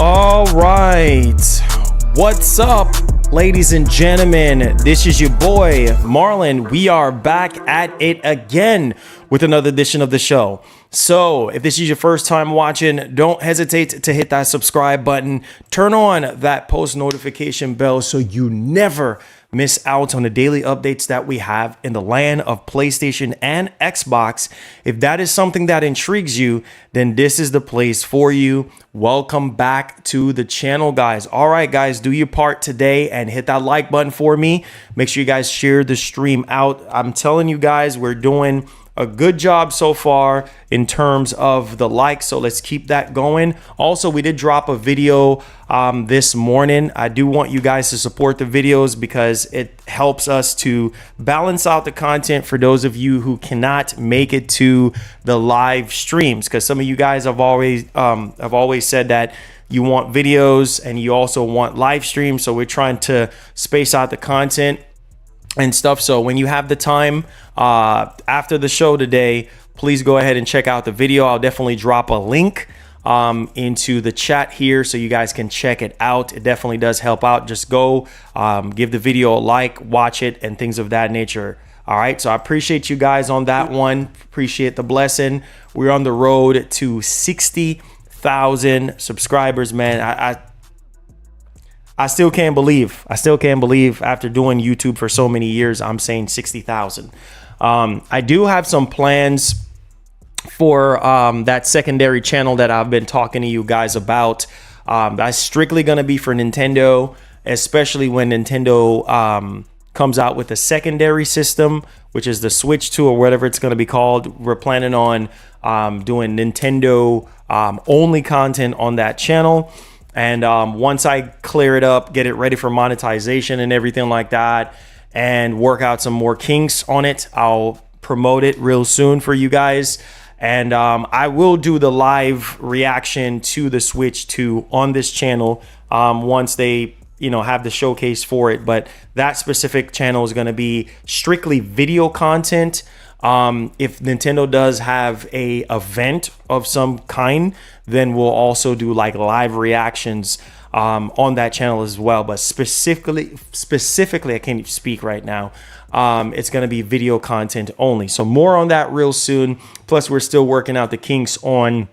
All right, what's up, ladies and gentlemen? This is your boy Marlon. We are back at it again with another edition of the show. So if this is your first time watching, don't hesitate to hit that subscribe button. Turn on that post notification bell so you never miss out on the daily updates that we have in the land of PlayStation and Xbox. If that is something that intrigues you, then this is the place for you. Welcome back to the channel, guys. All right, guys, do your part today and hit that like button for me. Make sure you guys share the stream out. I'm telling you guys, we're doing a good job so far in terms of the likes, so let's keep that going. Also, we did drop a video this morning. I do want you guys to support the videos because it helps us to balance out the content for those of you who cannot make it to the live streams, because some of you guys have always said that you want videos and you also want live streams, so we're trying to space out the content and stuff. So when you have the time after the show today, please go ahead and check out the video. I'll definitely drop a link into the chat here so you guys can check it out. It definitely does help out. Just go give the video a like, watch it, and things of that nature. All right, so I appreciate you guys on that one. Appreciate the blessing. We're on the road to 60,000 subscribers, man. I still can't believe after doing YouTube for so many years, I'm saying 60,000. I do have some plans for that secondary channel that I've been talking to you guys about. That's strictly going to be for Nintendo, especially when Nintendo comes out with a secondary system, which is the Switch 2 or whatever it's going to be called. We're planning on doing Nintendo only content on that channel. And once I clear it up, get it ready for monetization and everything like that, and work out some more kinks on it, I'll promote it real soon for you guys. And I will do the live reaction to the Switch 2 on this channel once they, have the showcase for it. But that specific channel is going to be strictly video content. If Nintendo does have a event of some kind, then we'll also do like live reactions on that channel as well. But specifically, I can't even speak right now. It's going to be video content only. So more on that real soon. Plus, we're still working out the kinks on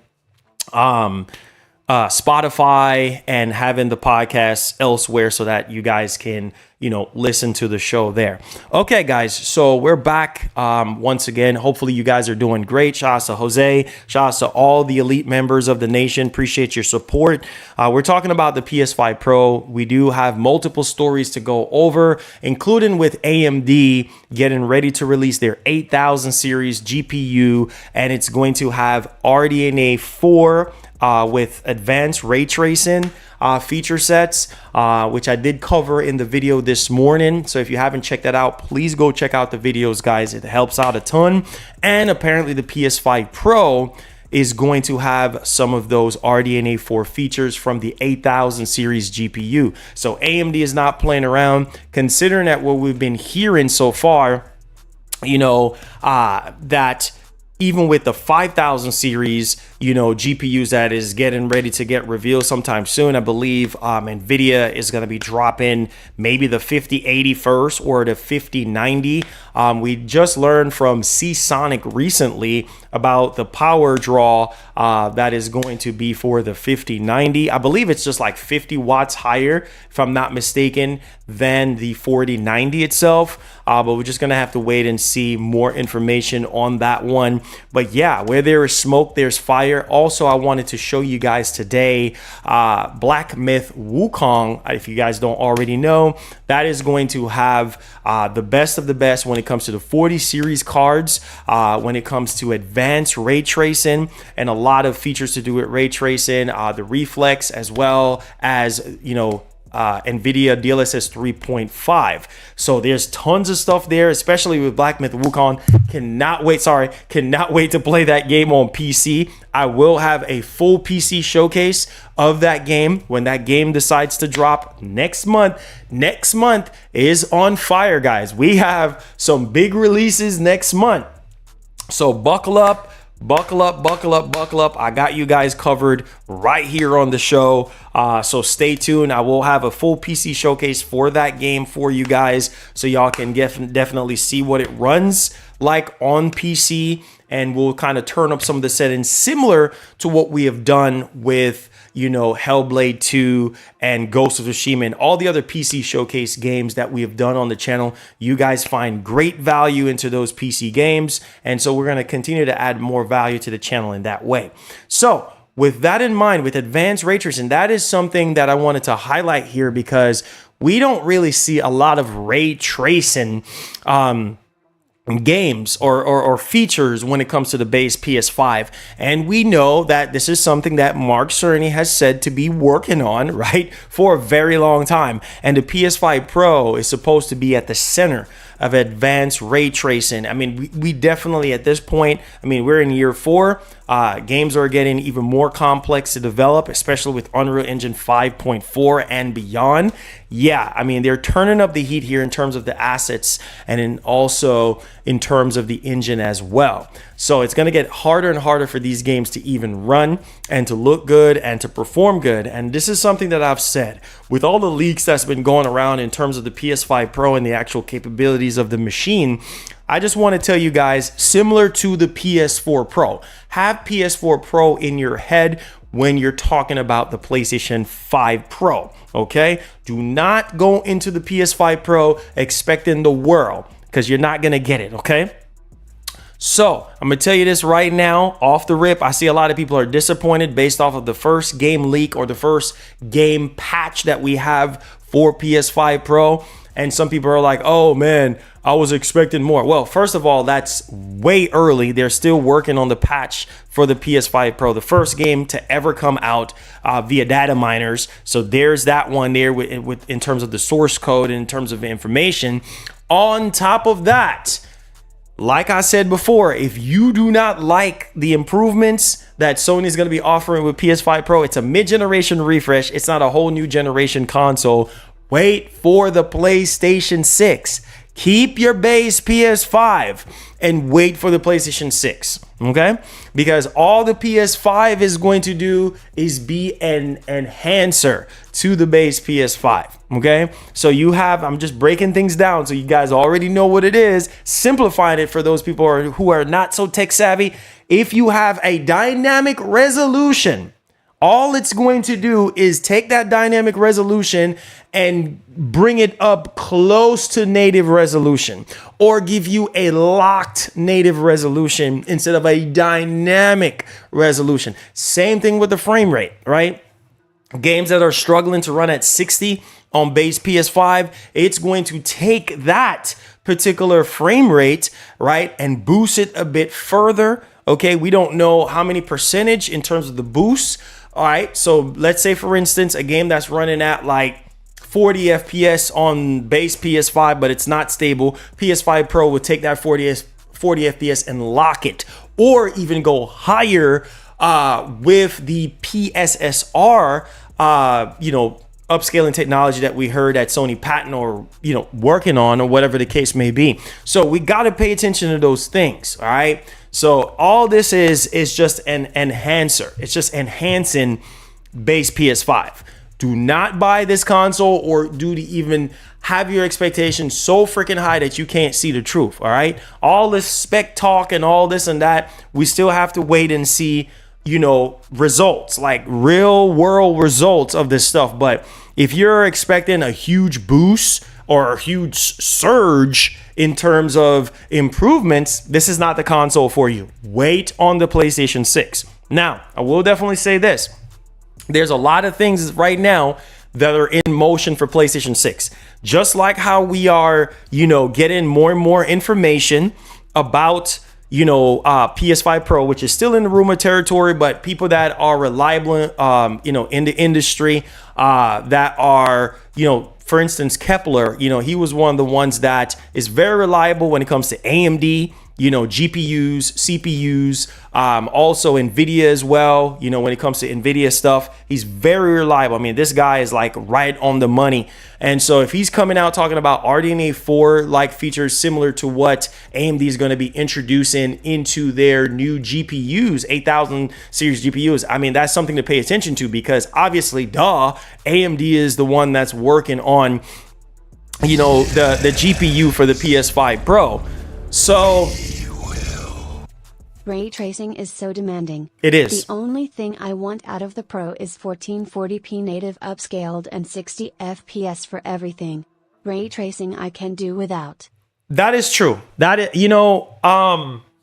Spotify and having the podcast elsewhere so that you guys can, listen to the show there. Okay, guys, so we're back once again. Hopefully you guys are doing great. Shout out to Jose. Shout out to all the elite members of the nation. Appreciate your support. We're talking about the PS5 Pro. We do have multiple stories to go over, including with AMD getting ready to release their 8000 series GPU, and it's going to have RDNA 4 with advanced ray tracing feature sets, which I did cover in the video this morning. So if you haven't checked that out, please go check out the videos, guys. It helps out a ton. And apparently the PS5 Pro is going to have some of those RDNA 4 features from the 8000 series GPU. So AMD is not playing around, considering that what we've been hearing so far, that even with the 5000 series, GPUs that is getting ready to get revealed sometime soon, I believe NVIDIA is going to be dropping maybe the 5080 first or the 5090. We just learned from Sonic recently about the power draw that is going to be for the 5090. I believe it's just like 50 watts higher, if I'm not mistaken, than the 4090 itself. But we're just going to have to wait and see more information on that one. But yeah, where there is smoke, there's fire. Also, I wanted to show you guys today Black Myth Wukong. If you guys don't already know, that is going to have the best of the best when it comes to the 40 series cards, when it comes to advanced ray tracing and a lot of features to do with ray tracing, the reflex, as well as NVIDIA DLSS 3.5. So there's tons of stuff there, especially with Black Myth Wukong. Cannot wait to play that game on PC. I will have a full PC showcase of that game when that game decides to drop next month. Next month is on fire, guys. We have some big releases next month. So buckle up. buckle up, buckle up, buckle up. I got you guys covered right here on the show. So stay tuned. I will have a full PC showcase for that game for you guys, so y'all can definitely see what it runs like on PC, and we'll kind of turn up some of the settings similar to what we have done with, you know, Hellblade 2 and Ghost of Tsushima and all the other PC showcase games that we have done on the channel. You guys find great value into those PC games, and so we're going to continue to add more value to the channel in that way. So with that in mind, with advanced ray tracing, that is something that I wanted to highlight here, because we don't really see a lot of ray tracing games or features when it comes to the base PS5, and we know that this is something that Mark Cerny has said to be working on, right, for a very long time, and the PS5 Pro is supposed to be at the center of advanced ray tracing. I mean, we definitely at this point, I mean, we're in year 4. Games are getting even more complex to develop, especially with Unreal Engine 5.4 and beyond. Yeah, I mean, they're turning up the heat here in terms of the assets, and also in terms of the engine as well. So it's going to get harder and harder for these games to even run and to look good and to perform good. And this is something that I've said with all the leaks that's been going around in terms of the PS5 Pro and the actual capabilities of the machine. I just want to tell you guys, similar to the PS4 Pro, have PS4 Pro in your head when you're talking about the PlayStation 5 Pro, okay? Do not go into the PS5 Pro expecting the world, because you're not going to get it, okay? So I'm going to tell you this right now, off the rip. I see a lot of people are disappointed based off of the first game leak or the first game patch that we have for PS5 Pro. And some people are like, oh man, I was expecting more. Well, first of all, that's way early. They're still working on the patch for the PS5 Pro, the first game to ever come out via data miners. So there's that one there with in terms of the source code and in terms of information. On top of that, like I said before, if you do not like the improvements that Sony is going to be offering with PS5 Pro, it's a mid-generation refresh. It's not a whole new generation console. Wait for the PlayStation 6. Keep your base PS5 and wait for the PlayStation 6, okay? Because all the PS5 is going to do is be an enhancer to the base PS5, okay? So you have, I'm just breaking things down so you guys already know what it is, simplifying it for those people who are not so tech savvy. If you have a dynamic resolution, all it's going to do is take that dynamic resolution and bring it up close to native resolution, or give you a locked native resolution instead of a dynamic resolution. Same thing with the frame rate, right? Games that are struggling to run at 60 on base PS5, it's going to take that particular frame rate, right, and boost it a bit further. Okay, we don't know how many percentage in terms of the boost. All right, so let's say, for instance, a game that's running at like 40 FPS on base PS5, but it's not stable. PS5 Pro will take that 40 FPS and lock it, or even go higher with the PSSR, upscaling technology that we heard at Sony patent or, working on, or whatever the case may be. So we got to pay attention to those things. All right. So all this is just an enhancer. It's just enhancing base PS5. Do not buy this console or do to even have your expectations so freaking high that you can't see the truth. All right. All this spec talk and all this and that, we still have to wait and see, results, like real world results of this stuff. But if you're expecting a huge boost or a huge surge in terms of improvements, this is not the console for you. Wait on the PlayStation 6. Now, I will definitely say this. There's a lot of things right now that are in motion for PlayStation 6. Just like how we are, getting more and more information about, PS5 Pro, which is still in the rumor territory, but people that are reliable, in the industry, that are, for instance, Kepler, he was one of the ones that is very reliable when it comes to AMD GPUs, CPUs, also NVIDIA as well. When it comes to NVIDIA stuff, he's very reliable. I mean, this guy is like right on the money. And so if he's coming out talking about RDNA 4 like features similar to what AMD is going to be introducing into their new GPUs, 8000 series GPUs, I mean, that's something to pay attention to, because obviously, AMD is the one that's working on, the GPU for the PS5 Pro. So ray tracing is so demanding. It is. The only thing I want out of the Pro is 1440p native upscaled and 60 FPS for everything. Ray tracing I can do without. That is true.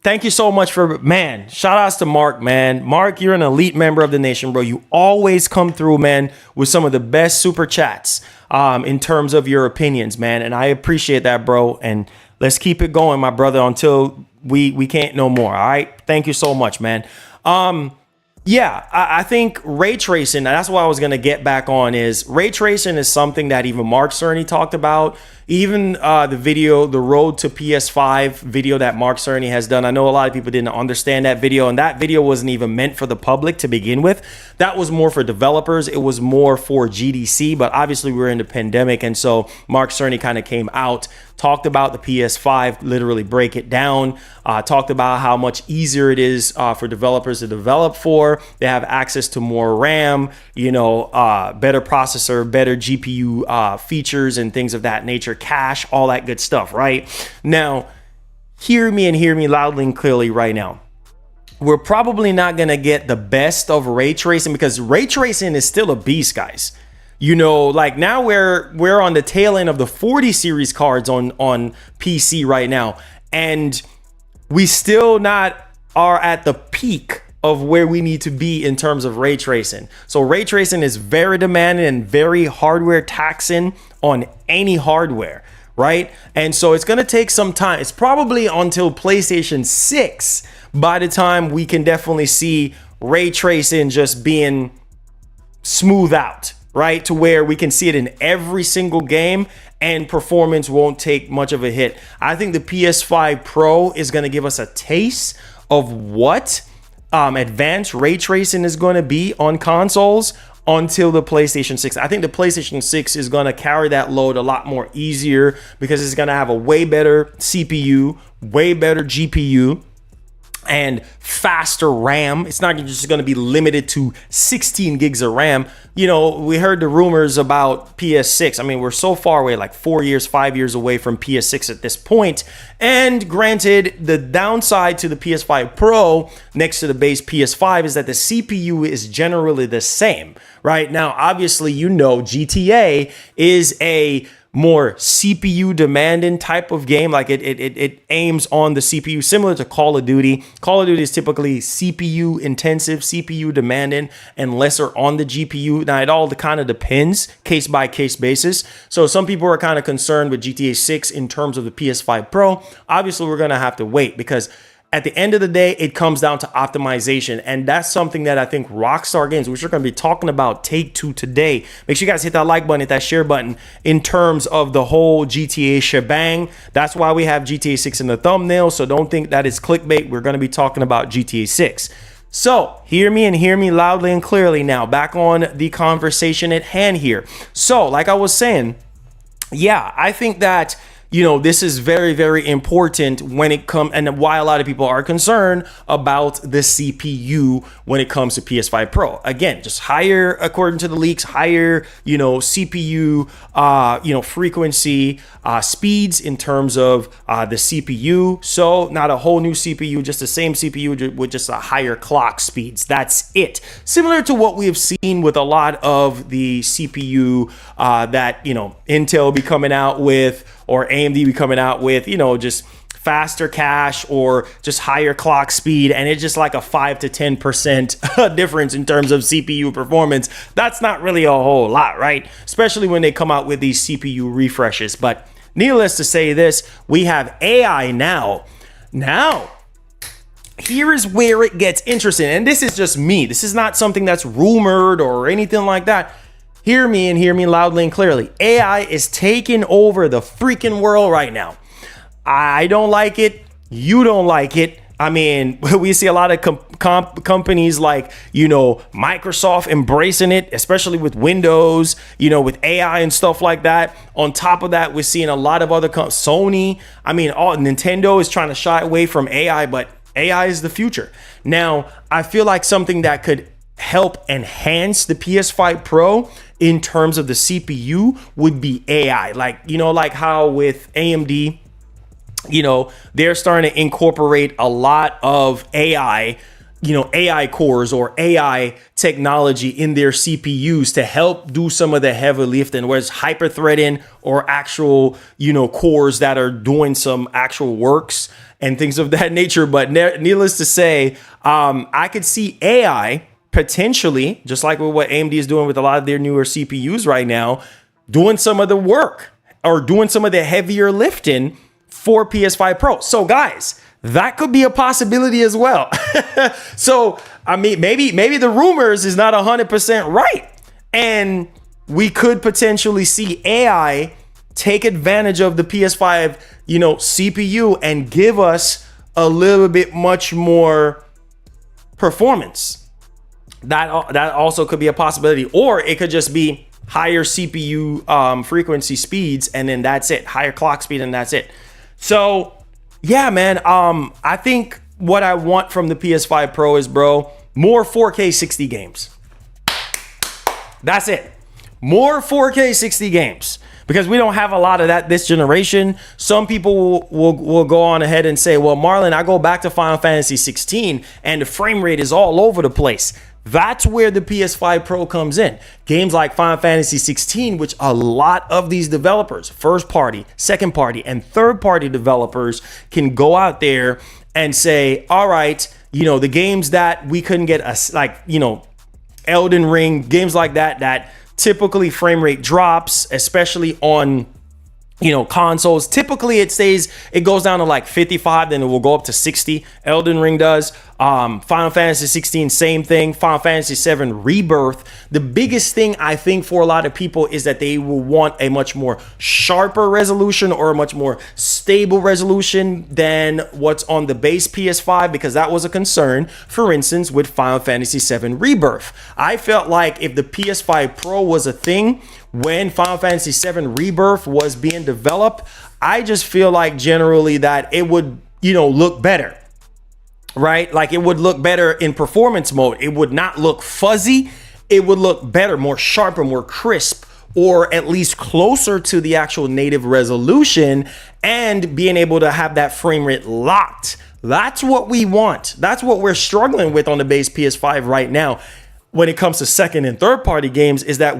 Thank you so much shout outs to Mark, man. Mark, you're an elite member of the nation, bro. You always come through, man, with some of the best super chats in terms of your opinions, man. And I appreciate that, bro. And let's keep it going, my brother, until we can't no more. All right. Thank you so much, man. I think ray tracing, that's what I was going to get back on, is ray tracing is something that even Mark Cerny talked about. Even the Road to PS5 video that Mark Cerny has done. I know a lot of people didn't understand that video, and that video wasn't even meant for the public to begin with. That was more for developers. It was more for GDC, but obviously we're in the pandemic, and so Mark Cerny kind of came out, talked about the PS5, literally break it down, talked about how much easier it is for developers to develop for. They have access to more RAM, better processor, better GPU features and things of that nature, cache, all that good stuff, right? Now, hear me loudly and clearly right now. We're probably not going to get the best of ray tracing, because ray tracing is still a beast, guys. Like now we're on the tail end of the 40 series cards on PC right now, and we still not are at the peak of where we need to be in terms of ray tracing. So ray tracing is very demanding and very hardware taxing on any hardware, right? And so it's going to take some time. It's probably until PlayStation 6 by the time we can definitely see ray tracing just being smooth out, right? To where we can see it in every single game and performance won't take much of a hit. I think the PS5 Pro is going to give us a taste of what advanced ray tracing is going to be on consoles until the PlayStation 6. I think the PlayStation 6 is going to carry that load a lot more easier, because it's going to have a way better CPU, way better GPU, and faster RAM. It's not just going to be limited to 16 gigs of RAM. We heard the rumors about PS6. I mean, we're so far away, like 4 years, 5 years away from PS6 at this point. And granted, the downside to the PS5 Pro next to the base PS5 is that the CPU is generally the same. Right now, obviously, GTA is a more CPU demanding type of game. Like it aims on the CPU, similar to Call of Duty. Call of Duty is typically CPU intensive, CPU demanding, and lesser on the GPU. Now it all kind of depends, case by case basis. So some people are kind of concerned with GTA 6 in terms of the PS5 Pro. Obviously, we're going to have to wait, because at the end of the day, it comes down to optimization. And that's something that I think Rockstar Games, which we're going to be talking about Take-Two today. Make sure you guys hit that like button, hit that share button in terms of the whole GTA shebang. That's why we have GTA 6 in the thumbnail. So don't think that is clickbait. We're going to be talking about GTA 6. So hear me loudly and clearly now. Back on the conversation at hand here. So like I was saying, I think that this is very, very important when it comes, and why a lot of people are concerned about the CPU when it comes to PS5 Pro. Again, just higher, according to the leaks, higher, CPU, frequency, speeds in terms of the CPU. So not a whole new CPU, just the same CPU with just a higher clock speeds. That's it. Similar to what we have seen with a lot of the CPU that, Intel will be coming out with, or AMD be coming out with, just faster cache or just higher clock speed, and it's just like a 5 to 10% difference in terms of CPU performance. That's not really a whole lot, right? Especially when they come out with these CPU refreshes. But needless to say this, we have AI now. Now, here is where it gets interesting, and this is just me. This is not something that's rumored or anything like that. Hear me and hear me loudly and clearly. AI is taking over the freaking world right now. I don't like it. You don't like it. I mean, we see a lot of companies like, Microsoft embracing it, especially with Windows, with AI and stuff like that. On top of that, we're seeing a lot of other Sony. I mean, all Nintendo is trying to shy away from AI, but AI is the future. Now, I feel like something that could help enhance the PS5 Pro in terms of the CPU would be AI. Like how with AMD, they're starting to incorporate a lot of AI, AI cores or AI technology in their CPUs to help do some of the heavy lifting, where it's hyper threading or actual, cores that are doing some actual works and things of that nature. But needless to say, I could see AI potentially, just like with what AMD is doing with a lot of their newer CPUs right now, doing some of the work or doing some of the heavier lifting for PS5 Pro. So guys, that could be a possibility as well. So, I mean, maybe the rumors is not 100% right. And we could potentially see AI take advantage of the PS5, CPU and give us a little bit much more performance. That also could be a possibility. Or it could just be higher CPU frequency speeds, and then that's it. Higher clock speed, and that's it. So, yeah, man, I think what I want from the PS5 Pro is, more 4K 60 games. That's it. More 4K 60 games. Because we don't have a lot of that this generation. Some people will go on ahead and say, well, Marlon, I go back to Final Fantasy 16 and the frame rate is all over the place. That's where the PS5 Pro comes in. Games like Final Fantasy 16, which a lot of these developers, first party, second party, and third party developers can go out there and say, all right, the games that we couldn't get, Elden Ring, games like that typically frame rate drops, especially on consoles. Typically it goes down to like 55, then it will go up to 60. Elden Ring does. Final Fantasy 16, same thing. Final Fantasy 7 Rebirth. The biggest thing I think for a lot of people is that they will want a much more sharper resolution or a much more stable resolution than what's on the base PS5, because that was a concern, for instance, with Final Fantasy 7 Rebirth. I felt like if the PS5 Pro was a thing when Final Fantasy 7 Rebirth was being developed, I just feel like generally that it would, look better. Right? Like it would look better in performance mode. It would not look fuzzy. It would look better, more sharper, more crisp, or at least closer to the actual native resolution, and being able to have that frame rate locked. That's what we want. That's what we're struggling with on the base PS5 right now. When it comes to second and third party games, is that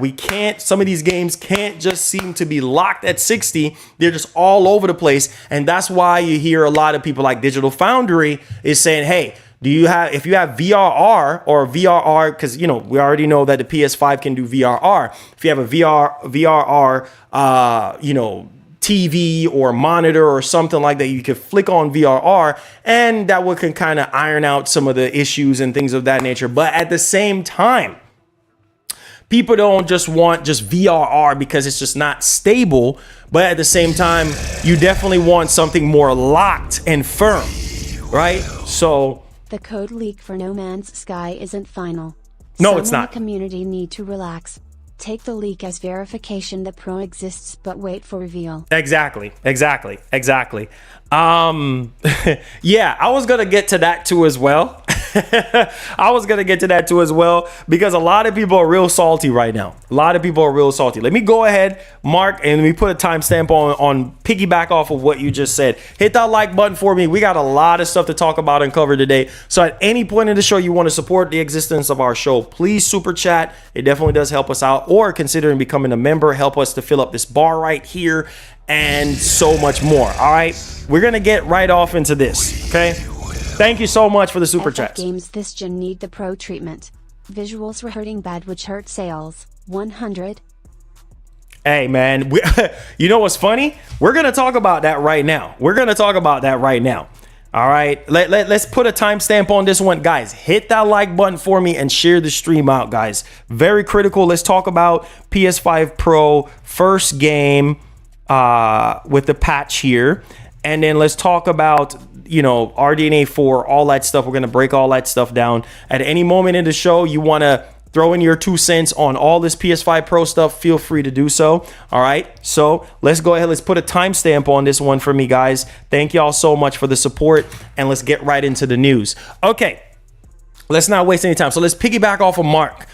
some of these games can't just seem to be locked at 60. They're just all over the place. And that's why you hear a lot of people like Digital Foundry is saying, hey, if you have VRR or VRR, because, we already know that the PS5 can do VRR. If you have a VRR, TV or monitor or something like that, you could flick on VRR, and that can kind of iron out some of the issues and things of that nature. But at the same time, people don't just want VRR because it's just not stable. But at the same time, you definitely want something more locked and firm, right? So the code leak for No Man's Sky isn't final. No, it's not. The community need to relax. Take the leak as verification that Pro exists, but wait for reveal. Exactly. Yeah, I was going to get to that too as well. Because a lot of people are real salty right now. Let me go ahead, Mark, and let me put a timestamp on piggyback off of what you just said. Hit that like button for me. We got a lot of stuff to talk about and cover today. So at any point in the show you want to support the existence of our show, please super chat. It definitely does help us out. Or considering becoming a member, help us to fill up this bar right here, and so much more. All right, we're gonna get right off into this. Okay, thank you so much for the super chats. Games this gen need the Pro treatment. Visuals were hurting bad, which hurt sales. 100. Hey man, you know what's funny? We're gonna talk about that right now. All right, let's put a timestamp on this one, guys. Hit that like button for me and share the stream out, guys. Very critical. Let's talk about PS5 Pro first game with the patch here, and then let's talk about RDNA 4, all that stuff. We're going to break all that stuff down. At any moment in the show, you want to throw in your 2 cents on all this PS5 Pro stuff, feel free to do so. All right, so let's go ahead. Let's put a timestamp on this one for me, guys. Thank y'all so much for the support, and let's get right into the news. Okay, let's not waste any time. So let's piggyback off of Mark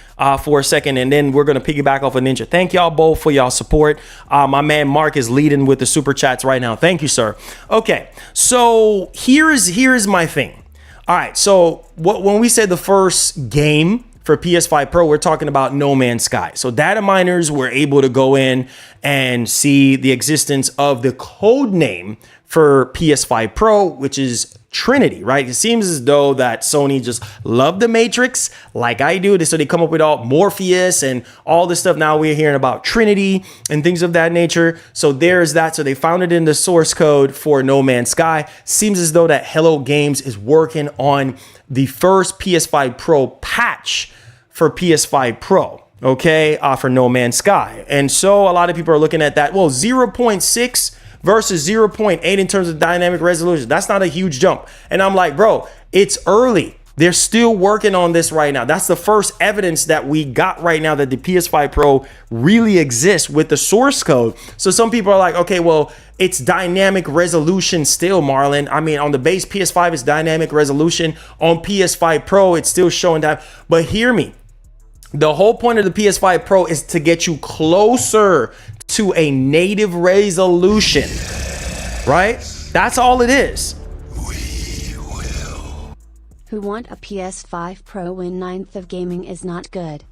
for a second, and then we're going to piggyback off of Ninja. Thank y'all both for y'all support. My man Mark is leading with the super chats right now. Thank you, sir. Okay, so here's my thing. All right, so when we said the first game for PS5 Pro, we're talking about No Man's Sky. So data miners were able to go in and see the existence of the code name for PS5 Pro, which is Trinity, right? It seems as though that Sony just loved the Matrix like I do. So they come up with all Morpheus and all this stuff. Now we're hearing about Trinity and things of that nature. So there's that. So they found it in the source code for No Man's Sky. Seems as though that Hello Games is working on the first PS5 Pro patch for PS5 Pro, okay, for No Man's Sky. And so a lot of people are looking at that. Well, 0.6 versus 0.8 in terms of dynamic resolution. That's not a huge jump. And I'm like, bro, it's early. They're still working on this right now. That's the first evidence that we got right now that the PS5 Pro really exists with the source code. So some people are like, okay, well, it's dynamic resolution still, Marlon. I mean, on the base PS5, it's dynamic resolution. On PS5 Pro, it's still showing that. But hear me. The whole point of the PS5 Pro is to get you closer to a native resolution, right? That's all it is. Who want a PS5 Pro when 9th of gaming is not good?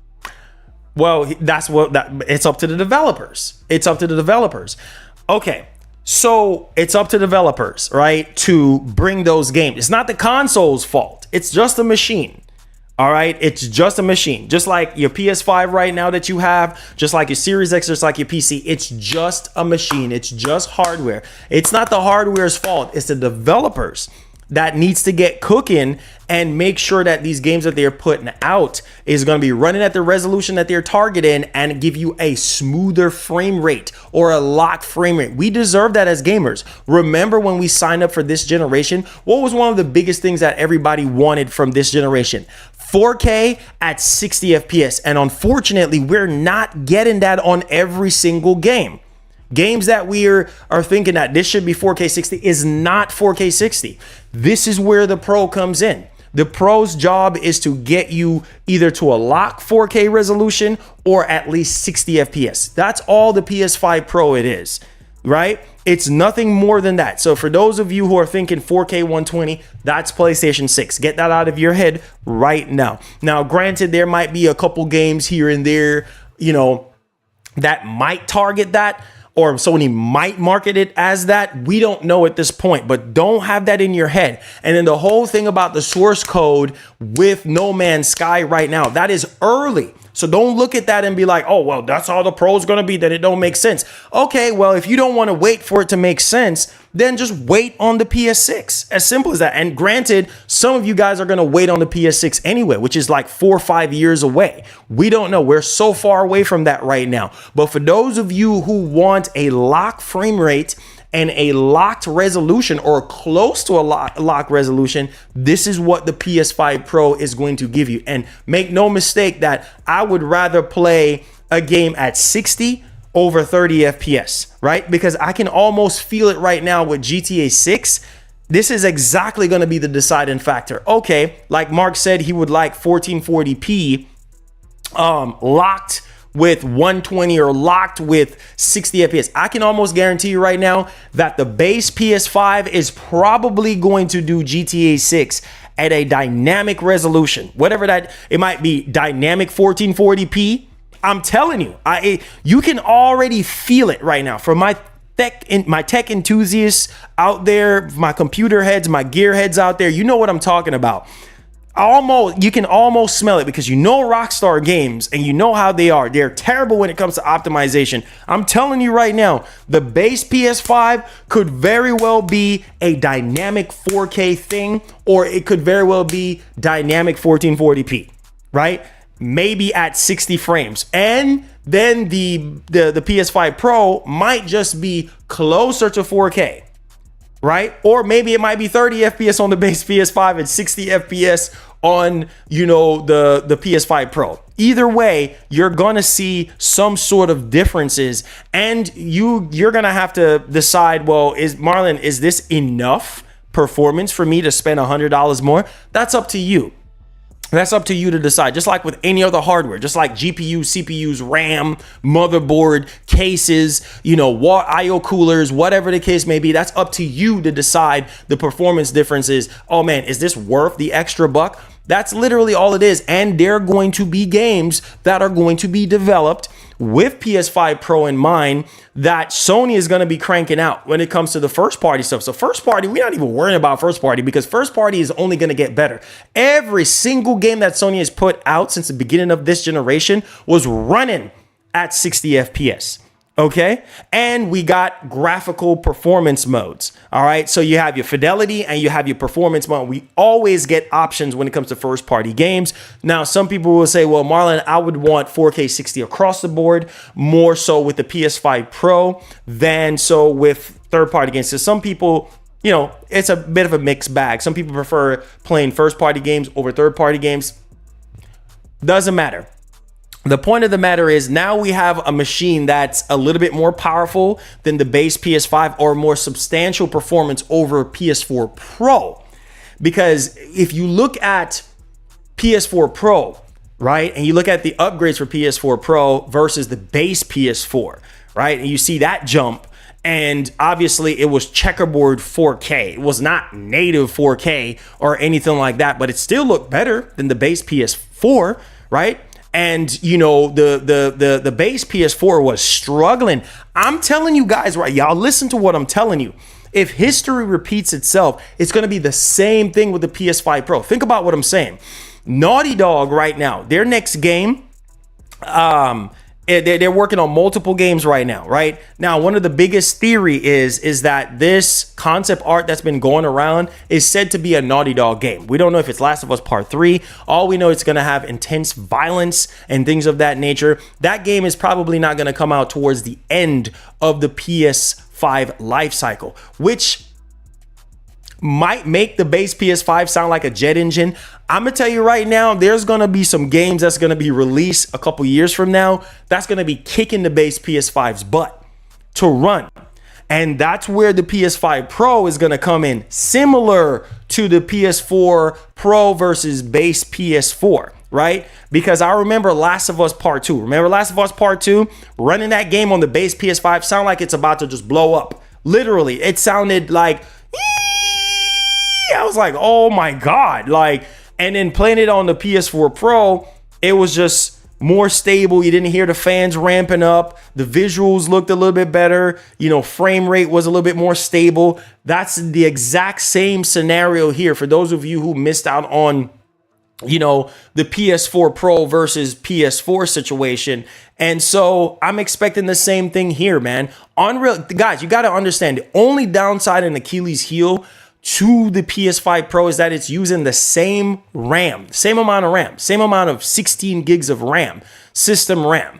Well, it's up to the developers. It's up to the developers. Okay, so it's up to developers, right, to bring those games. It's not the console's fault. It's just a machine. All right, it's just a machine, just like your PS5 right now that you have, just like your Series X, just like your PC. It's just a machine. It's just hardware. It's not the hardware's fault. It's the developers that needs to get cooking and make sure that these games that they're putting out is going to be running at the resolution that they're targeting and give you a smoother frame rate or a locked frame rate. We deserve that as gamers. Remember when we signed up for this generation, what was one of the biggest things that everybody wanted from this generation? 4K at 60 FPS. And unfortunately, we're not getting that on every single game. Games that we are thinking that this should be 4K 60 is not 4K 60. This is where the Pro comes in. The Pro's job is to get you either to a lock 4K resolution or at least 60 FPS. That's all the PS5 Pro it is, right? It's nothing more than that. So for those of you who are thinking 4K 120, that's PlayStation 6. Get that out of your head right now. Now, granted, there might be a couple games here and there, that might target that, or Sony might market it as that. We don't know at this point, but don't have that in your head. And then the whole thing about the source code with No Man's Sky right now, that is early. So don't look at that and be like, oh, well, that's all the Pro's going to be, then it don't make sense. Okay, well, if you don't want to wait for it to make sense, then just wait on the PS6. As simple as that. And granted, some of you guys are going to wait on the PS6 anyway, which is like 4 or 5 years away. We don't know. We're so far away from that right now. But for those of you who want a locked frame rate and a locked resolution or close to a locked resolution, this is what the PS5 Pro is going to give you. And make no mistake that I would rather play a game at 60 over 30 FPS, right? Because I can almost feel it right now with GTA 6. This is exactly going to be the deciding factor. Okay, like Mark said, he would like 1440p locked with 120 or locked with 60 FPS. I can almost guarantee you right now that the base PS5 is probably going to do GTA 6 at a dynamic resolution, whatever that, it might be dynamic 1440p. I'm telling you, you can already feel it right now. For my tech enthusiasts out there, my computer heads, my gear heads out there, you know what I'm talking about. You can almost smell it because Rockstar Games and you know how they are. They're terrible when it comes to optimization. I'm telling you right now, the base PS5 could very well be a dynamic 4K thing, or it could very well be dynamic 1440p, right? Maybe at 60 frames. And then the PS5 Pro might just be closer to 4K. right? Or maybe it might be 30 FPS on the base PS5 and 60 FPS on, you know, the PS5 Pro. Either way, you're going to see some sort of differences, and you're going to have to decide, well, is this enough performance for me to spend $100 more? That's up to you. That's up to you to decide. Just like with any other hardware, just like GPU, CPUs, RAM, motherboard, cases, you know, IO coolers, whatever the case may be, that's up to you to decide the performance differences. Oh man, is this worth the extra buck? That's literally all it is. And there are going to be games that are going to be developed with PS5 Pro in mind that Sony is going to be cranking out when it comes to the first party stuff. So first party, we're not even worrying about first party because first party is only going to get better. Every single game that Sony has put out since the beginning of this generation was running at 60 FPS. Okay. And we got graphical performance modes. All right. So you have your fidelity and you have your performance mode. We always get options when it comes to first party games. Now, some people will say, well, Marlon, I would want 4K 60 across the board, more so with the PS5 Pro than so with third party games. So some people, you know, it's a bit of a mixed bag. Some people prefer playing first party games over third party games. Doesn't matter. The point of the matter is now we have a machine that's a little bit more powerful than the base PS5 or more substantial performance over PS4 Pro. Because if you look at PS4 Pro, right, and you look at the upgrades for PS4 Pro versus the base PS4, right, and you see that jump, and obviously it was checkerboard 4K. It was not native 4K or anything like that, but it still looked better than the base PS4, right? And, you know, the base PS4 was struggling. I'm telling you guys, right, y'all listen to what I'm telling you. If history repeats itself, it's going to be the same thing with the PS5 Pro. Think about what I'm saying. Naughty Dog right now, their next game, they're working on multiple games right now, right? Now, one of the biggest theory is that this concept art that's been going around is said to be a Naughty Dog game. We don't know if it's Last of Us Part 3. All we know it's going to have intense violence and things of that nature. That game is probably not going to come out towards the end of the PS5 life cycle, which might make the base PS5 sound like a jet engine. I'm gonna tell you right now, there's gonna be some games that's gonna be released a couple years from now that's gonna be kicking the base PS5's butt to run. And that's where the PS5 Pro is gonna come in, similar to the PS4 Pro versus base PS4, right? Because I remember Last of Us Part 2. Remember Last of Us Part 2? Running that game on the base PS5 sound like it's about to just blow up. Literally, it sounded like, I was like, oh my God. Like, and then playing it on the PS4 Pro, it was just more stable. You didn't hear the fans ramping up. The visuals looked a little bit better. You know, frame rate was a little bit more stable. That's the exact same scenario here for those of you who missed out on, you know, the PS4 Pro versus PS4 situation. And so I'm expecting the same thing here, man. Unreal, guys, you got to understand the only downside and Achilles heel to the PS5 Pro is that it's using the same RAM, same amount of 16 gigs of RAM, system RAM,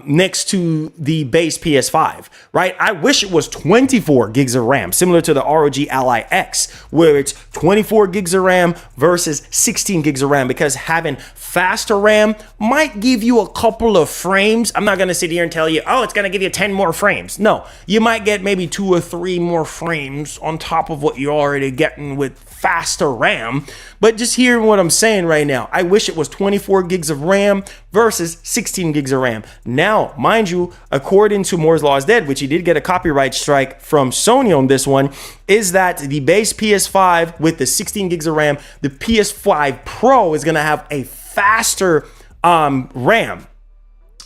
next to the base PS5, right? I wish it was 24 gigs of RAM, similar to the ROG Ally X, where it's 24 gigs of RAM versus 16 gigs of RAM, because having faster RAM might give you a couple of frames. I'm not going to sit here and tell you, oh, it's going to give you 10 more frames. No, you might get maybe 2 or 3 more frames on top of what you're already getting with faster RAM. But just hearing what I'm saying right now, I wish it was 24 gigs of RAM versus 16 gigs of RAM. Now, mind you, according to Moore's Law is Dead, which he did get a copyright strike from Sony on this one, is that the base PS5 with the 16 gigs of RAM, the PS5 Pro is going to have a faster RAM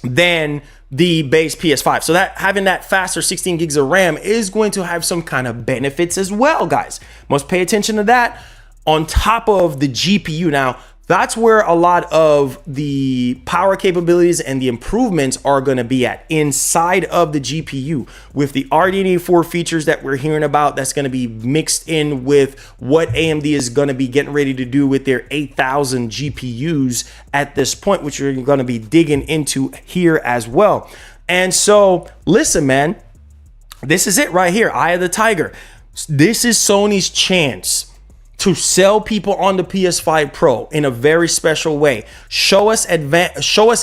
than the base PS5. So that having that faster 16 gigs of RAM is going to have some kind of benefits as well, guys. Must pay attention to that on top of the GPU. Now, that's where a lot of the power capabilities and the improvements are going to be at, inside of the GPU, with the RDNA 4 features that we're hearing about. That's going to be mixed in with what AMD is going to be getting ready to do with their 8,000 GPUs at this point, which we're going to be digging into here as well. And so, listen, man, this is it right here, Eye of the Tiger. This is Sony's chance to sell people on the PS5 Pro in a very special way. Show us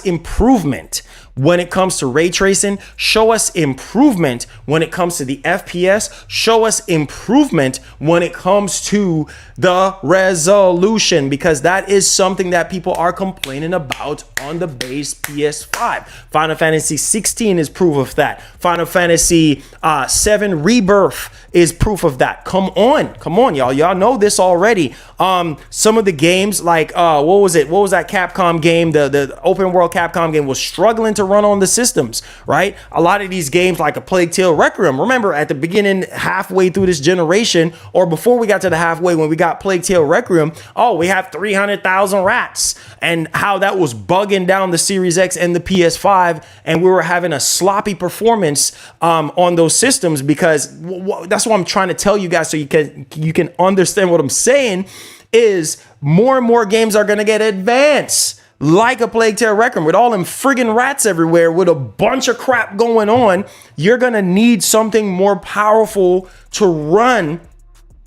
improvement when it comes to ray tracing. Show us improvement when it comes to the FPS. Show us improvement when it comes to the resolution, because that is something that people are complaining about on the base PS5. Final Fantasy 16 is proof of that. Final Fantasy 7 Rebirth is proof of that. Come on, y'all know this already. Some of the games like what was that Capcom game, the open world Capcom game, was struggling to run on the systems, right? A lot of these games like a Plague Tale Requiem, remember at the beginning, halfway through this generation, or before we got to the halfway when we got Plague Tale Requiem, we have 300,000 rats, and how that was bugging down the Series X and the PS5, and we were having a sloppy performance on those systems, because that's what I'm trying to tell you guys, so you can understand what I'm saying is more and more games are going to get advanced, like a Plague Tale Requiem, with all them friggin' rats everywhere, with a bunch of crap going on. You're going to need something more powerful to run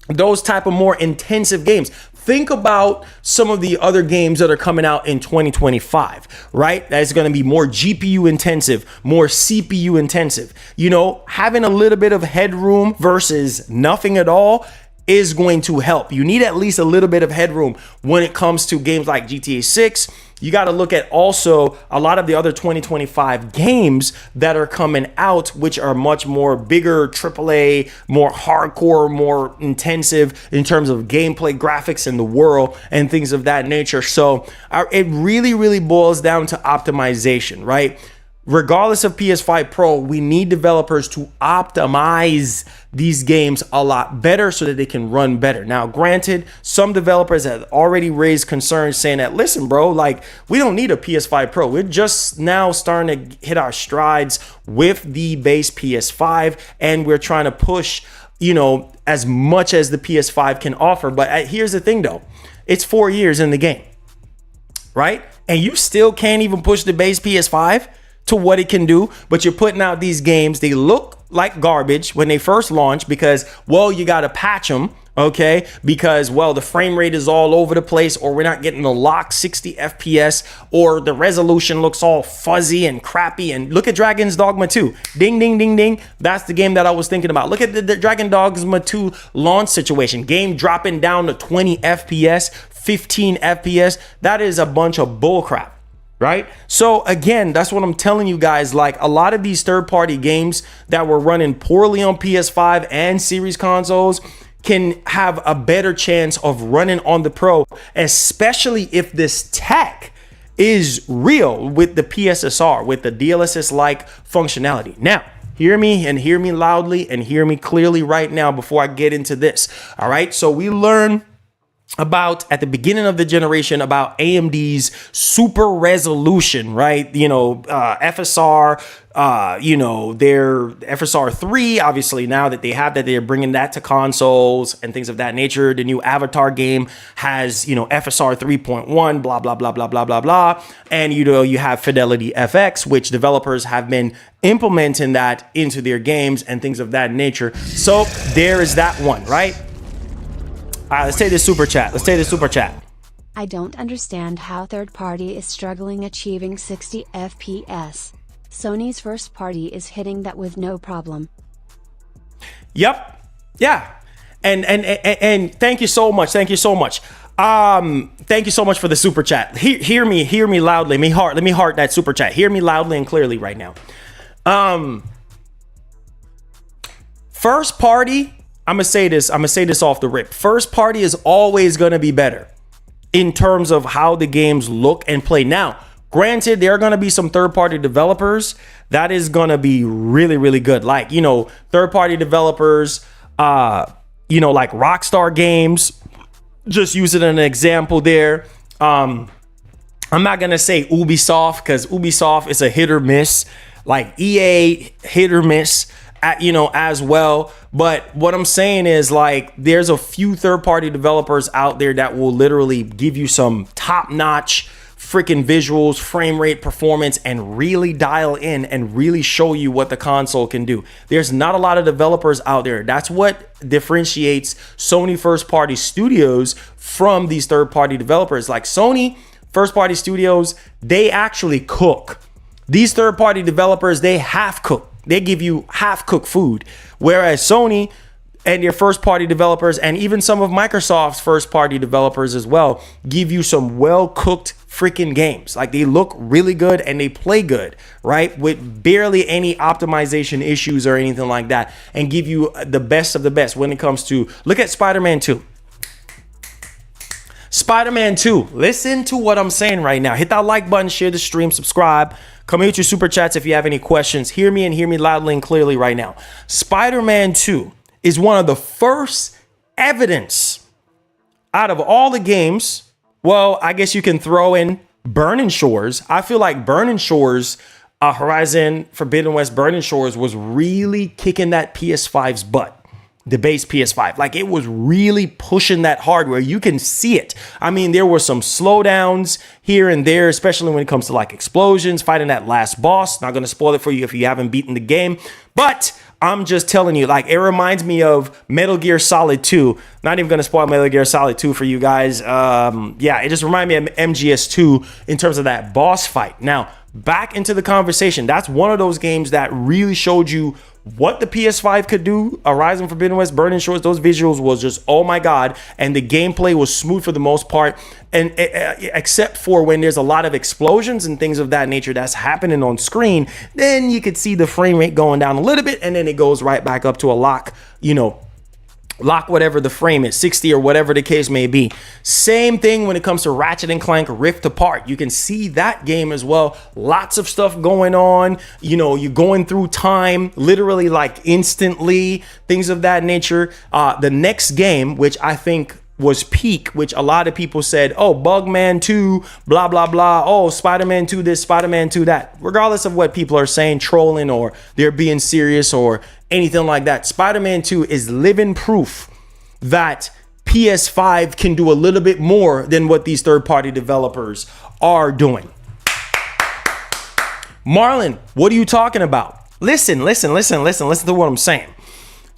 those type of more intensive games. Think about some of the other games that are coming out in 2025, right? That's going to be more GPU intensive, more CPU intensive. You know, having a little bit of headroom versus nothing at all is going to help. You need at least a little bit of headroom when it comes to games like GTA 6. You got to look at also a lot of the other 2025 games that are coming out, which are much more bigger, AAA, more hardcore, more intensive in terms of gameplay, graphics in the world, and things of that nature. So it really, really boils down to optimization, right? Regardless of PS5 Pro, we need developers to optimize these games a lot better so that they can run better. Now, granted, some developers have already raised concerns saying that, listen, bro, like, we don't need a PS5 Pro. We're just now starting to hit our strides with the base PS5, and we're trying to push, you know, as much as the PS5 can offer. But here's the thing, though. It's 4 years in the game, right? And you still can't even push the base PS5 to what it can do, but you're putting out these games. They look like garbage when they first launch because, well, you got to patch them, okay? Because, well, the frame rate is all over the place, or we're not getting the locked 60 FPS, or the resolution looks all fuzzy and crappy. And look at Dragon's Dogma 2. Ding, ding, ding, ding. That's the game that I was thinking about. Look at the Dragon Dogma 2 launch situation. Game dropping down to 20 FPS, 15 FPS. That is a bunch of bullcrap. Right? So again, that's what I'm telling you guys. Like, a lot of these third-party games that were running poorly on PS5 and series consoles can have a better chance of running on the Pro, especially if this tech is real with the PSSR, with the DLSS-like functionality. Now, hear me, and hear me loudly, and hear me clearly right now before I get into this. All right? So we learn about at the beginning of the generation about AMD's super resolution, right? You know, FSR, you know, their FSR 3, obviously now that they have that, they're bringing that to consoles and things of that nature. The new Avatar game has, you know, FSR 3.1, blah, blah, blah, blah, blah, blah, blah. And, you know, you have Fidelity FX, which developers have been implementing that into their games and things of that nature. So there is that one, right? All right, let's take this super chat. I don't understand how third party is struggling achieving 60 FPS. Sony's first party is hitting that with no problem. Yep. Yeah. And thank you so much. Thank you so much for the super chat. Hear me loudly. Let me heart that super chat. Hear me loudly and clearly right now. First party, I'm gonna say this off the rip. First party is always gonna be better in terms of how the games look and play. Now, granted, there are gonna be some third-party developers that is gonna be really, really good. Like, you know, third-party developers, you know, like Rockstar Games. Just using an example there. I'm not gonna say Ubisoft, because Ubisoft is a hit or miss. Like EA, hit or miss. You know, as well. But what I'm saying is, like, there's a few third-party developers out there that will literally give you some top-notch freaking visuals, frame rate, performance, and really dial in and really show you what the console can do. There's not a lot of developers out there. That's what differentiates Sony first-party studios from these third-party developers. Like Sony first-party studios, they actually cook. These third-party developers, they half cook. They give you half-cooked food. Whereas Sony and your first-party developers, and even some of Microsoft's first-party developers as well, give you some well-cooked freaking games. Like, they look really good and they play good, right? With barely any optimization issues or anything like that, and give you the best of the best when it comes to, look at Spider-Man 2. Spider-Man 2, listen to what I'm saying right now. Hit that like button, share the stream, subscribe. Come here with your super chats if you have any questions. Hear me and hear me loudly and clearly right now. Spider-Man 2 is one of the first evidence out of all the games. Well, I guess you can throw in Burning Shores. I feel like Burning Shores, Horizon Forbidden West Burning Shores was really kicking that PS5's butt. The base PS5, like it was really pushing that hardware. You can see it. I mean, there were some slowdowns here and there, especially when it comes to like explosions, fighting that last boss. Not going to spoil it for you if you haven't beaten the game, but I'm just telling you, like, it reminds me of Metal Gear Solid 2. Not even going to spoil Metal Gear Solid 2 for you guys. Yeah, it just reminded me of MGS2 in terms of that boss fight. Now, back into the conversation. That's one of those games that really showed you what the PS5 could do. Horizon Forbidden West, Burning Shores, those visuals was just, oh my God. And the gameplay was smooth for the most part. And except for when there's a lot of explosions and things of that nature that's happening on screen, then you could see the frame rate going down a little bit, and then it goes right back up to a lock, lock whatever the frame is, 60 or whatever the case may be. Same thing when it comes to Ratchet and Clank Rift Apart. You can see that game as well. Lots of stuff going on. You're going through time literally like instantly, things of that nature. The next game, which I think was peak, which a lot of people said, oh, Bugman 2, blah, blah, blah. Oh, Spider-Man 2 this, Spider-Man 2 that. Regardless of what people are saying, trolling or they're being serious or anything like that, Spider-Man 2 is living proof that PS5 can do a little bit more than what these third-party developers are doing. Marlon, what are you talking about? Listen to what I'm saying.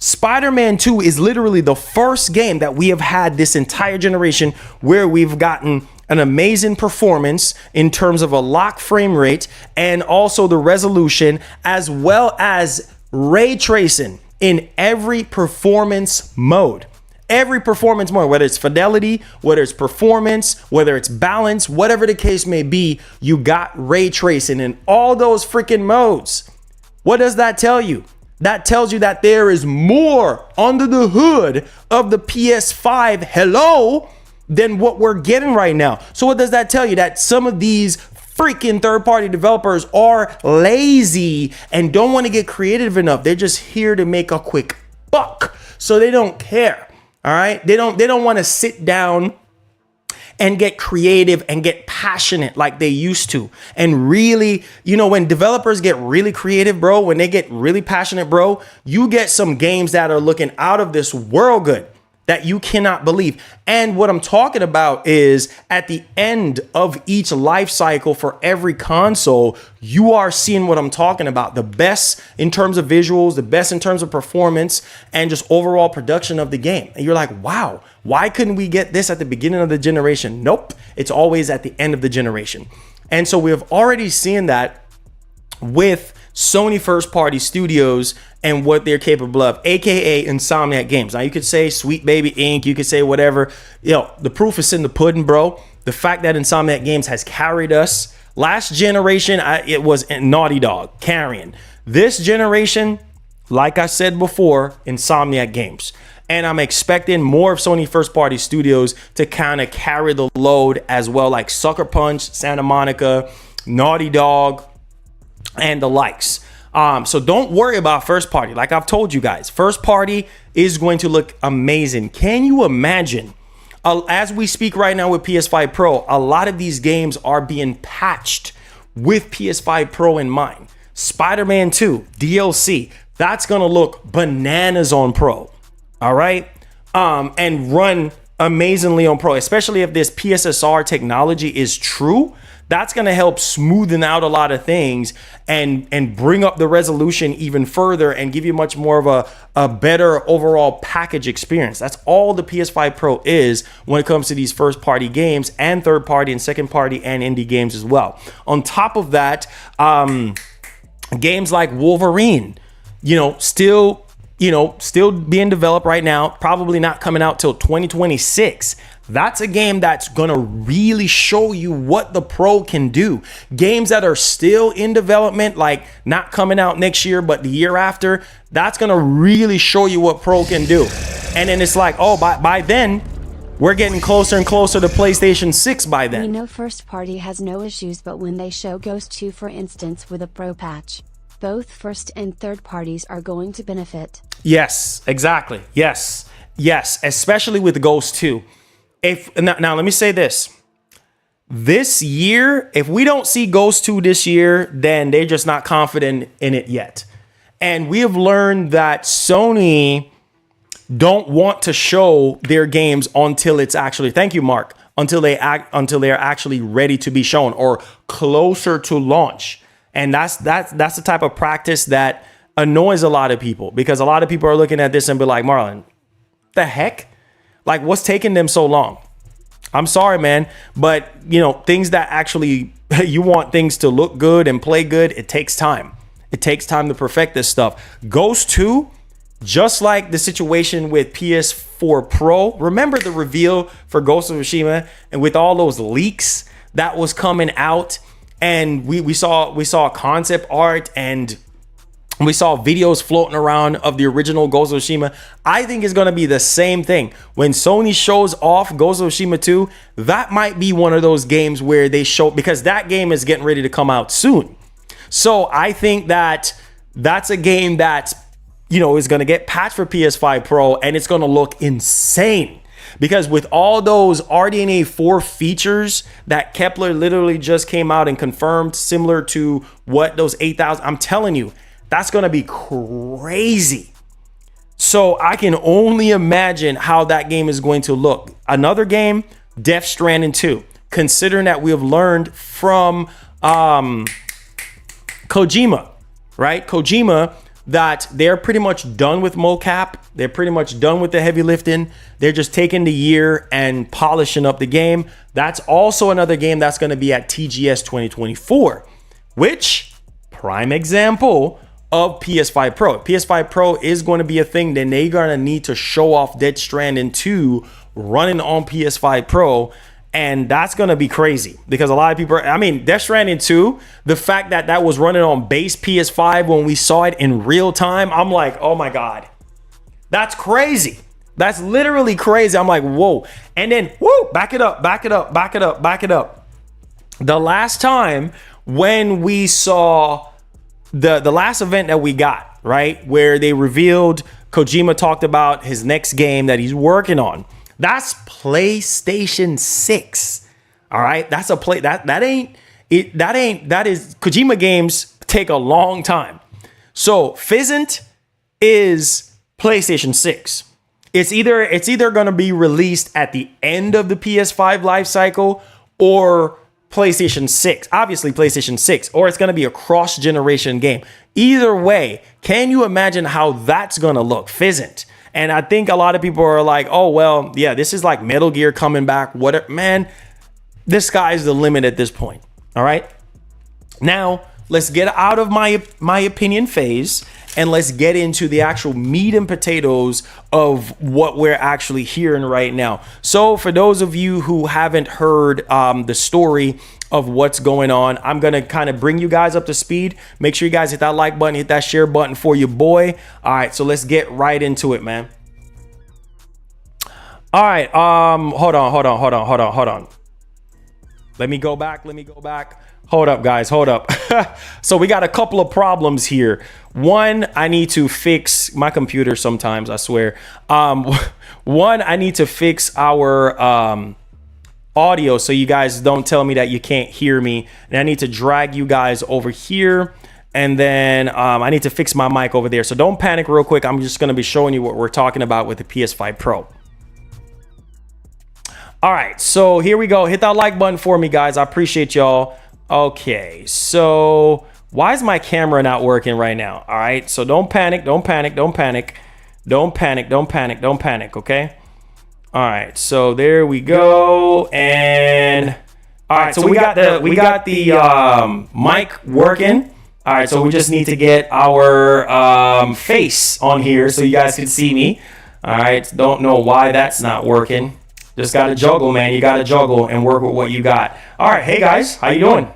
Spider-Man 2 is literally the first game that we have had this entire generation where we've gotten an amazing performance in terms of a lock frame rate and also the resolution, as well as ray tracing in every performance mode. Every performance mode, whether it's fidelity, whether it's performance, whether it's balance, whatever the case may be, you got ray tracing in all those freaking modes. What does that tell you? That tells you that there is more under the hood of the PS5 than what we're getting right now. So what does that tell you? That some of these freaking third-party developers are lazy and don't want to get creative enough. They're just here to make a quick buck. So they don't care. All right. They don't want to sit down and get creative and get passionate like they used to. And really, when developers get really creative, bro, when they get really passionate, bro, you get some games that are looking out of this world good that you cannot believe. And what I'm talking about is at the end of each life cycle for every console, you are seeing what I'm talking about. The best in terms of visuals, the best in terms of performance, and just overall production of the game. And you're like, wow, why couldn't we get this at the beginning of the generation? Nope, it's always at the end of the generation. And so we have already seen that with Sony first party studios and what they're capable of, aka Insomniac Games. Now you could say Sweet Baby Inc., you could say whatever. The proof is in the pudding, bro. The fact that Insomniac Games has carried us. Last generation, it was Naughty Dog carrying. This generation, like I said before, Insomniac Games. And I'm expecting more of Sony first party studios to kind of carry the load as well, like Sucker Punch, Santa Monica, Naughty Dog, and the likes. So don't worry about first party. Like I've told you guys, first party is going to look amazing. Can you imagine? As we speak right now with PS5 Pro, a lot of these games are being patched with PS5 Pro in mind. Spider-Man 2 DLC, that's gonna look bananas on Pro. All right, and run amazingly on Pro, especially if this PSSR technology is true. That's going to help smoothen out a lot of things and bring up the resolution even further and give you much more of a better overall package experience. That's all the PS5 Pro is when it comes to these first party games and third party and second party and indie games as well. On top of that, games like Wolverine, still being developed right now, probably not coming out till 2026. That's a game that's gonna really show you what the Pro can do. Games that are still in development, like not coming out next year, but the year after, that's gonna really show you what Pro can do. And then it's like, oh, by then, we're getting closer and closer to PlayStation 6 by then. We know first party has no issues, but when they show Ghost 2, for instance, with a Pro patch, both first and third parties are going to benefit. Yes, exactly. Yes, especially with Ghost 2. Now let me say this. This year, if we don't see Ghost 2 this year, then they're just not confident in it yet. And we have learned that Sony don't want to show their games until it's actually, thank you, Mark, until they're actually ready to be shown or closer to launch. And that's the type of practice that annoys a lot of people, because a lot of people are looking at this and be like, Marlon, the heck? Like, what's taking them so long? I'm sorry, man. But, things that actually, you want things to look good and play good, it takes time. It takes time to perfect this stuff. Ghost 2, just like the situation with PS4 Pro, remember the reveal for Ghost of Tsushima and with all those leaks that was coming out, and we saw concept art and we saw videos floating around of the original Ghost of Tsushima. I think it's going to be the same thing. When Sony shows off Ghost of Tsushima 2, that might be one of those games where they show, because that game is getting ready to come out soon. So I think that that's a game that, is going to get patched for PS5 Pro, and it's going to look insane. Because with all those RDNA 4 features that Kepler literally just came out and confirmed, similar to what those 8,000, I'm telling you, that's going to be crazy. So I can only imagine how that game is going to look. Another game, Death Stranding 2. Considering that we have learned from Kojima, right? Kojima, that they're pretty much done with mocap. They're pretty much done with the heavy lifting. They're just taking the year and polishing up the game. That's also another game that's going to be at TGS 2024, which, prime example of PS5 Pro. PS5 Pro is going to be a thing, then they're going to need to show off Death Stranding 2 running on PS5 Pro. And that's going to be crazy, because a lot of people, Death Stranding 2, the fact that that was running on base PS5 when we saw it in real time, I'm like, oh my God, that's crazy. That's literally crazy. I'm like, whoa. And then, back it up. The last time when we saw the last event that we got, right, where they revealed, Kojima talked about his next game that he's working on. That's PlayStation 6. All right. That's a play that is Kojima games take a long time. So Fizzant is PlayStation 6. It's either going to be released at the end of the PS5 life cycle or PlayStation 6, obviously PlayStation 6, or it's going to be a cross-generation game. Either way, can you imagine how that's going to look? Fizzant. And I think a lot of people are like, oh, well, yeah, this is like Metal Gear coming back. Whatever, man, the sky's the limit at this point. All right. Now, let's get out of my opinion phase and let's get into the actual meat and potatoes of what we're actually hearing right now. So for those of you who haven't heard the story of what's going on, I'm going to kind of bring you guys up to speed. Make sure you guys hit that like button, hit that share button for your boy. All right, so let's get right into it, man. All right, hold on. Let me go back. Hold up, guys. Hold up. So we got a couple of problems here. One, I need to fix my computer sometimes, I swear. One, I need to fix our audio so you guys don't tell me that you can't hear me. And I need to drag you guys over here. And then I need to fix my mic over there. So don't panic real quick. I'm just going to be showing you what we're talking about with the PS5 Pro. All right, so here we go. Hit that like button for me, guys. I appreciate y'all. Okay, so why is my camera not working right now? All right, so don't panic, don't panic, don't panic. Don't panic, don't panic, don't panic, okay? All right, so there we go. And all right, so we got the mic working. All right, so we just need to get our face on here so you guys can see me. All right, don't know why that's not working. Just gotta juggle, man. You gotta juggle and work with what you got. All right, hey guys, how you doing?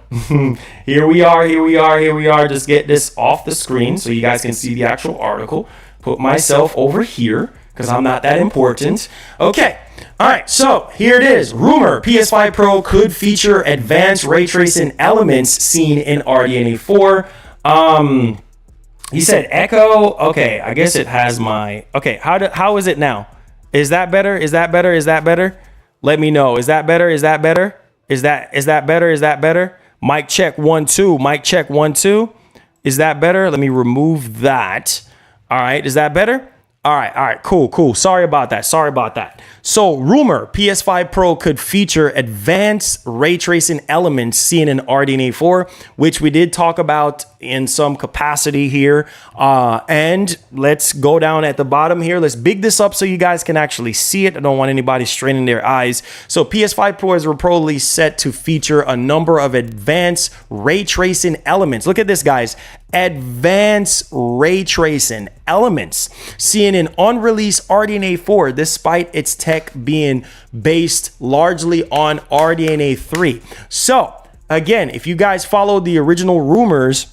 Here we are. Just get this off the screen so you guys can see the actual article. Put myself over here because I'm not that important. Okay, all right, so here it is. Rumor, PS5 Pro could feature advanced ray tracing elements seen in RDNA 4. He said echo. Okay, I guess it has my, okay, how is it now? Is that better? Is that better? Is that better? Let me know. Is that better? Is that better? Is that better? Is that better? Mic check 1 2. Mic check 1 2. Is that better? Let me remove that. All right, is that better? All right, cool. Sorry about that. So, rumor, PS5 Pro could feature advanced ray tracing elements seen in RDNA 4, which we did talk about in some capacity here. And let's go down at the bottom here. Let's big this up so you guys can actually see it. I don't want anybody straining their eyes. So, PS5 Pro is reportedly set to feature a number of advanced ray tracing elements. Look at this, guys. Advanced ray tracing elements seen in unreleased RDNA 4, despite its tech being based largely on RDNA 3. So again, if you guys followed the original rumors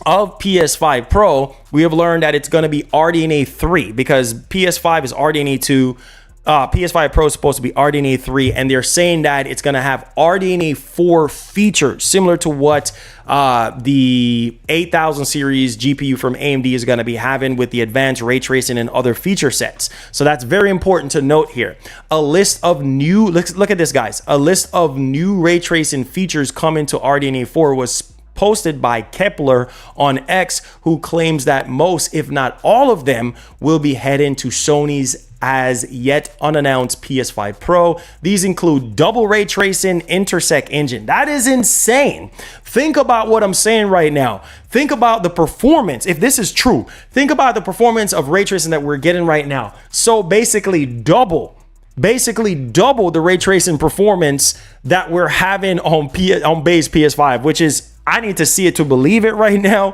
of PS5 Pro, we have learned that it's going to be RDNA 3 because PS5 is RDNA 2. PS5 Pro is supposed to be RDNA 3, and they're saying that it's going to have RDNA 4 features similar to what the 8000 series GPU from AMD is going to be having with the advanced ray tracing and other feature sets. So that's very important to note here. A list of new, look at this, guys. A list of new ray tracing features coming to RDNA 4 was posted by Kepler on X, who claims that most, if not all of them, will be heading to Sony's as yet unannounced PS5 Pro. These include double ray tracing intersect engine. That is insane. Think about what I'm saying right now. Think about the performance. If this is true, think about the performance of ray tracing that we're getting right now. So basically double the ray tracing performance that we're having on base PS5, which is, I need to see it to believe it right now.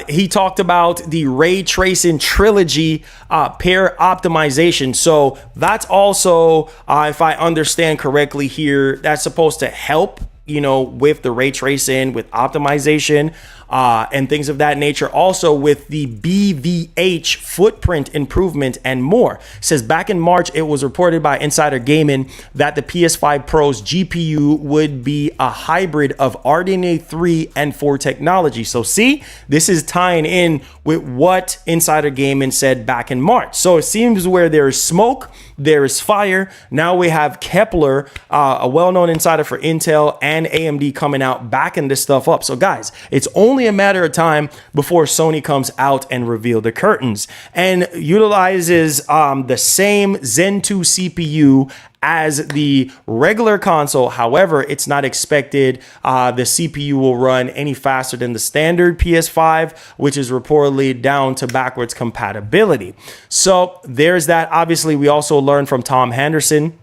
He talked about the ray tracing trilogy pair optimization. So that's also, if I understand correctly here, that's supposed to help, with the ray tracing, with optimization, and things of that nature. Also with the BVH footprint improvement and more. It says back in March, it was reported by Insider Gaming that the PS5 Pro's GPU would be a hybrid of RDNA 3 and 4 technology. So see, this is tying in with what Insider Gaming said back in March. So it seems where there is smoke, there is fire. Now we have Kepler, a well-known insider for Intel and AMD, coming out backing this stuff up. So guys, it's only a matter of time before Sony comes out and reveal the curtains and utilizes the same Zen 2 CPU as the regular console. However, it's not expected the CPU will run any faster than the standard PS5, which is reportedly down to backwards compatibility. So there's that. Obviously, we also learned from Tom Henderson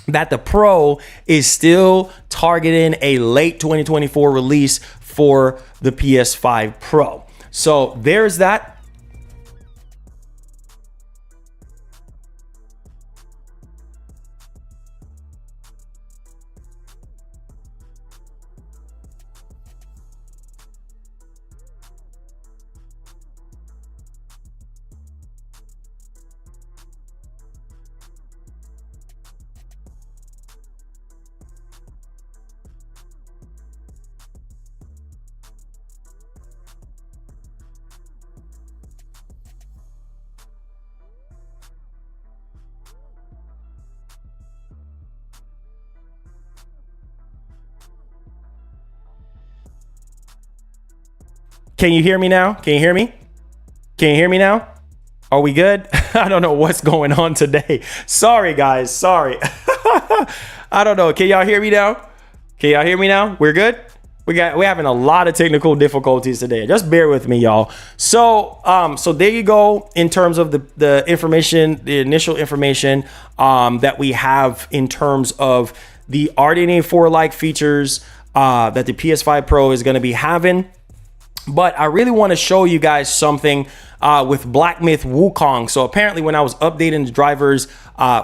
that the Pro is still targeting a late 2024 release for the PS5 Pro. So there's that. Can you hear me now? Can you hear me? Can you hear me now? Are we good? I don't know what's going on today. Sorry, guys. Sorry. I don't know. Can y'all hear me now? Can y'all hear me now? We're good? We're having a lot of technical difficulties today. Just bear with me, y'all. So there you go in terms of the information, the initial information that we have in terms of the RDNA 4-like features that the PS5 Pro is going to be having. But I really want to show you guys something with Black Myth Wukong. So apparently when I was updating the drivers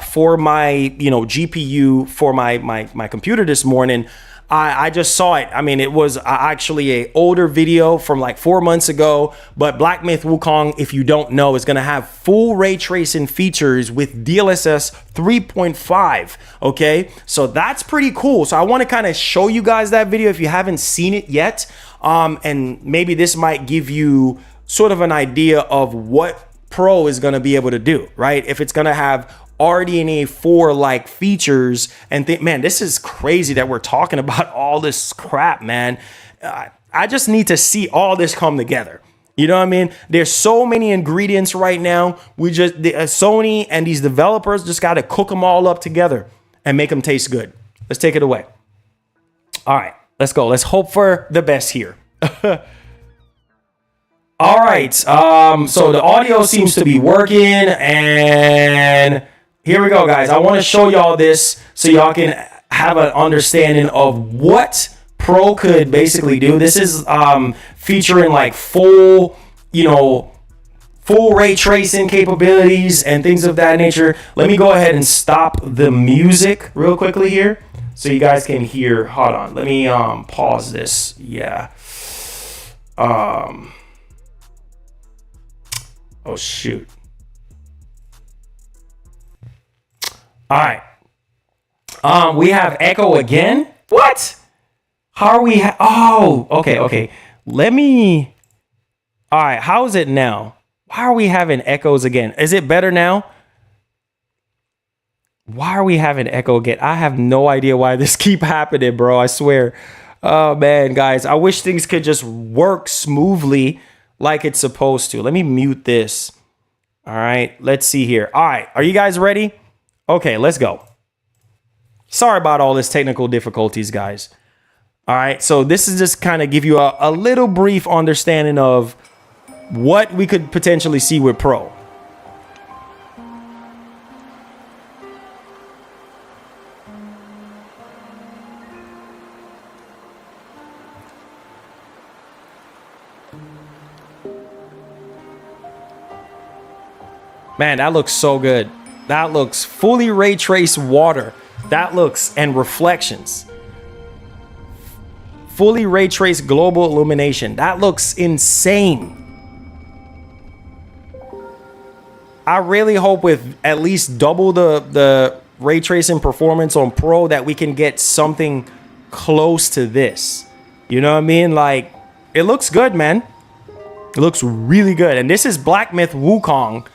for my GPU for my computer this morning, I just saw it. I mean, it was actually a older video from like 4 months ago, but Black Myth Wukong, if you don't know, is going to have full ray tracing features with DLSS 3.5. Okay, so that's pretty cool. So I want to kind of show you guys that video if you haven't seen it yet. And maybe this might give you sort of an idea of what Pro is going to be able to do, right? If it's going to have RDNA 4 like features and man, this is crazy that we're talking about all this crap, man. I just need to see all this come together. You know what I mean? There's so many ingredients right now. Sony and these developers just got to cook them all up together and make them taste good. Let's take it away. All right, let's go. Let's hope for the best here. All right. So the audio seems to be working, and here we go, guys. I want to show y'all this so y'all can have an understanding of what Pro could basically do. This is featuring like full ray tracing capabilities and things of that nature. Let me go ahead and stop the music real quickly here so you guys can hear. Hold on. Let me pause this. Yeah. Oh, shoot. All right. We have echo again. What? How are we? Oh, okay. Let me. All right. How is it now? Why are we having echoes again? Is it better now? Why are we having echo again? I have no idea why this keep happening, bro. I swear. Oh, man, guys. I wish things could just work smoothly like it's supposed to. Let me mute this. All right. Let's see here. All right. Are you guys ready? Okay, let's go. Sorry about all this technical difficulties, guys. All right, so this is just kind of give you a little brief understanding of what we could potentially see with Pro. Man, that looks so good. That looks fully ray traced water. That looks and reflections. Fully ray traced global illumination. That looks insane. I really hope with at least double the ray tracing performance on Pro that we can get something close to this. You know what I mean? Like, it looks good, man. It looks really good. And this is Black Myth Wukong.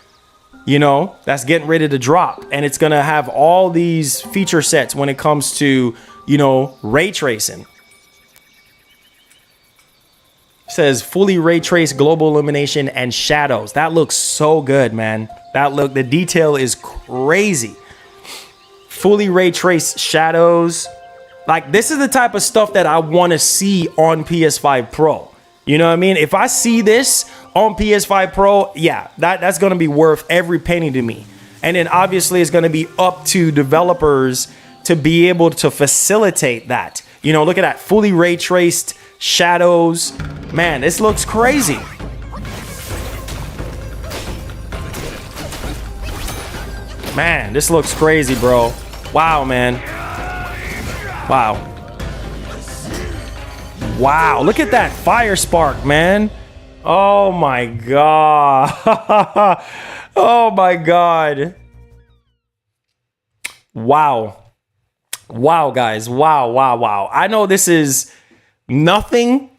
That's getting ready to drop, and it's going to have all these feature sets when it comes to, ray tracing. It says fully ray traced global illumination and shadows. That looks so good, man. The detail is crazy. Fully ray traced shadows. Like, this is the type of stuff that I want to see on PS5 Pro. You know what I mean? If I see this on PS5 Pro, yeah, that's going to be worth every penny to me. And then obviously it's going to be up to developers to be able to facilitate that. Look at that fully ray traced shadows. Man, this looks crazy. Man, this looks crazy, bro. Wow, man. Wow. Wow, look at that fire spark, man. Oh my god. Oh my god. Wow. Wow, guys. Wow. I know this is nothing,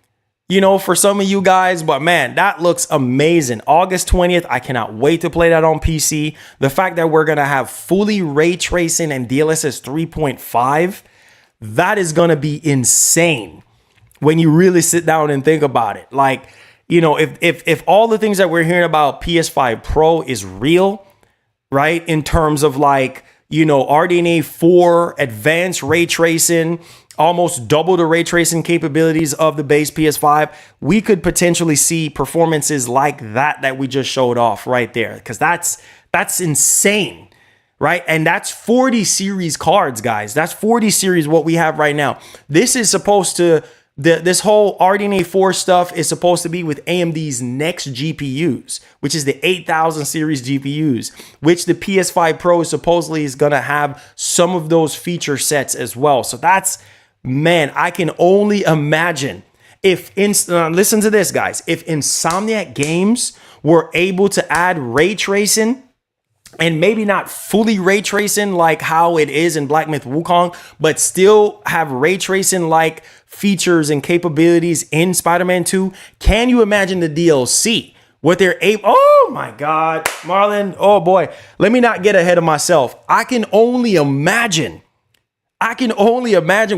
for some of you guys, but man, that looks amazing. August 20th, I cannot wait to play that on PC. The fact that we're going to have fully ray tracing and DLSS 3.5, that is going to be insane when you really sit down and think about it. Like, if all the things that we're hearing about PS5 Pro is real, right? In terms of like, RDNA 4 advanced ray tracing, almost double the ray tracing capabilities of the base PS5. We could potentially see performances like that we just showed off right there, because that's insane, right? And that's 40 series cards, guys. That's 40 series what we have right now. This is supposed to, this whole RDNA 4 stuff is supposed to be with AMD's next GPUs, which is the 8000 series GPUs, which the PS5 Pro supposedly is going to have some of those feature sets as well. So that's, man, I can only imagine if, listen to this, guys, if Insomniac Games were able to add ray tracing, and maybe not fully ray tracing like how it is in Black Myth Wukong, but still have ray tracing like features and capabilities in Spider-Man 2. Can you imagine the DLC? What they're able, oh my God, Marlon, oh boy, let me not get ahead of myself. I can only imagine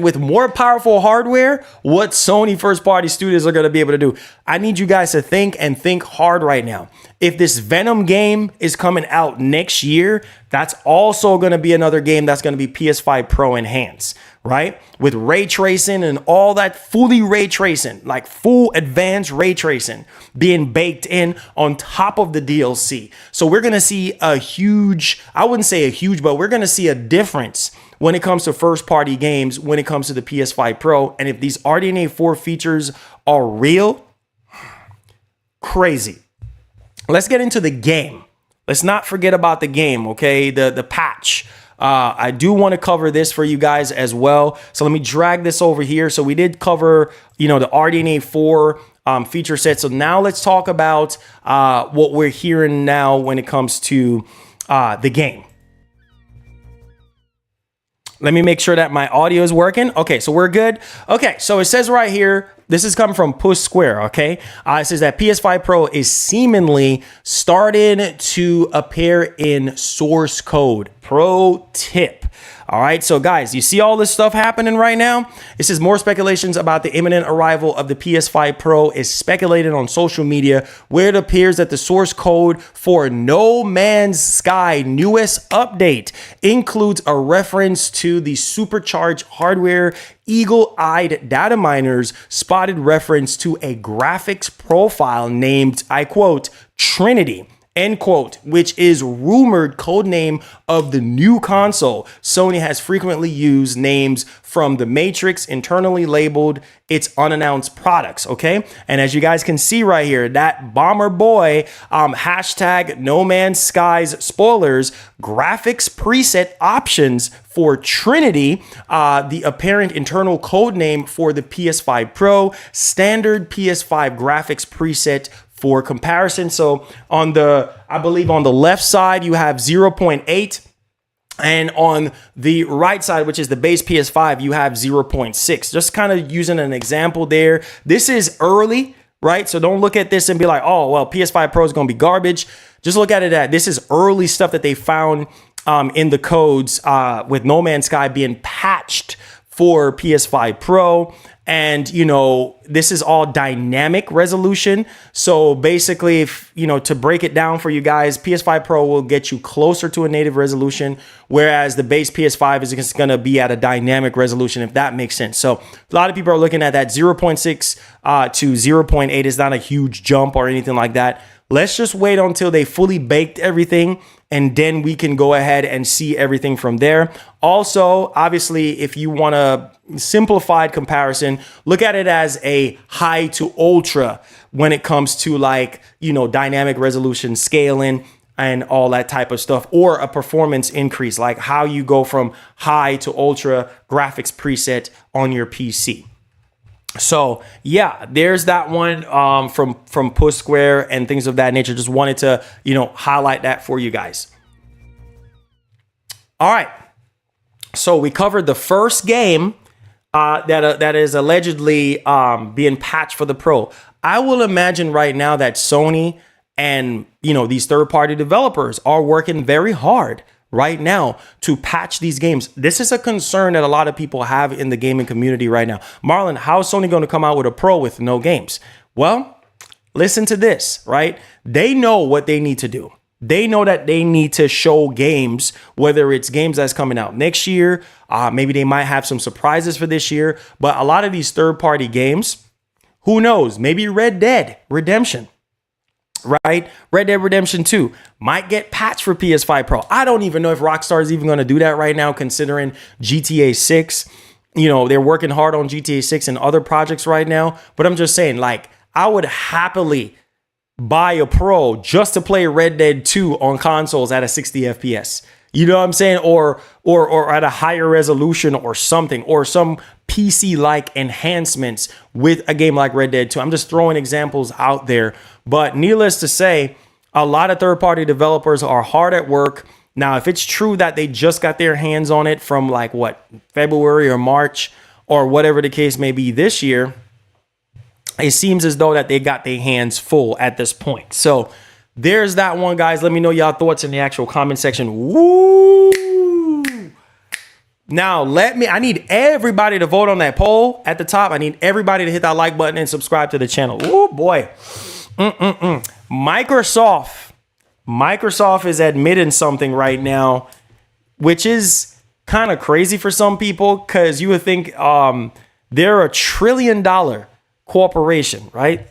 with more powerful hardware what Sony first party studios are going to be able to do. I need you guys to think hard right now. If this Venom game is coming out next year, that's also going to be another game that's going to be PS5 Pro enhanced, right? With ray tracing and all that, fully ray tracing, like full advanced ray tracing being baked in on top of the DLC. So we're going to see a huge, I wouldn't say a huge, but we're going to see a difference when it comes to first party games, when it comes to the PS5 Pro. And if these RDNA 4 features are real, crazy. Let's get into the game. Let's not forget about the game, okay? The patch. I do want to cover this for you guys as well. So let me drag this over here. So we did cover, the RDNA 4 feature set. So now let's talk about what we're hearing now when it comes to the game. Let me make sure that my audio is working. Okay, so we're good. Okay, so it says right here, this is coming from Push Square, okay? It says that PS5 Pro is seemingly starting to appear in source code. Pro tip. All right, so guys, you see all this stuff happening right now? It says more speculations about the imminent arrival of the PS5 Pro is speculated on social media, where it appears that the source code for No Man's Sky newest update includes a reference to the supercharged hardware eagle-eyed data miners spotted reference to a graphics profile named, I quote, Trinity, end quote, which is rumored codename of the new console. Sony has frequently used names from the Matrix internally labeled its unannounced products, okay? And as you guys can see right here, that Bomber Boy, hashtag No Man's Skies spoilers, graphics preset options for Trinity, the apparent internal codename for the PS5 Pro, standard PS5 graphics preset for comparison. So on the, I believe on the left side, you have 0.8. And on the right side, which is the base PS5, you have 0.6. Just kind of using an example there. This is early, right? So don't look at this and be like, oh, well, PS5 Pro is going to be garbage. Just look at it at this is early stuff that they found in the codes with No Man's Sky being patched for PS5 Pro. And, this is all dynamic resolution. So basically, if, to break it down for you guys, PS5 Pro will get you closer to a native resolution, whereas the base PS5 is just going to be at a dynamic resolution, if that makes sense. So a lot of people are looking at that 0.6 to 0.8 is not a huge jump or anything like that. Let's just wait until they fully baked everything, and then we can go ahead and see everything from there. Also, obviously, if you want a simplified comparison, look at it as a high to ultra when it comes to dynamic resolution scaling and all that type of stuff, or a performance increase, like how you go from high to ultra graphics preset on your PC. So yeah, there's that one from Push Square and things of that nature. Just wanted to, highlight that for you guys. All right. So we covered the first game that is allegedly being patched for the Pro. I will imagine right now that Sony and, these third-party developers are working very hard right now to patch these games. This is a concern that a lot of people have in the gaming community right now. Marlon, how is Sony going to come out with a Pro with no games? Well, listen to this, right? They know what they need to do. They know that they need to show games, whether it's games that's coming out next year. Maybe they might have some surprises for this year. But a lot of these third-party games, who knows? Maybe Red Dead Redemption, right? Red Dead Redemption 2 might get patched for PS5 Pro. I don't even know if Rockstar is even going to do that right now, considering GTA 6. You know, they're working hard on GTA 6 and other projects right now. But I'm just saying, like, I would happily buy a Pro just to play Red Dead 2 on consoles at a 60 FPS. You know what I'm saying? Or at a higher resolution or something, or some PC-like enhancements with a game like Red Dead 2. I'm just throwing examples out there. But needless to say, a lot of third-party developers are hard at work. Now, if it's true that they just got their hands on it from like what, February or March or whatever the case may be this year, it seems as though that they got their hands full at this point. So there's that one, guys. Let me know y'all thoughts in the actual comment section. Woo! Now, I need everybody to vote on that poll at the top. I need everybody to hit that like button and subscribe to the channel. Oh boy. Microsoft is admitting something right now, which is kind of crazy for some people, because you would think they're a $1 trillion corporation, right?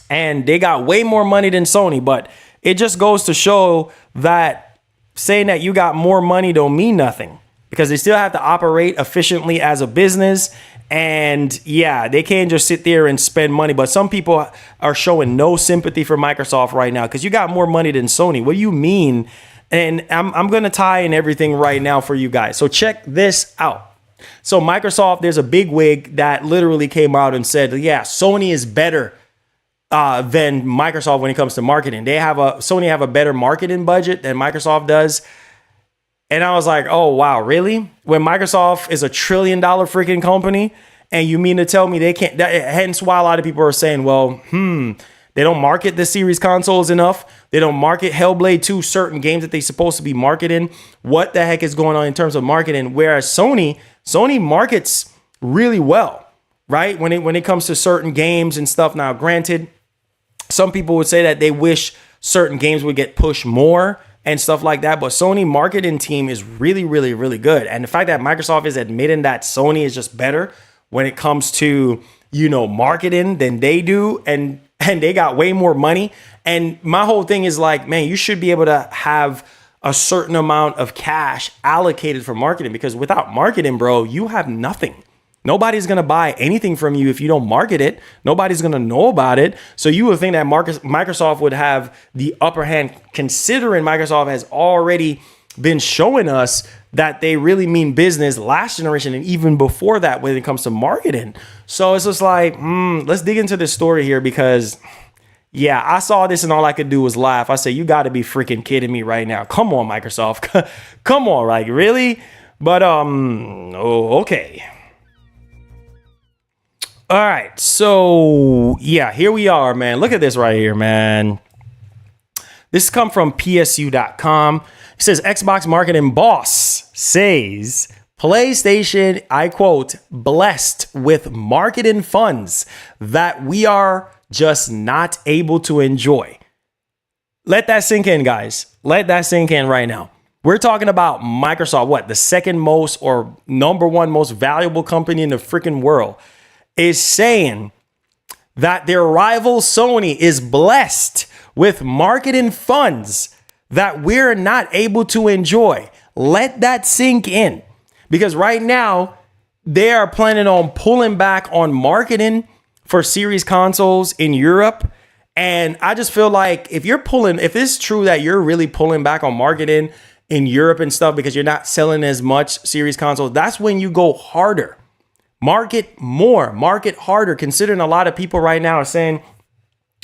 And they got way more money than Sony, but it just goes to show that saying that you got more money don't mean nothing, because they still have to operate efficiently as a business. And yeah, they can't just sit there and spend money. But some people are showing no sympathy for Microsoft right now because you got more money than Sony. What do you mean? And I'm going to tie in everything right now for you guys. So check this out. So Microsoft, there's a big wig that literally came out and said, yeah, Sony is better than Microsoft when it comes to marketing. Sony have a better marketing budget than Microsoft does. And I was like, oh, wow, really? When Microsoft is a $1 trillion freaking company, and you mean to tell me they can't? Hence why a lot of people are saying, well, they don't market the series consoles enough. They don't market Hellblade 2, certain games that they're supposed to be marketing. What the heck is going on in terms of marketing? Whereas Sony markets really well, right? When it comes to certain games and stuff. Now, granted, some people would say that they wish certain games would get pushed more and stuff like that. But Sony marketing team is really, really, really good. And the fact that Microsoft is admitting that Sony is just better when it comes to, marketing than they do, and they got way more money. And my whole thing is like, man, you should be able to have a certain amount of cash allocated for marketing, because without marketing, bro, you have nothing. Nobody's going to buy anything from you if you don't market it. Nobody's going to know about it. So you would think that Microsoft would have the upper hand, considering Microsoft has already been showing us that they really mean business last generation and even before that when it comes to marketing. So it's just like, let's dig into this story here, because yeah, I saw this and all I could do was laugh. I said, you got to be freaking kidding me right now. Come on, Microsoft. Come on, like really? But okay. All right, so yeah, here we are, man. Look at this right here, man. This come from PSU.com. It says Xbox marketing boss says PlayStation, I quote, blessed with marketing funds that we are just not able to enjoy. Let that sink in, guys. Let that sink in right now. We're talking about Microsoft, the second most or number one most valuable company in the freaking world, is saying that their rival Sony is blessed with marketing funds that we're not able to enjoy. Let that sink in, because right now they are planning on pulling back on marketing for series consoles in Europe. And I just feel like if it's true that you're really pulling back on marketing in Europe and stuff because you're not selling as much series consoles, that's when you go harder. Market more, market harder, considering a lot of people right now are saying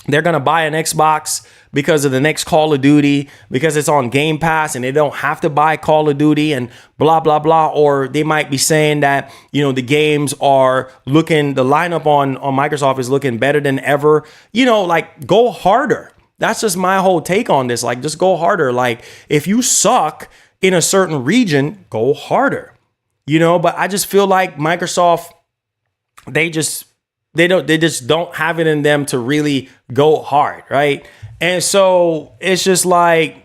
they're going to buy an Xbox because of the next Call of Duty, because it's on Game Pass and they don't have to buy Call of Duty and blah, blah, blah. Or they might be saying that, the games are the lineup on Microsoft is looking better than ever. Like, go harder. That's just my whole take on this. Like, just go harder. Like, if you suck in a certain region, go harder. But I just feel like Microsoft, they just They just don't have it in them to really go hard, right? And so it's just like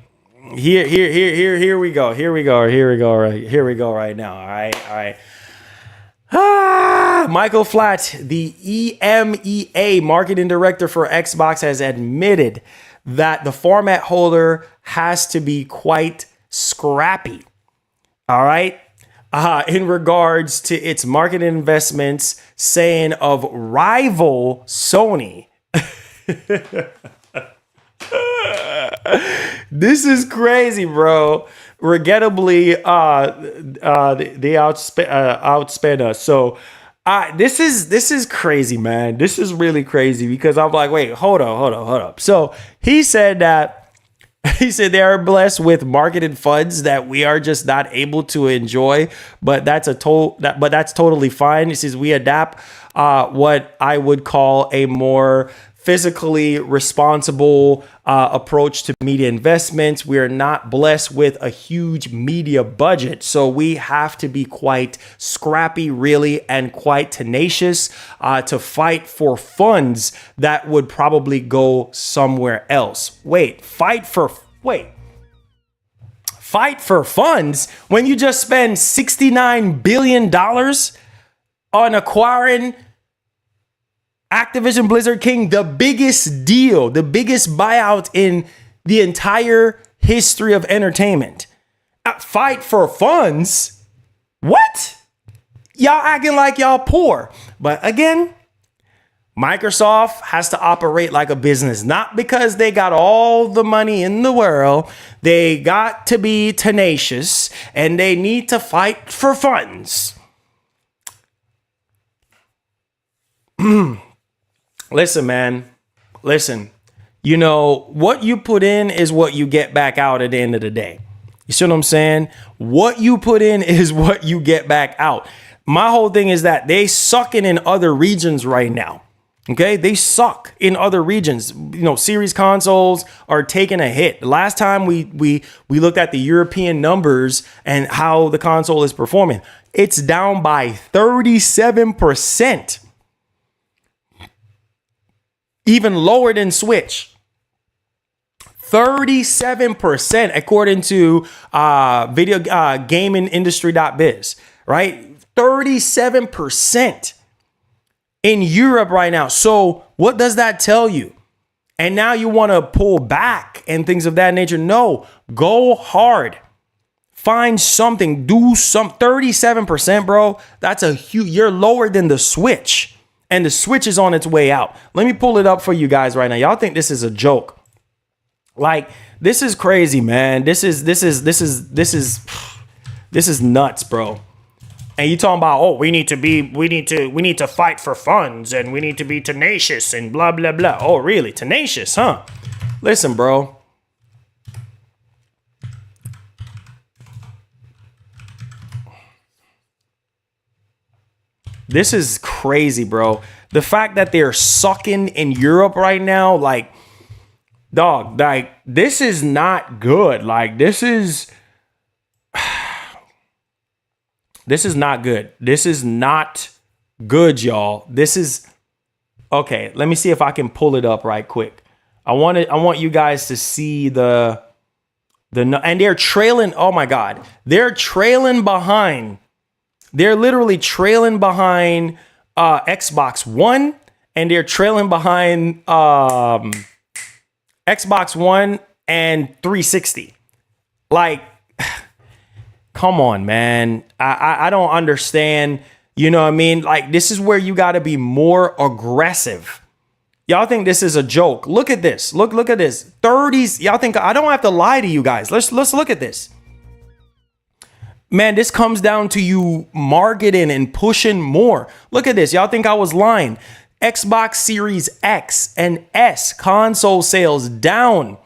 here we go right now. All right. Michael Flatt, the EMEA marketing director for Xbox, has admitted that the format holder has to be quite scrappy. All right. In regards to its marketing investments, saying of rival Sony. This is crazy, bro. Regrettably, they outspent us. So this is crazy, man. This is really crazy because I'm like, wait, hold up. So he said they are blessed with marketed funds that we are just not able to enjoy, but that's totally fine. He says we adapt what I would call a more fiscally responsible approach to media investments. We are not blessed with a huge media budget, so we have to be quite scrappy, really, and quite tenacious to fight for funds that would probably go somewhere else. Fight for funds when you just spend $69 billion on acquiring Activision Blizzard King, the biggest deal, the biggest buyout in the entire history of entertainment. Fight for funds? What? Y'all acting like y'all poor. But again, Microsoft has to operate like a business, not because they got all the money in the world. They got to be tenacious and they need to fight for funds. Listen, man. Listen. You know, what you put in is what you get back out at the end of the day. You see what I'm saying? What you put in is what you get back out. My whole thing is that they sucking in other regions right now. Okay, they suck in other regions. You know, series consoles are taking a hit. The last time we looked at the European numbers and how the console is performing, it's down by 37%. Even lower than Switch. 37% according to video gaming industry.biz, right? 37% in Europe right now. So what does that tell you? And now you want to pull back and things of that nature. No, go hard. Find something, do some 37%, bro. That's a huge, you're lower than the Switch. And the Switch is on its way out. Let me pull it up for you guys right now. Y'all think this is a joke. Like, this is crazy, man. This is nuts, bro. And you talking about, oh, we need to fight for funds and we need to be tenacious and blah, blah, blah. Oh, really? Tenacious, huh? Listen, bro. This is crazy, bro. The fact that they're sucking in Europe right now, like, dog, like, this is not good. Like, this is not good. This is not good, y'all. This is, okay, let me see if I can pull it up right quick. I want you guys to see and they're trailing, oh my God. They're trailing behind. They're literally trailing behind Xbox One, and they're trailing behind Xbox One and 360. Like, come on, man. I don't understand. You know what I mean? Like, this is where you got to be more aggressive. Y'all think this is a joke. Look at this. Look at this. 30s. Y'all think I don't have to lie to you guys. Let's look at this. Man, this comes down to you marketing and pushing more. Look at this. Y'all think I was lying. Xbox Series X and S console sales down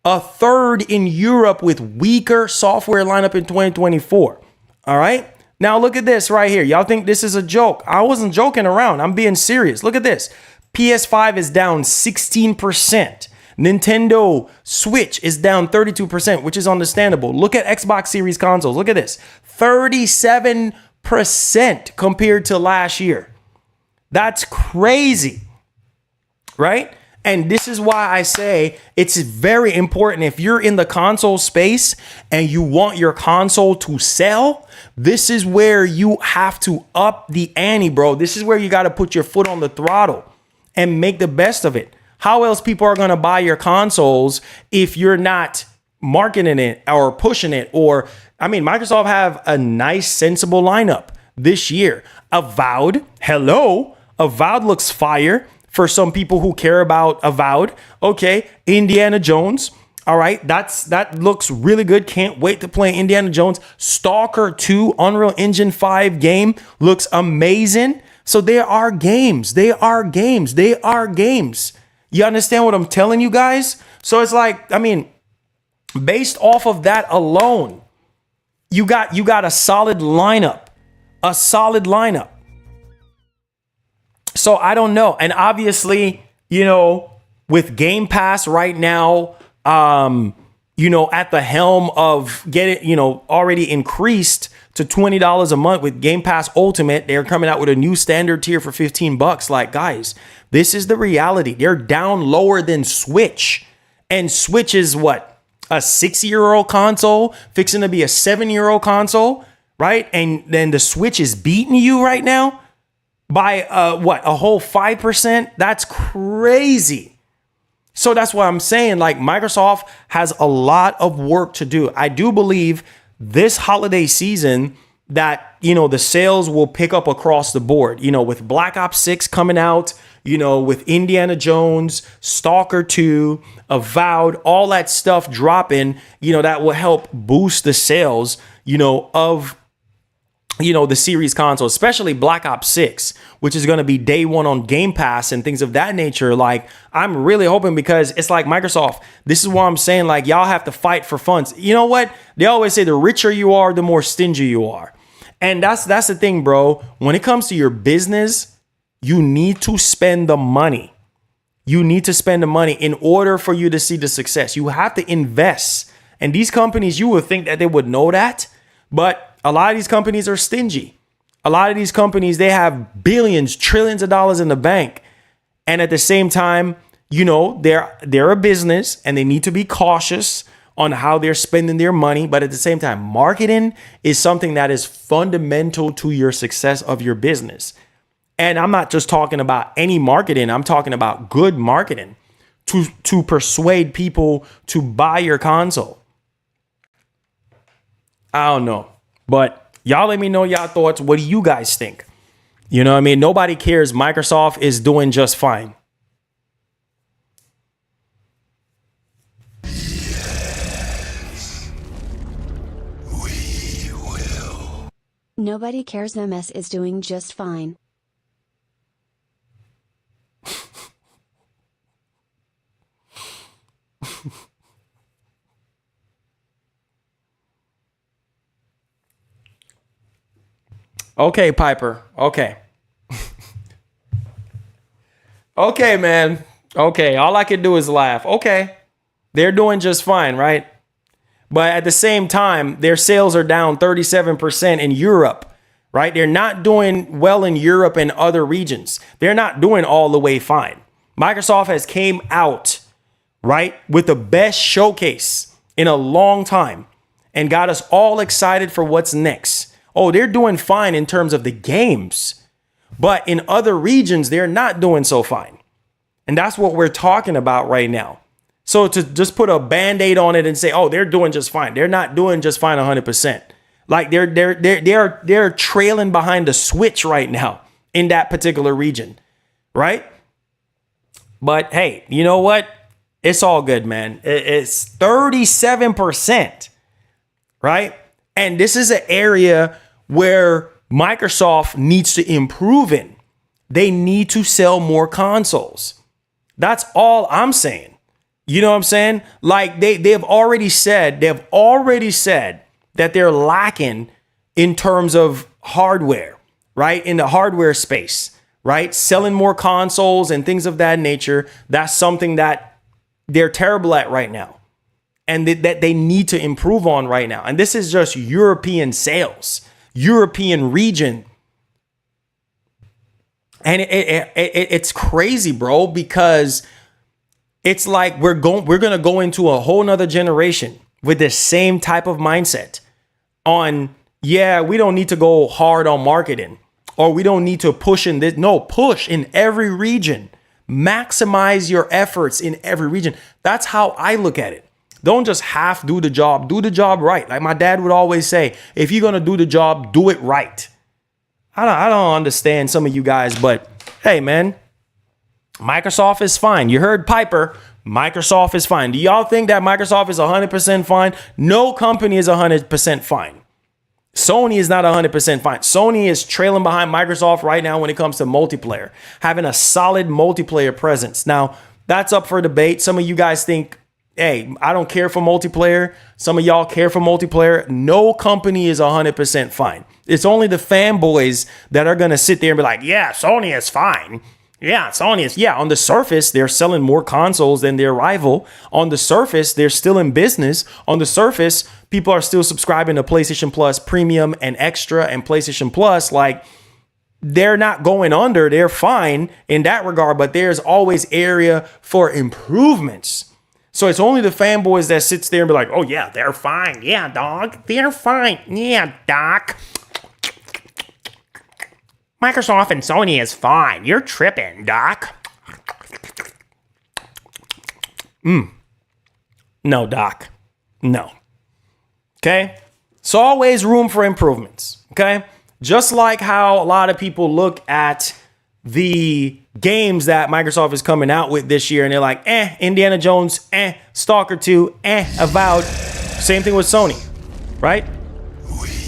a third in Europe with weaker software lineup in 2024. All right. Now look at this right here. Y'all think this is a joke. I wasn't joking around. I'm being serious. Look at this. PS5 is down 16%. Nintendo Switch is down 32%, which is understandable. Look at Xbox Series consoles. Look at this. 37% compared to last year. That's crazy, right? And this is why I say it's very important if you're in the console space and you want your console to sell, this is where you have to up the ante, bro. This is where you got to put your foot on the throttle and make the best of it. How else people are going to buy your consoles if you're not marketing it or pushing it? Or, I mean, Microsoft have a nice, sensible lineup this year. Avowed, hello, Avowed looks fire. For some people who care about Avowed, okay, Indiana Jones, all right, that looks really good. Can't wait to play Indiana Jones. Stalker 2 Unreal Engine 5 game looks amazing. So there are games. You understand what I'm telling you guys? So it's like, I mean, based off of that alone, you got a solid lineup. So I don't know. And obviously, with Game Pass right now, at the helm of already increased to $20 a month with Game Pass Ultimate, they're coming out with a new standard tier for $15. Like, guys, this is the reality. They're down lower than Switch. And Switch is what? A 6-year-old console fixing to be a 7-year-old console, right? And then the Switch is beating you right now by a whole 5%. That's crazy. So that's what I'm saying. Like, Microsoft has a lot of work to do. I do believe this holiday season that, the sales will pick up across the board, with Black Ops 6 coming out, with Indiana Jones, Stalker 2, Avowed, all that stuff dropping, that will help boost the sales, of the series console, especially Black Ops 6, which is going to be day one on Game Pass and things of that nature. Like, I'm really hoping, because it's like Microsoft, this is what I'm saying, like, y'all have to fight for funds. You know what? They always say the richer you are, the more stingy you are. And that's the thing, bro. When it comes to your business, you need to spend the money. You need to spend the money in order for you to see the success. You have to invest. And these companies, you would think that they would know that, but a lot of these companies are stingy. A lot of these companies, they have billions, trillions of dollars in the bank. And at the same time, they're a business and they need to be cautious on how they're spending their money. But at the same time, marketing is something that is fundamental to your success of your business. And I'm not just talking about any marketing. I'm talking about good marketing to persuade people to buy your console. I don't know. But y'all let me know y'all thoughts. What do you guys think? You know what I mean? Nobody cares. Microsoft is doing just fine. Yes, we will. Nobody cares. MS is doing just fine. Okay, Piper. Okay. Okay, man. Okay. All I can do is laugh. Okay. They're doing just fine, right? But at the same time, their sales are down 37% in Europe, right? They're not doing well in Europe and other regions. They're not doing all the way fine. Microsoft has came out, right, with the best showcase in a long time and got us all excited for what's next. Oh, they're doing fine in terms of the games, but in other regions, they're not doing so fine. And that's what we're talking about right now. So to just put a Band-Aid on it and say, oh, they're doing just fine. They're not doing just fine 100%. Like they're trailing behind the Switch right now in that particular region, right? But hey, you know what? It's all good, man. It's 37%, right? And this is an area where Microsoft needs to improve in. They need to sell more consoles. That's all I'm saying. You know what I'm saying? Like they've already said that they're lacking in terms of hardware, right? In the hardware space, right? Selling more consoles and things of that nature. That's something that they're terrible at right now. And that they need to improve on right now. And this is just European sales, European region. And it's crazy, bro, because it's like we're going to go into a whole nother generation with this same type of mindset on, yeah, we don't need to go hard on marketing, or we don't need to push in this. No, push in every region. Maximize your efforts in every region. That's how I look at it. Don't just half do the job right. Like my dad would always say, if you're going to do the job, do it right. I don't understand some of you guys, but hey, man, Microsoft is fine. You heard Piper. Microsoft is fine. Do y'all think that Microsoft is 100% fine? No company is 100% fine. Sony is not 100% fine. Sony is trailing behind Microsoft right now when it comes to multiplayer, having a solid multiplayer presence. Now, that's up for debate. Some of you guys think, hey, I don't care for multiplayer. Some of y'all care for multiplayer. No company is 100% fine. It's only the fanboys that are going to sit there and be like, yeah, Sony is fine. Yeah, Sony is. Yeah, on the surface, they're selling more consoles than their rival. On the surface, they're still in business. On the surface, people are still subscribing to PlayStation Plus Premium and Extra and PlayStation Plus. Like, they're not going under. They're fine in that regard, but there's always area for improvements. So it's only the fanboys that sits there and be like, oh, yeah, they're fine. Yeah, dog. They're fine. Yeah, doc. Microsoft and Sony is fine. You're tripping, doc. No, doc. No. Okay? It's always room for improvements. Okay? Just like how a lot of people look at the games that Microsoft is coming out with this year and they're like, Indiana Jones, Stalker 2, Avowed. Same thing with Sony, right?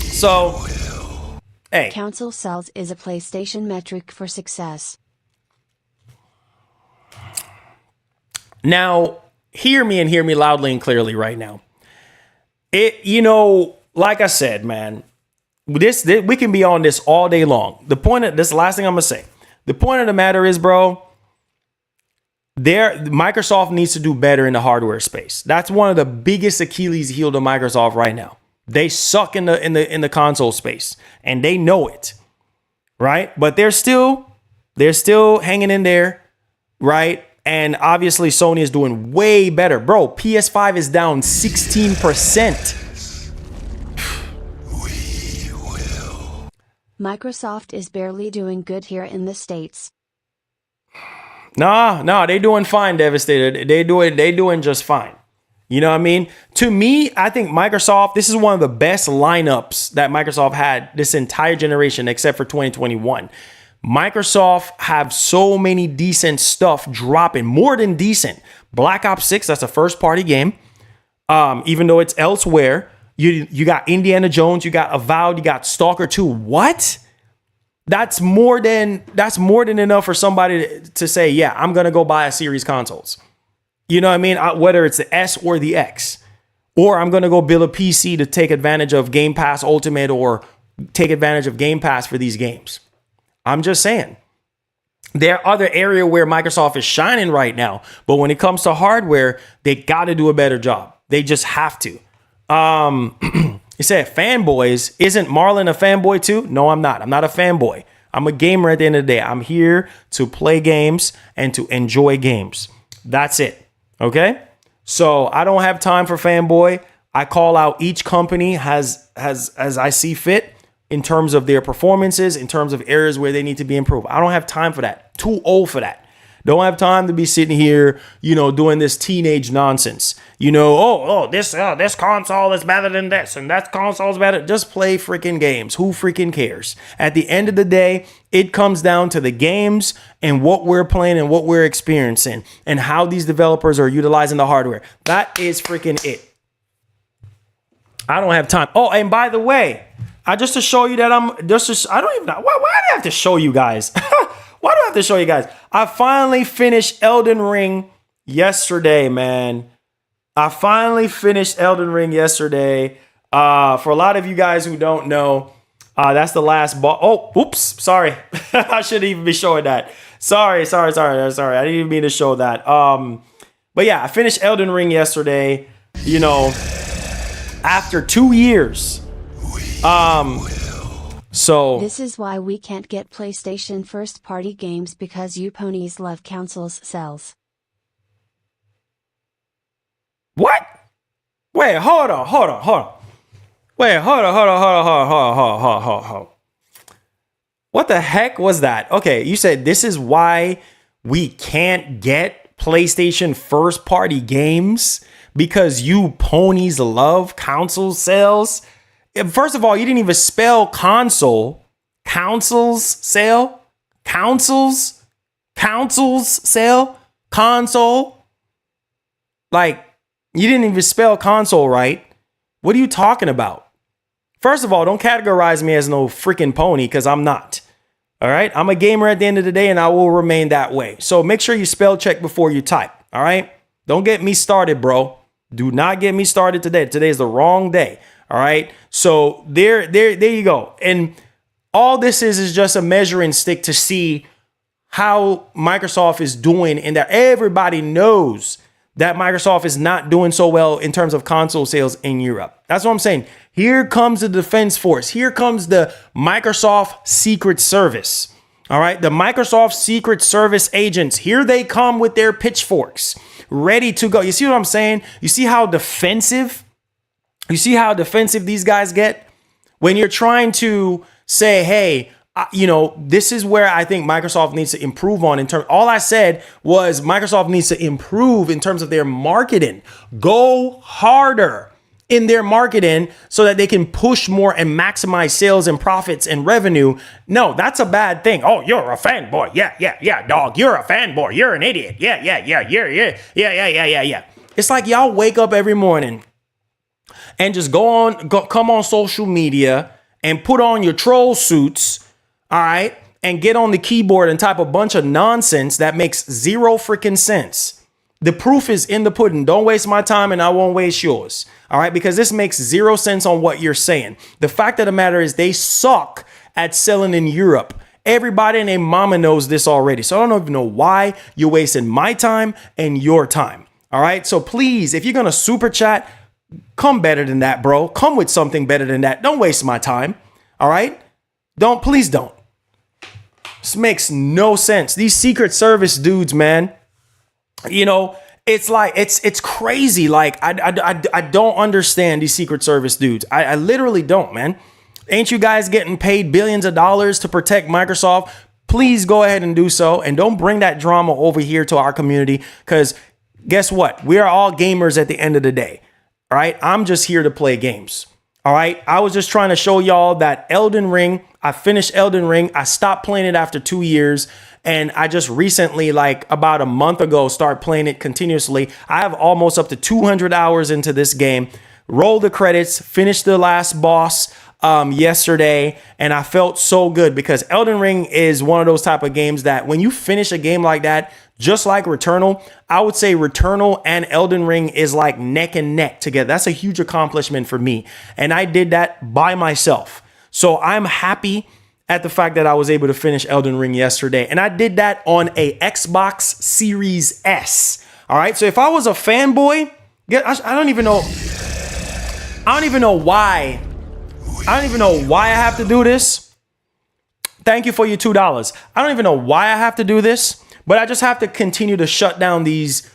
So, hey. Console sales is a PlayStation metric for success. Now, hear me and hear me loudly and clearly right now. Like I said, man, this we can be on this all day long. This is the last thing I'm going to say. The point of the matter is, bro, Microsoft needs to do better in the hardware space. That's one of the biggest Achilles heel to Microsoft right now. They suck in the console space, and they know it, right? But they're still hanging in there, right? And obviously, Sony is doing way better, bro. PS5 is down 16%. Microsoft is barely doing good here in the States. Nah, they doing fine, Devastated. They doing just fine. You know what I mean? To me, I think Microsoft, this is one of the best lineups that Microsoft had this entire generation, except for 2021. Microsoft have so many decent stuff dropping, more than decent. Black Ops 6, that's a first party game. Even though it's elsewhere, you got Indiana Jones, you got Avowed, you got Stalker 2. What? That's more than enough for somebody to say, yeah, I'm going to go buy a series consoles. You know what I mean? Whether it's the S or the X, or I'm going to go build a PC to take advantage of Game Pass Ultimate or take advantage of Game Pass for these games. I'm just saying. There are other areas where Microsoft is shining right now, but when it comes to hardware, they got to do a better job. They just have to. You said fanboys. Isn't Marlon a fanboy too? No, I'm not. I'm not a fanboy. I'm a gamer at the end of the day. I'm here to play games and to enjoy games. That's it. Okay? So I don't have time for fanboy. I call out each company as I see fit in terms of their performances, in terms of areas where they need to be improved. I don't have time for that. Too old for that. Don't have time to be sitting here, doing this teenage nonsense. This console is better than this and that console is better. Just play freaking games. Who freaking cares? At the end of the day, it comes down to the games and what we're playing and what we're experiencing and how these developers are utilizing the hardware. That is freaking it. I don't have time. Oh, and by the way, just to show you that I don't even know. Why do I have to show you guys? Why do I have to show you guys? I finally finished Elden Ring yesterday, man. I finally finished Elden Ring yesterday. For a lot of you guys who don't know, that's the last boss. Oh, oops. Sorry. I shouldn't even be showing that. Sorry. I didn't even mean to show that. But yeah, I finished Elden Ring yesterday. After 2 years. So This is why we can't get PlayStation first-party games because you ponies love consoles sales. what? Wait, hold on. Wait, hold on. What the heck was that? Okay, you said this is why we can't get PlayStation first party games because you ponies love console sales. First of all, you didn't even spell console. Consoles sale? Councils sale? Console? Like, you didn't even spell console right. What are you talking about? First of all, don't categorize me as no freaking pony because I'm not. All right. I'm a gamer at the end of the day and I will remain that way. So make sure you spell check before you type. All right. Don't get me started, bro. Do not get me started today. Today is the wrong day. All right. So there you go. And all this is just a measuring stick to see how Microsoft is doing, and that everybody knows that Microsoft is not doing so well in terms of console sales in Europe. That's what I'm saying. Here comes the defense force. Here comes the Microsoft Secret Service. All right. The Microsoft Secret Service agents. Here they come with their pitchforks ready to go. You see what I'm saying? You see how defensive? You see how defensive these guys get when you're trying to say, hey, this is where I think Microsoft needs to improve on in terms. All I said was Microsoft needs to improve in terms of their marketing. Go harder in their marketing so that they can push more and maximize sales and profits and revenue. No, that's a bad thing. Oh, you're a fanboy. Yeah, dog. You're a fanboy. You're an idiot. Yeah. It's like y'all wake up every morning and just come on social media and put on your troll suits. All right. And get on the keyboard and type a bunch of nonsense that makes zero freaking sense. The proof is in the pudding. Don't waste my time and I won't waste yours. All right. Because this makes zero sense on what you're saying. The fact of the matter is they suck at selling in Europe. Everybody and their mama knows this already. So I don't even know why you're wasting my time and your time. All right. So please, if you're going to super chat, come better than that, bro. Come with something better than that. Don't waste my time. All right. Please don't. This makes no sense. These Secret Service dudes, man, it's like, it's crazy. Like, I don't understand these Secret Service dudes. I literally don't, man. Ain't you guys getting paid billions of dollars to protect Microsoft? Please go ahead and do so. And don't bring that drama over here to our community. Because guess what? We are all gamers at the end of the day. All right. I'm just here to play games. All right. I was just trying to show y'all that Elden Ring. I finished Elden Ring. I stopped playing it after 2 years. And I just recently, like about a month ago, started playing it continuously. I have almost up to 200 hours into this game. Roll the credits, finished the last boss yesterday. And I felt so good because Elden Ring is one of those type of games that when you finish a game like that, just like Returnal, I would say Returnal and Elden Ring is like neck and neck together. That's a huge accomplishment for me. And I did that by myself. So I'm happy at the fact that I was able to finish Elden Ring yesterday. And I did that on a Xbox Series S. All right. So if I was a fanboy, I don't even know. I don't even know why. I don't even know why I have to do this. Thank you for your $2. I don't even know why I have to do this, but I just have to continue to shut down these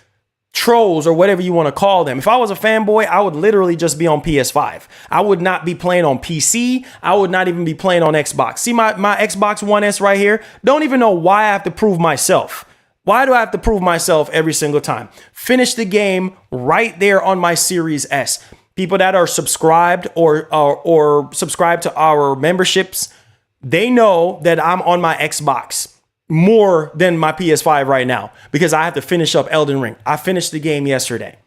trolls or whatever you want to call them. If I was a fanboy, I would literally just be on PS5. I would not be playing on PC. I would not even be playing on Xbox. See my Xbox One S right here? Don't even know why I have to prove myself. Why do I have to prove myself every single time? Finish the game right there on my Series S. People that are subscribed or subscribe to our memberships, they know that I'm on my Xbox more than my PS5 right now because I have to finish up Elden Ring. I finished the game yesterday.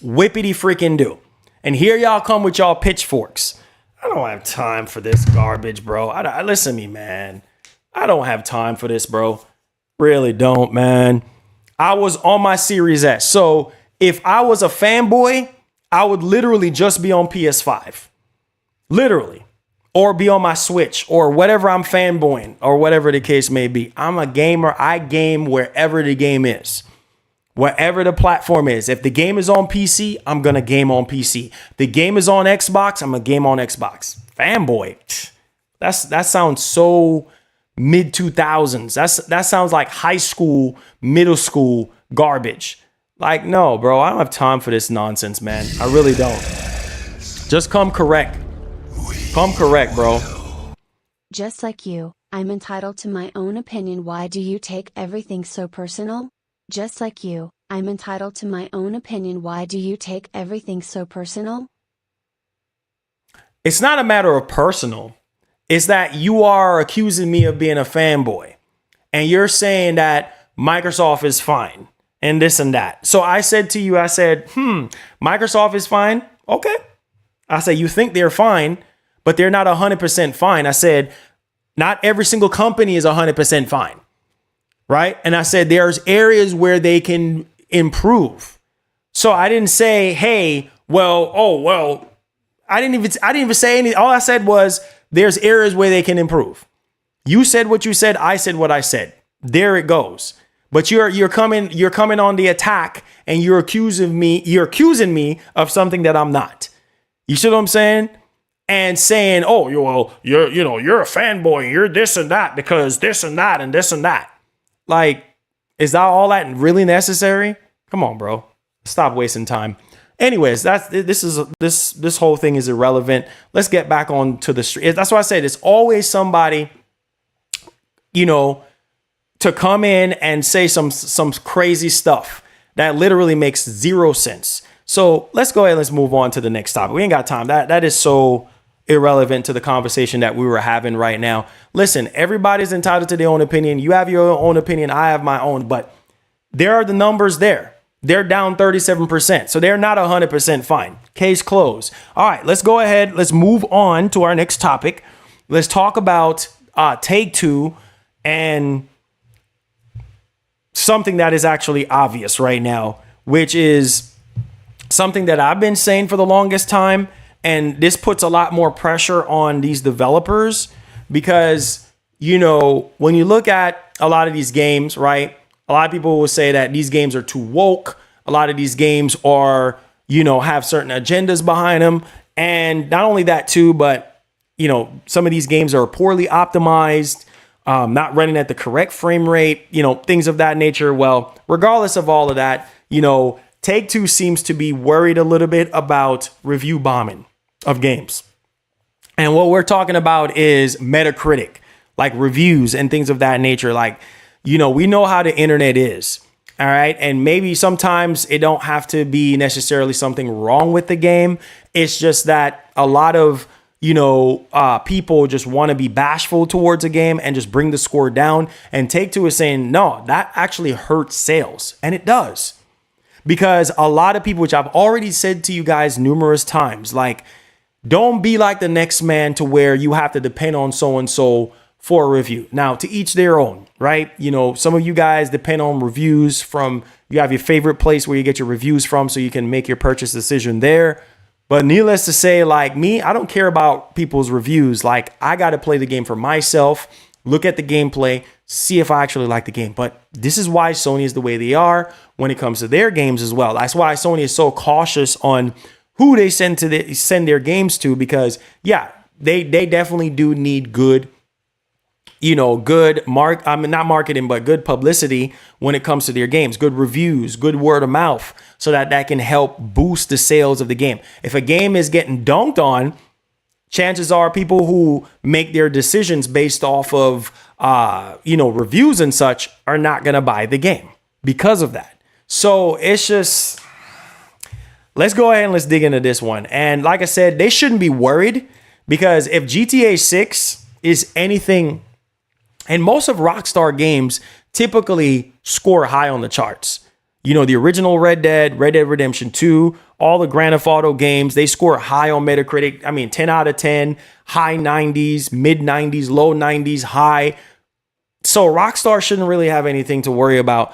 Whippity freaking do. And here y'all come with y'all pitchforks. I don't have time for this garbage, bro. Listen to me, man. I don't have time for this, bro. Really don't, man. I was on my Series S. So if I was a fanboy, I would literally just be on PS5. Literally. Or be on my Switch or whatever I'm fanboying or whatever the case may be. I'm a gamer. I game wherever the game is. Wherever the platform is. If the game is on PC, I'm going to game on PC. The game is on Xbox, I'm going to game on Xbox. Fanboy. That sounds so mid 2000s. That sounds like high school, middle school garbage. Like, no, bro, I don't have time for this nonsense, man. I really don't. Just come correct. Come correct, bro. Just like you, I'm entitled to my own opinion. Why do you take everything so personal? Just like you, I'm entitled to my own opinion. Why do you take everything so personal? It's not a matter of personal. It's that you are accusing me of being a fanboy. And you're saying that Microsoft is fine and this and that. So I said to you, I said, Microsoft is fine. Okay. I said, you think they're fine, but they're not 100% fine. I said, not every single company is 100% fine. Right. And I said, there's areas where they can improve. So I didn't say, hey, I didn't even say anything. All I said was there's areas where they can improve. You said what you said. I said what I said. There it goes. But you're coming on the attack and you're accusing me of something that I'm not. You see what I'm saying? And saying, oh, you're a fanboy. You're this and that because this and that and this and that. Like, is that all that really necessary? Come on, bro. Stop wasting time. Anyways, this whole thing is irrelevant. Let's get back on to the street. That's why I said it's always somebody, to come in and say some crazy stuff that literally makes zero sense. So let's go ahead and let's move on to the next topic. We ain't got time. That is so irrelevant to the conversation that we were having right now. Listen, everybody's entitled to their own opinion. You have your own opinion. I have my own, but there are the numbers there. They're down 37%. So they're not 100% fine. Case closed. All right, let's go ahead. Let's move on to our next topic. Let's talk about Take-Two and something that is actually obvious right now, which is something that I've been saying for the longest time. And this puts a lot more pressure on these developers because, when you look at a lot of these games, right? A lot of people will say that these games are too woke. A lot of these games are, have certain agendas behind them. And not only that too, but, some of these games are poorly optimized, not running at the correct frame rate, things of that nature. Well, regardless of all of that, Take-Two seems to be worried a little bit about review bombing of games. And what we're talking about is Metacritic, like reviews and things of that nature. Like, we know how the internet is. All right. And maybe sometimes it don't have to be necessarily something wrong with the game. It's just that a lot of, people just want to be bashful towards a game and just bring the score down. And Take-Two is saying, no, that actually hurts sales. And it does. Because a lot of people, which I've already said to you guys numerous times, like, don't be like the next man to where you have to depend on so-and-so for a review. Now, to each their own, right? Some of you guys depend on reviews you have your favorite place where you get your reviews from so you can make your purchase decision there. But needless to say, like me, I don't care about people's reviews. Like, I got to play the game for myself, look at the gameplay, see if I actually like the game. But this is why Sony is the way they are when it comes to their games as well. That's why Sony is so cautious on who they send their games to, because they definitely do need good not marketing, but good publicity when it comes to their games, good reviews, good word of mouth, so that can help boost the sales of the game. If a game is getting dunked on, chances are people who make their decisions based off of, reviews and such are not going to buy the game because of that. So it's just, let's go ahead and let's dig into this one. And like I said, they shouldn't be worried, because if GTA 6 is anything, and most of Rockstar games typically score high on the charts. The original Red Dead Redemption 2, all the Grand Theft Auto games, they score high on Metacritic. I mean, 10 out of 10, high 90s, mid 90s, low 90s, high. So Rockstar shouldn't really have anything to worry about.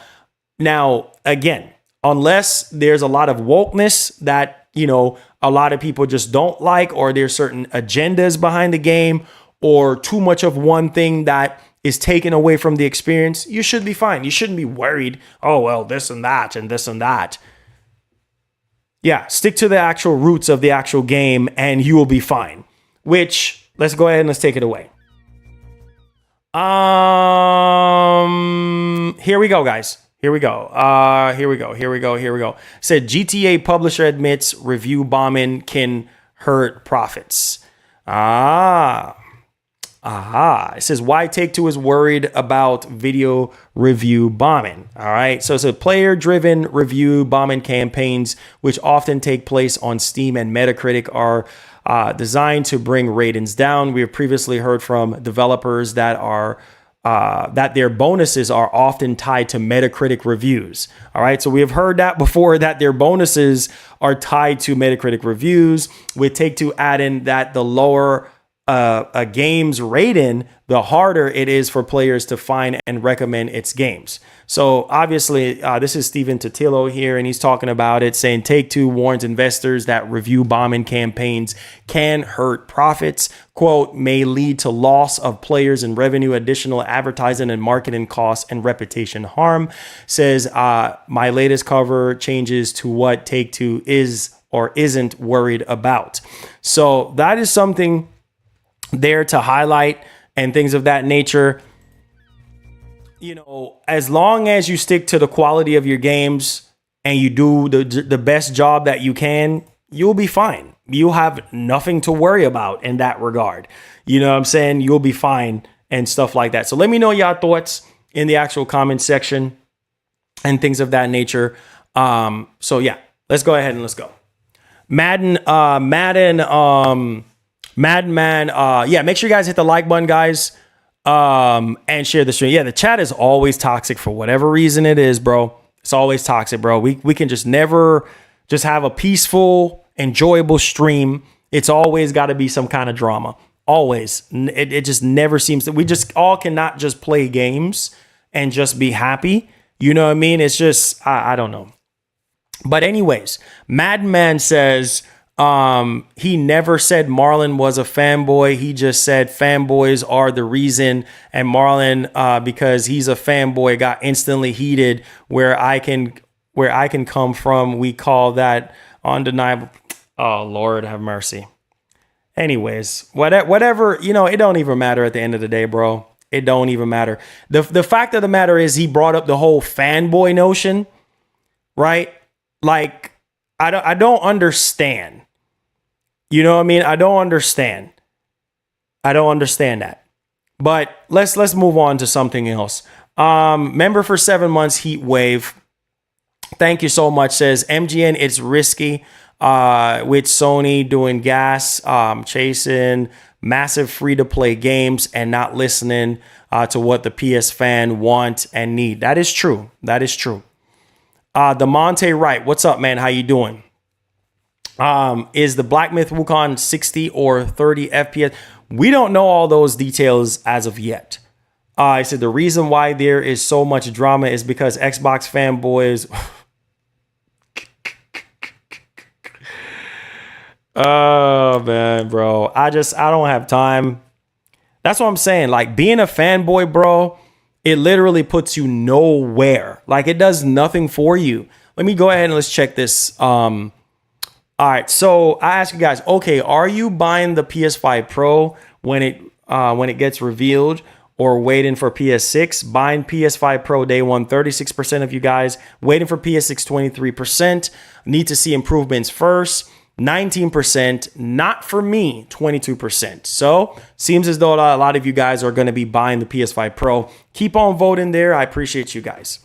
Now, again, unless there's a lot of wokeness that, a lot of people just don't like, or there's certain agendas behind the game, or too much of one thing that is taken away from the experience, you should be fine. You shouldn't be worried. Oh, well, this and that and this and that. Yeah, stick to the actual roots of the actual game and you will be fine. Which, let's go ahead and let's take it away. Here we go, guys. Here we go. Here we go. Said GTA publisher admits review bombing can hurt profits. It says why Take-Two is worried about video review bombing. All right. So it's a player-driven review bombing campaigns, which often take place on Steam and Metacritic, are designed to bring ratings down. We have previously heard from developers that their bonuses are often tied to Metacritic reviews. All right. So we have heard that before, that their bonuses are tied to Metacritic reviews. With Take-Two adding that the lower a game's rating, the harder it is for players to find and recommend its games. So obviously, this is Steven Totillo here, and he's talking about it, saying Take-Two warns investors that review bombing campaigns can hurt profits. Quote, may lead to loss of players and revenue, additional advertising and marketing costs, and reputation harm. Says, my latest cover changes to what Take-Two is or isn't worried about. So that is something there to highlight and things of that nature. You know, as long as you stick to the quality of your games and you do the best job that you can, you'll be fine. You'll have nothing to worry about in that regard. You know what I'm saying? You'll be fine and stuff like that. So let me know your thoughts in the actual comment section and things of that nature. So yeah, let's go ahead and let's go. Madden, yeah, make sure you guys hit the like button, guys, and share the stream. Yeah, the chat is always toxic for whatever reason it is, bro. It's always toxic, bro. We can just never just have a peaceful, enjoyable stream. It's always got to be some kind of drama. Always. It just never seems that we just all cannot just play games and just be happy. You know what I mean? It's just, I don't know. But anyways, Madman says, he never said Marlon was a fanboy. He just said fanboys are the reason. And Marlon, because he's a fanboy, got instantly heated. Where I can come from, we call that undeniable. Oh, Lord have mercy. Anyways, whatever, you know, it don't even matter at the end of the day, bro. It don't even matter. The fact of the matter is he brought up the whole fanboy notion, right? Like, I don't understand. You know what I mean? I don't understand that. But let's move on to something else. Member for 7 months, Heat Wave. Thank you so much. Says MGN, it's risky with Sony doing gas, chasing massive free-to-play games and not listening to what the PS fan want and need. That is true. DeMonte Wright, what's up, man? How you doing? Is the Black Myth Wukong 60 or 30 FPS? We don't know all those details as of yet. I said the reason why there is so much drama is because Xbox fanboys. Oh man, bro. I don't have time. That's what I'm saying. Like, being a fanboy, bro, it literally puts you nowhere. Like, it does nothing for you. Let me go ahead and let's check this. All right. So I ask you guys, okay, are you buying the PS5 Pro when it gets revealed, or waiting for PS6? Buying PS5 Pro day one, 36% of you guys. Waiting for PS6, 23%. Need to see improvements first. 19%, not for me, 22%. So seems as though a lot of you guys are going to be buying the PS5 Pro. Keep on voting there. I appreciate you guys.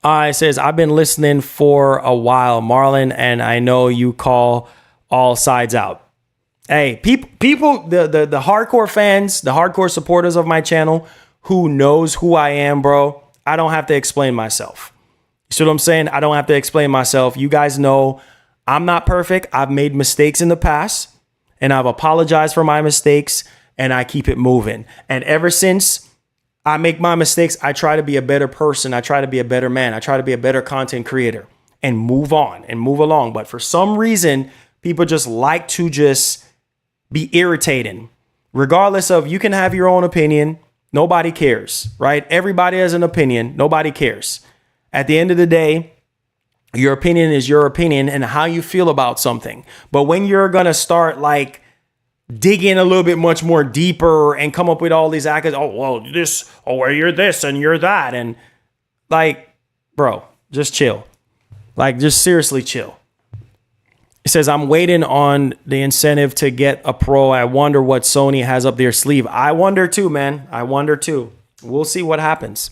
It says, I've been listening for a while, Marlon, and I know you call all sides out. Hey, people, the hardcore fans, the hardcore supporters of my channel who knows who I am, bro, I don't have to explain myself. You see what I'm saying? I don't have to explain myself. You guys know I'm not perfect. I've made mistakes in the past, and I've apologized for my mistakes, and I keep it moving. And ever since I make my mistakes, I try to be a better person. I try to be a better man. I try to be a better content creator and move on and move along. But for some reason, people just like to just be irritating. Regardless of, you can have your own opinion. Nobody cares, right? Everybody has an opinion. Nobody cares. At the end of the day, your opinion is your opinion and how you feel about something. But when you're going to start like dig in a little bit much more deeper and come up with all these accolades. Oh, well, this, oh, well, you're this and you're that. And like, bro, just chill. Like, just seriously chill. It says, I'm waiting on the incentive to get a Pro. I wonder what Sony has up their sleeve. I wonder too, man. I wonder too. We'll see what happens.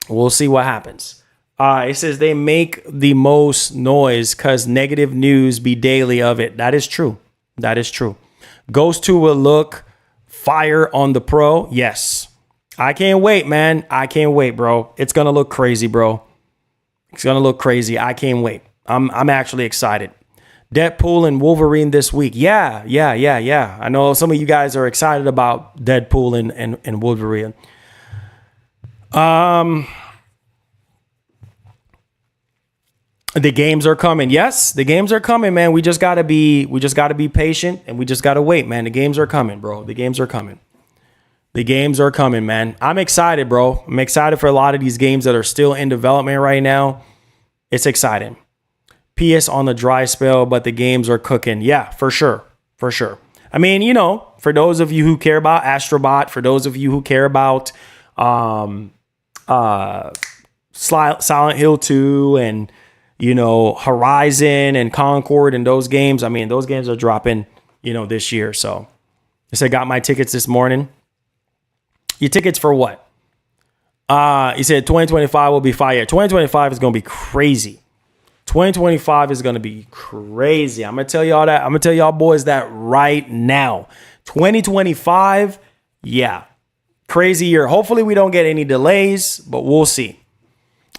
We'll see what happens. It says they make the most noise because negative news be daily of it. That is true. That is true. Ghost 2 will look fire on the Pro. Yes. I can't wait, man. I can't wait, bro. It's going to look crazy, bro. It's going to look crazy. I can't wait. I'm actually excited. Deadpool and Wolverine this week. Yeah. I know some of you guys are excited about Deadpool and Wolverine. The games are coming. Yes, the games are coming, man. We just gotta be patient and we just gotta wait, man. The games are coming, bro. The games are coming. The games are coming, man. I'm excited, bro. I'm excited for a lot of these games that are still in development right now. It's exciting. PS on the dry spell, but the games are cooking. Yeah, for sure. For sure. I mean, you know, for those of you who care about Astrobot, for those of you who care about Silent Hill 2 and, you know, Horizon and Concord and those games. I mean, those games are dropping, you know, this year. So I said, got my tickets this morning. Your tickets for what? He said 2025 will be fire. 2025 is going to be crazy. 2025 is going to be crazy. I'm going to tell y'all that. I'm going to tell y'all boys that right now. 2025, yeah, crazy year. Hopefully we don't get any delays, but we'll see.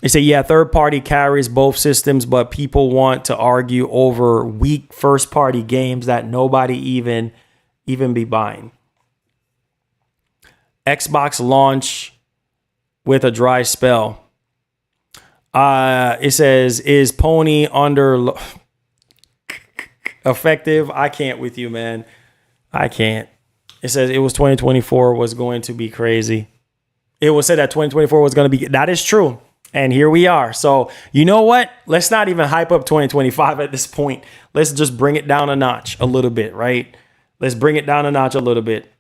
They say, yeah, third party carries both systems, but people want to argue over weak first party games that nobody even be buying. Xbox launch with a dry spell. It says, is Pony under effective? I can't with you, man. I can't. It says it was 2024 was going to be crazy. It was said that 2024 was going to be. That is true. And here we are. So you know what? Let's not even hype up 2025 at this point. Let's just bring it down a notch a little bit, right? Let's bring it down a notch a little bit.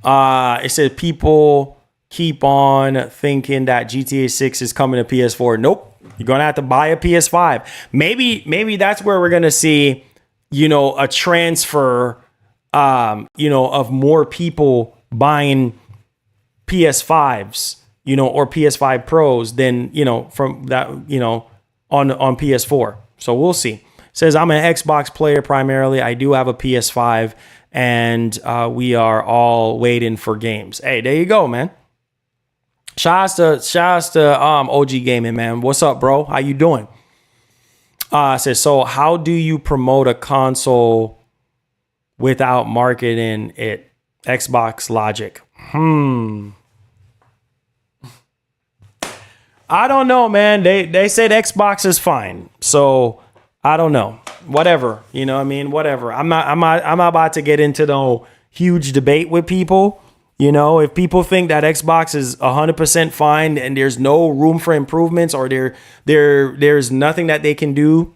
It said people keep on thinking that GTA 6 is coming to PS4. Nope. You're going to have to buy a PS5. Maybe that's where we're going to see, you know, a transfer, you know, of more people buying PS5s, you know, or PS5 Pros than, you know, from that, you know, on PS4. So we'll see. It says I'm an Xbox player primarily. I do have a PS5 and we are all waiting for games. Hey, there you go, man. Shouts to OG Gaming, man. What's up, bro? How you doing? Says, so how do you promote a console without marketing it? Xbox logic. I don't know, man. They said Xbox is fine. So I don't know. Whatever. You know what I mean? Whatever. I'm not about to get into no huge debate with people. You know, if people think that Xbox is 100% fine and there's no room for improvements or there's nothing that they can do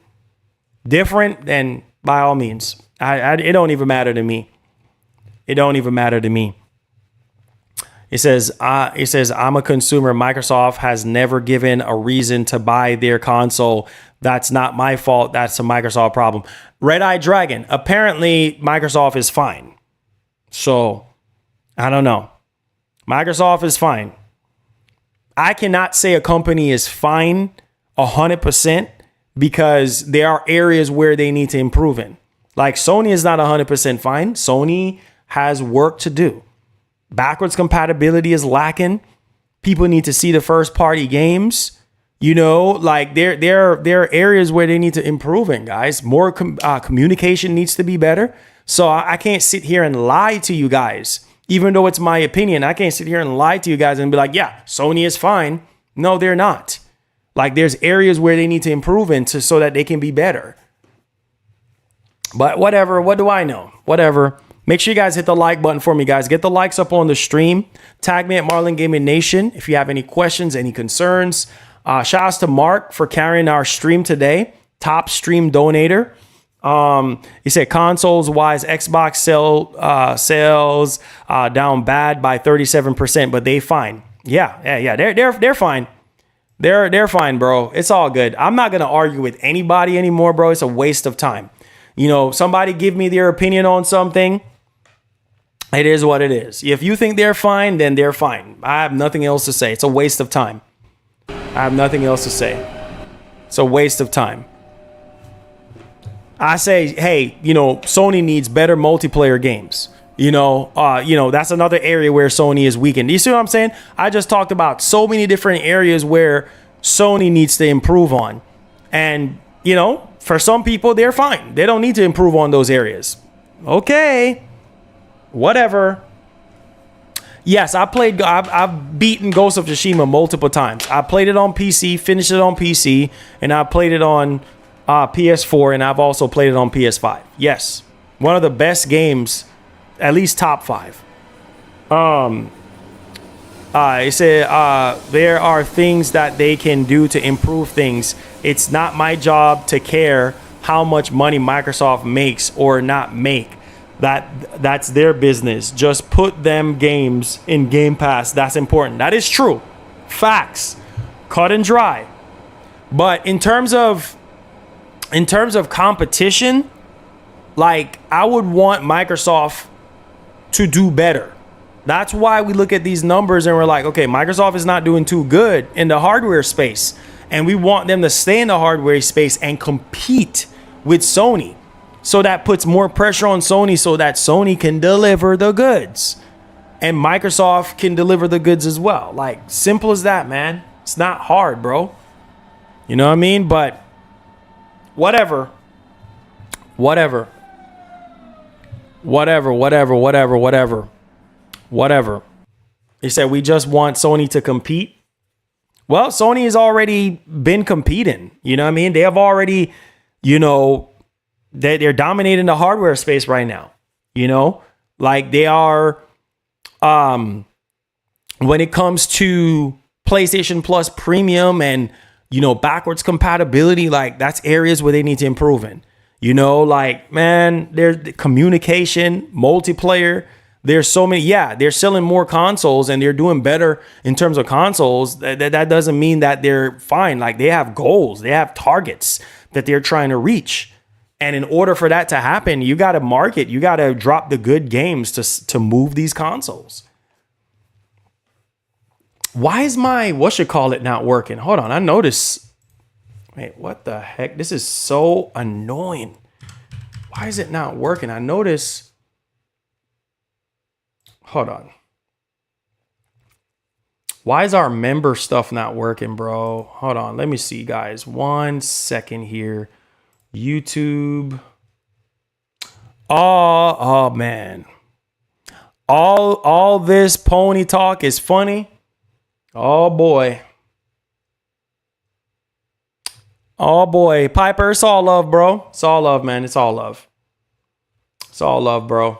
different, then by all means, it don't even matter to me. It don't even matter to me. It says I'm a consumer. Microsoft has never given a reason to buy their console. That's not my fault. That's a Microsoft problem. Red Eye Dragon. Apparently, Microsoft is fine. So I don't know. Microsoft is fine. I cannot say a company is fine 100% because there are areas where they need to improve in. Like Sony is not 100% fine. Sony has work to do. Backwards compatibility is lacking. People need to see the first party games. You know, like there are areas where they need to improve in, guys. More communication needs to be better. So I can't sit here and lie to you guys. Even though it's my opinion, I can't sit here and lie to you guys and be like, yeah, Sony is fine. No, they're not. Like there's areas where they need to improve into so that they can be better. But whatever, what do I know? Whatever. Make sure you guys hit the like button for me, guys. Get the likes up on the stream. Tag me at Marlin Gaming Nation if you have any questions, any concerns. Shout outs to Mark for carrying our stream today. Top stream donator. He said consoles wise, Xbox sales down bad by 37%, but they fine. Yeah. They're fine. They're fine, bro. It's all good. I'm not gonna argue with anybody anymore, bro. It's a waste of time. You know, somebody give me their opinion on something. It is what it is. If you think they're fine, then they're fine. I have nothing else to say. It's a waste of time. I have nothing else to say. It's a waste of time. I say, hey, you know, Sony needs better multiplayer games. You know, that's another area where Sony is weakened. You see what I'm saying? I just talked about so many different areas where Sony needs to improve on. And, you know, for some people, they're fine. They don't need to improve on those areas. Okay. Whatever. Yes, I've beaten Ghost of Tsushima multiple times. I played it on PC, finished it on PC, and I played it on PS4, and I've also played it on PS5. Yes. One of the best games, at least top 5. It said there are things that they can do to improve things. It's not my job to care how much money Microsoft makes or not make. That's their business. Just put them games in Game Pass. That's important. That is true. Facts. Cut and dry. But in terms of competition, like, I would want Microsoft to do better. That's why we look at these numbers and we're like, okay, Microsoft is not doing too good in the hardware space. And we want them to stay in the hardware space and compete with Sony. So that puts more pressure on Sony so that Sony can deliver the goods. And Microsoft can deliver the goods as well. Like, simple as that, man. It's not hard, bro. You know what I mean? But whatever. He said, we just want Sony to compete. Well, Sony has already been competing. You know what I mean? They have already, you know, they're dominating the hardware space right now. You know, like they are, when it comes to PlayStation Plus Premium and, you know, backwards compatibility, like that's areas where they need to improve in. You know, like, man, there's communication, multiplayer. There's so many. Yeah, they're selling more consoles and they're doing better in terms of consoles. That doesn't mean that they're fine. Like, they have goals. They have targets that they're trying to reach. And in order for that to happen, you got to market. You got to drop the good games to move these consoles. Why is my whatchamacallit not working? Hold on. I noticed. Wait, what the heck? This is so annoying. Why is it not working? I notice. Hold on. Why is our member stuff not working, bro? Hold on. Let me see, guys. 1 second here. YouTube. Oh man. All this pony talk is funny. Oh boy. Oh boy. Piper, it's all love, bro. It's all love, man. It's all love. It's all love, bro.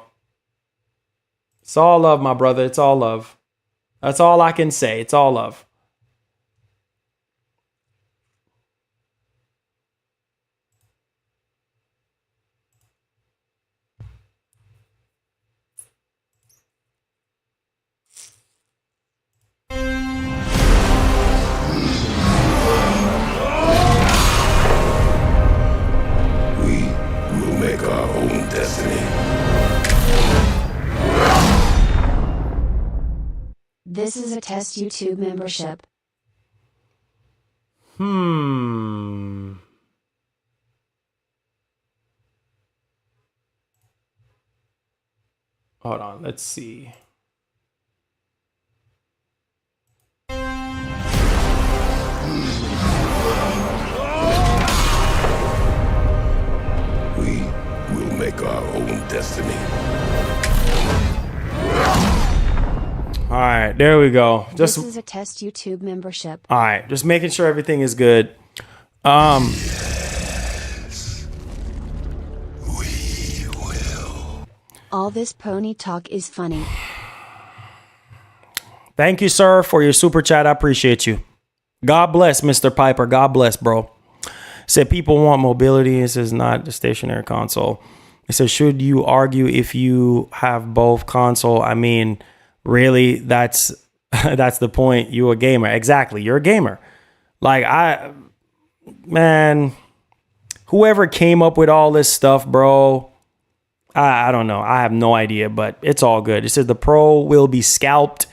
It's all love, my brother. It's all love. That's all I can say. It's all love. This is a test YouTube membership. Hold on, let's see. We will make our own destiny. All right, there we go. This is a test YouTube membership. All right, just making sure everything is good. Yes, we will. All this pony talk is funny. Thank you, sir, for your super chat. I appreciate you. God bless, Mr. Piper. God bless, bro. Said people want mobility. This is not the stationary console. It says, should you argue if you have both console? I mean, really, that's the point. You a gamer. Exactly. You're a gamer. Like, man, whoever came up with all this stuff, bro, I don't know. I have no idea, but it's all good. It says the Pro will be scalped.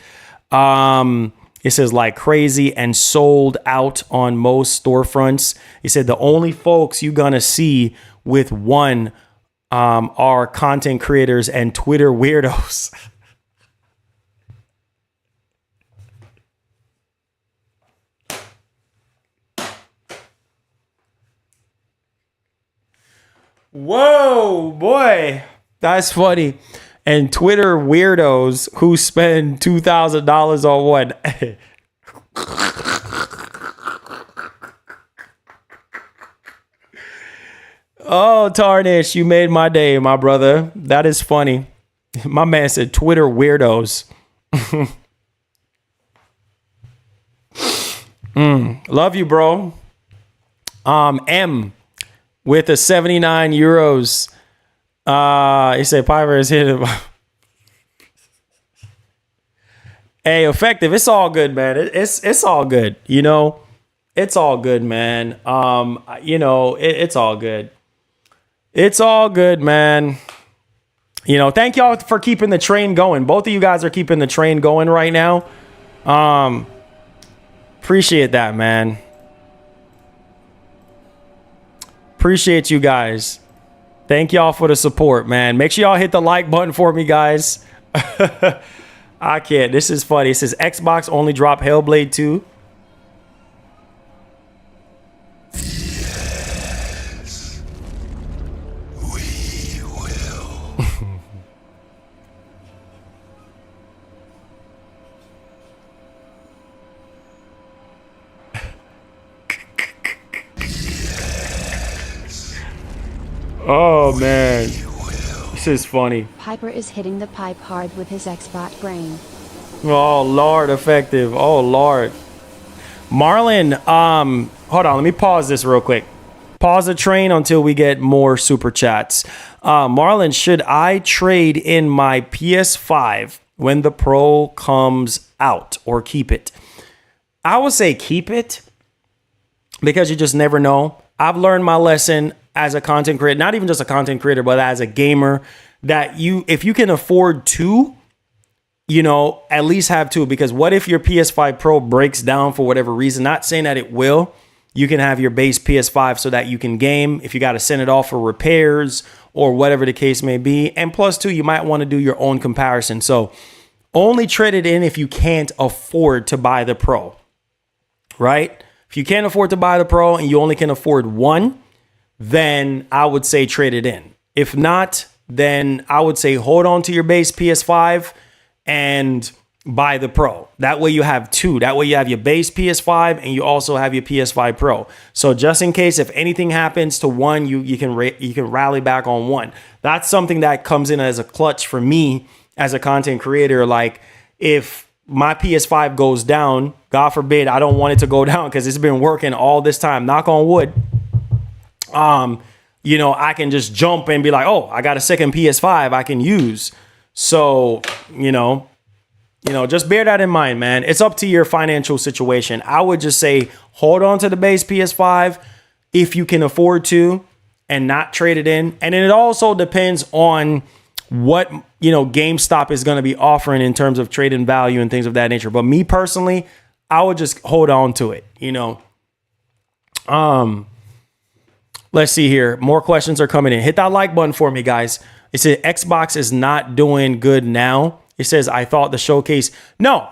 It says like crazy and sold out on most storefronts. He said the only folks you're gonna see with one are content creators and Twitter weirdos. Whoa, boy, that's funny. And Twitter weirdos who spend $2,000 on one. Oh, Tarnish, you made my day, my brother. That is funny. My man said Twitter weirdos. Love you, bro. M with a 79 euros. He said Piper is hit him. Hey, effective. It's all good, man. It's all good. You know, it's all good, man. You know, it's all good. It's all good, man. You know, thank y'all for keeping the train going. Both of you guys are keeping the train going right now. Appreciate that, man. Appreciate you guys. Thank y'all for the support, man. Make sure y'all hit the like button for me, guys. I can't. This is funny. It says Xbox only dropped Hellblade 2. Yes. We will. Oh, man. This is funny. Piper is hitting the pipe hard with his Xbot brain. Oh, Lord, effective. Oh, Lord. Marlon, hold on. Let me pause this real quick. Pause the train until we get more super chats. Marlon, should I trade in my PS5 when the Pro comes out or keep it? I would say keep it because you just never know. I've learned my lesson as a content creator, not even just a content creator, but as a gamer, that if you can afford two, you know, at least have two. Because what if your PS5 Pro breaks down for whatever reason? Not saying that it will. You can have your base PS5 so that you can game if you got to send it off for repairs or whatever the case may be. And plus two, you might want to do your own comparison. So only trade it in if you can't afford to buy the Pro, right? If you can't afford to buy the Pro and you only can afford one, then I would say trade it in. If not, then I would say hold on to your base PS5 and buy the Pro. That way you have two. That way you have your base PS5 and you also have your PS5 Pro. So just in case if anything happens to one, you can rally back on one. That's something that comes in as a clutch for me as a content creator. Like if my PS5 goes down, God forbid, I don't want it to go down because it's been working all this time. Knock on wood. You know, I can just jump and be like, oh, I got a second PS5 I can use. So, you know, just bear that in mind, man. It's up to your financial situation. I would just say hold on to the base PS5 if you can afford to and not trade it in. And then it also depends on what, you know, GameStop is going to be offering in terms of trade-in value and things of that nature. But me personally, I would just hold on to it, you know. Let's see here. More questions are coming in. Hit that like button for me, guys. It says Xbox is not doing good now. It says, I thought the showcase. No.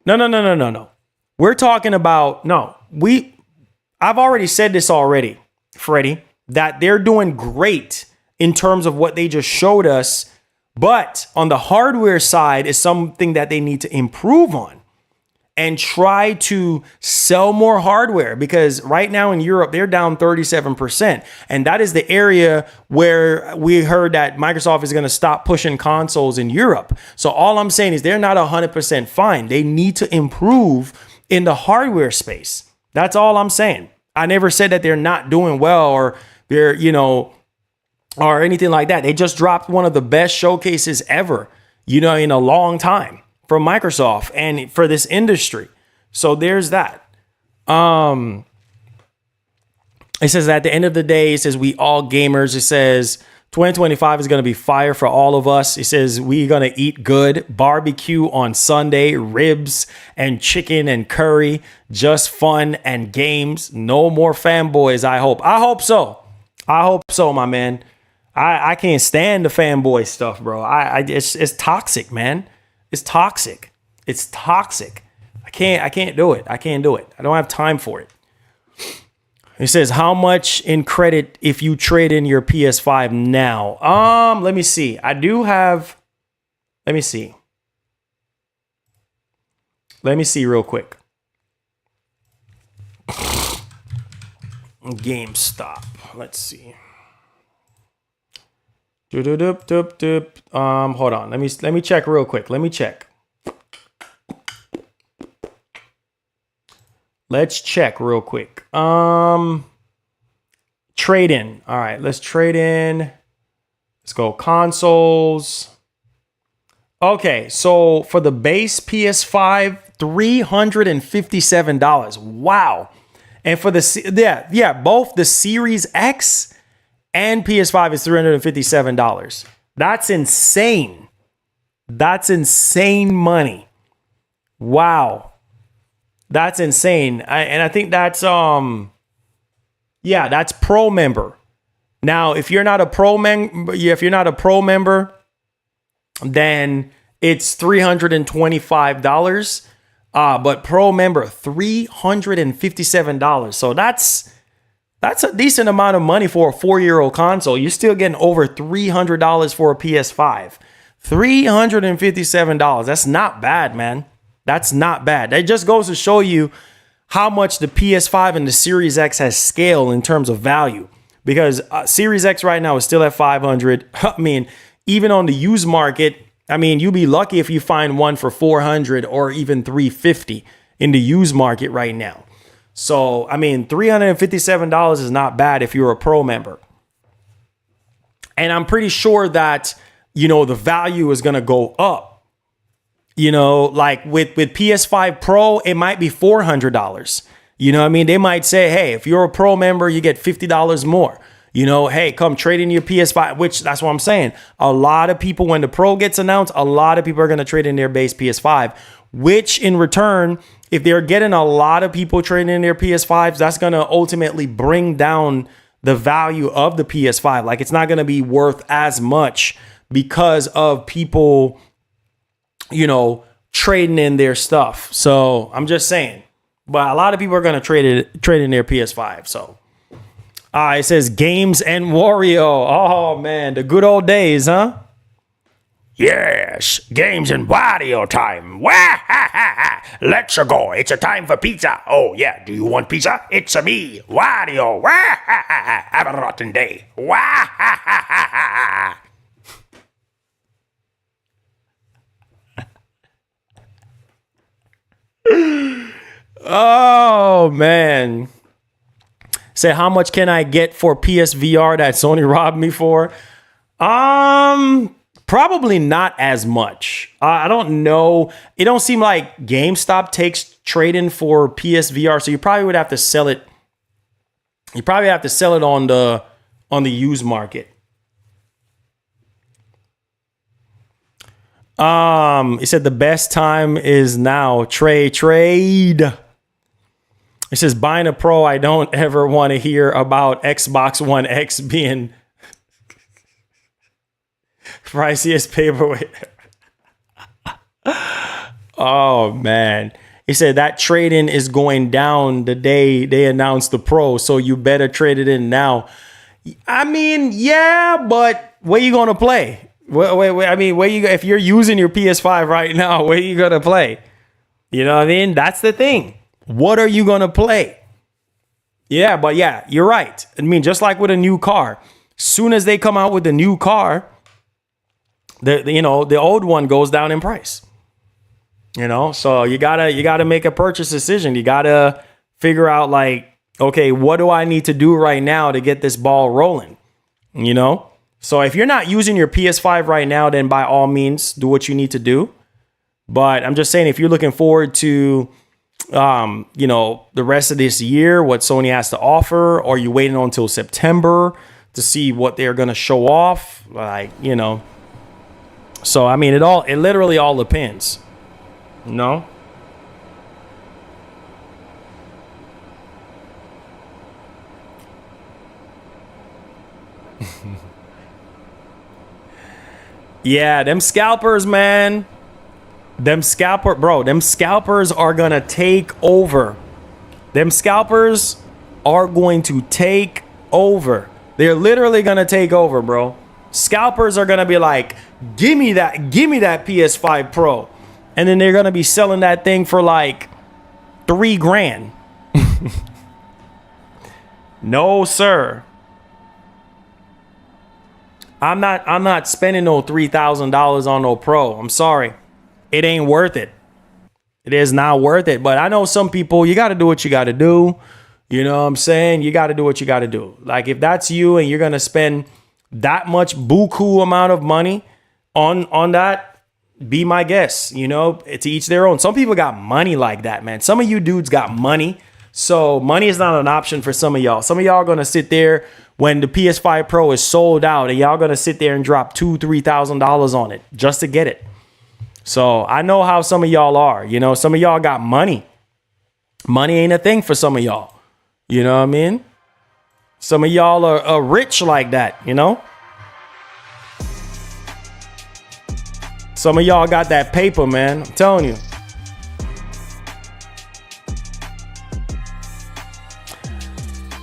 We're talking about, I've already said this already, Freddie, that they're doing great in terms of what they just showed us. But on the hardware side is something that they need to improve on and try to sell more hardware, because right now in Europe, they're down 37%. And that is the area where we heard that Microsoft is going to stop pushing consoles in Europe. So all I'm saying is they're not 100% fine. They need to improve in the hardware space. That's all I'm saying. I never said that they're not doing well or they're, or anything like that. They just dropped one of the best showcases ever, in a long time from Microsoft and for this industry. So there's that. It says at the end of the day, it says we all gamers. It says 2025 is going to be fire for all of us. It says we're going to eat good, barbecue on Sunday, ribs and chicken and curry, just fun and games. No more fanboys, I hope. I hope so. I hope so, my man. I can't stand the fanboy stuff, bro. It's toxic, man. It's toxic. It's toxic. I can't do it. I can't do it. I don't have time for it. It says, how much in credit if you trade in your PS5 now? Let me see. Let me see. Let me see real quick. GameStop. Let's see. Hold on. Let me check real quick. Let me check. Let's check real quick. Trade in. All right, let's trade in. Let's go consoles. Okay, so for the base PS5, $357. Wow. And for the both the Series X and PS5 is $357. That's insane. That's insane money. Wow. That's insane. I think that's that's pro member. Now, if you're not a pro member, then it's $325. But pro member, $357. So that's a decent amount of money for a 4-year-old console. You're still getting over $300 for a PS5. $357. That's not bad, man. That's not bad. That just goes to show you how much the PS5 and the Series X has scale in terms of value. Because Series X right now is still at $500. I mean, even on the used market, you'll be lucky if you find one for $400 or even $350 in the used market right now. So, $357 is not bad if you're a pro member. And I'm pretty sure that, the value is going to go up. Like with PS5 Pro, it might be $400. They might say, hey, if you're a pro member, you get $50 more. Hey, come trade in your PS5, which that's what I'm saying. A lot of people, when the Pro gets announced, a lot of people are going to trade in their base PS5, which in return, if they're getting a lot of people trading in their PS5s, that's going to ultimately bring down the value of the PS5. Like, it's not going to be worth as much because of people trading in their stuff. So I'm just saying, but a lot of people are going to trade in their PS5. So it says games and Wario. Oh man, the good old days, huh? Yes, games and Wario time. Let's go. It's a time for pizza. Oh yeah, do you want pizza? It's a me, Wario. Have a rotten day. Oh man. Say, how much can I get for PSVR that Sony robbed me for? Probably not as much. I don't know. It don't seem like GameStop takes trade-in for PSVR, so you probably would have to sell it. You probably have to sell it on the used market. It said the best time is now. Trade. It says buying a Pro. I don't ever want to hear about Xbox One X being priciest paperweight. Oh man. He said that trade-in is going down the day they announce the Pro, so you better trade it in now. Yeah, but where you gonna play? Wait, where you? If you're using your PS5 right now, where you gonna play? You know what I mean? That's the thing. What are you gonna play? Yeah, but yeah, you're right. Just like with a new car, soon as they come out with a new car, the old one goes down in price. So you gotta make a purchase decision. You gotta figure out, like, okay, what do I need to do right now to get this ball rolling? You know? So if you're not using your PS5 right now, then by all means, do what you need to do. But I'm just saying, if you're looking forward to, you know, the rest of this year, what Sony has to offer, or you waiting until September to see what they're going to show off, like, you know. So, I mean, it literally all depends, you know. Yeah, them scalpers, man. Them scalpers are gonna take over. Them scalpers are going to take over. They're literally gonna take over, bro. Scalpers are gonna be like, give me that PS5 Pro. And then they're gonna be selling that thing for like $3,000. No, sir. I'm not spending no $3,000 on no Pro. I'm sorry. It ain't worth it. It is not worth it. But I know some people, you got to do what you got to do. You know what I'm saying? You got to do what you got to do. Like if that's you and you're going to spend that much buku amount of money on that, be my guest. You know, to each their own. Some people got money like that, man. Some of you dudes got money. So money is not an option for some of y'all. Some of y'all are going to sit there when the PS5 Pro is sold out and y'all going to sit there and drop $2,000-$3,000 on it just to get it. So I know how some of y'all are. You know, some of y'all got money. Money ain't a thing for some of y'all. You know what I mean? Some of y'all are rich like that, you know? Some of y'all got that paper, man. I'm telling you.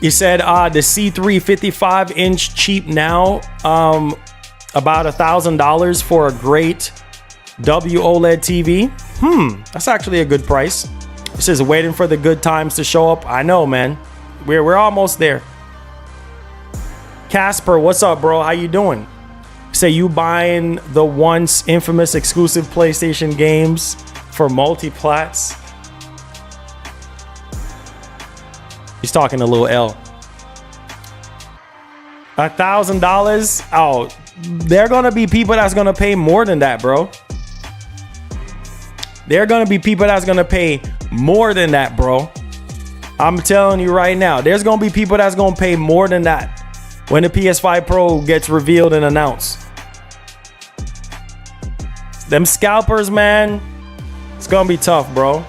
You said the C3 55-inch cheap now, about $1,000 for a great WOLED TV. That's actually a good price. It says waiting for the good times to show up. I know, man. We're almost there. Casper, what's up, bro? How you doing? Say you buying the once infamous exclusive PlayStation games for multi-plats. He's talking to Lil L. $1,000? Oh, there are gonna be people that's gonna pay more than that, bro. There are gonna be people that's gonna pay more than that, bro. I'm telling you right now, there's gonna be people that's gonna pay more than that when the PS5 Pro gets revealed and announced. Them scalpers, man, it's gonna be tough, bro.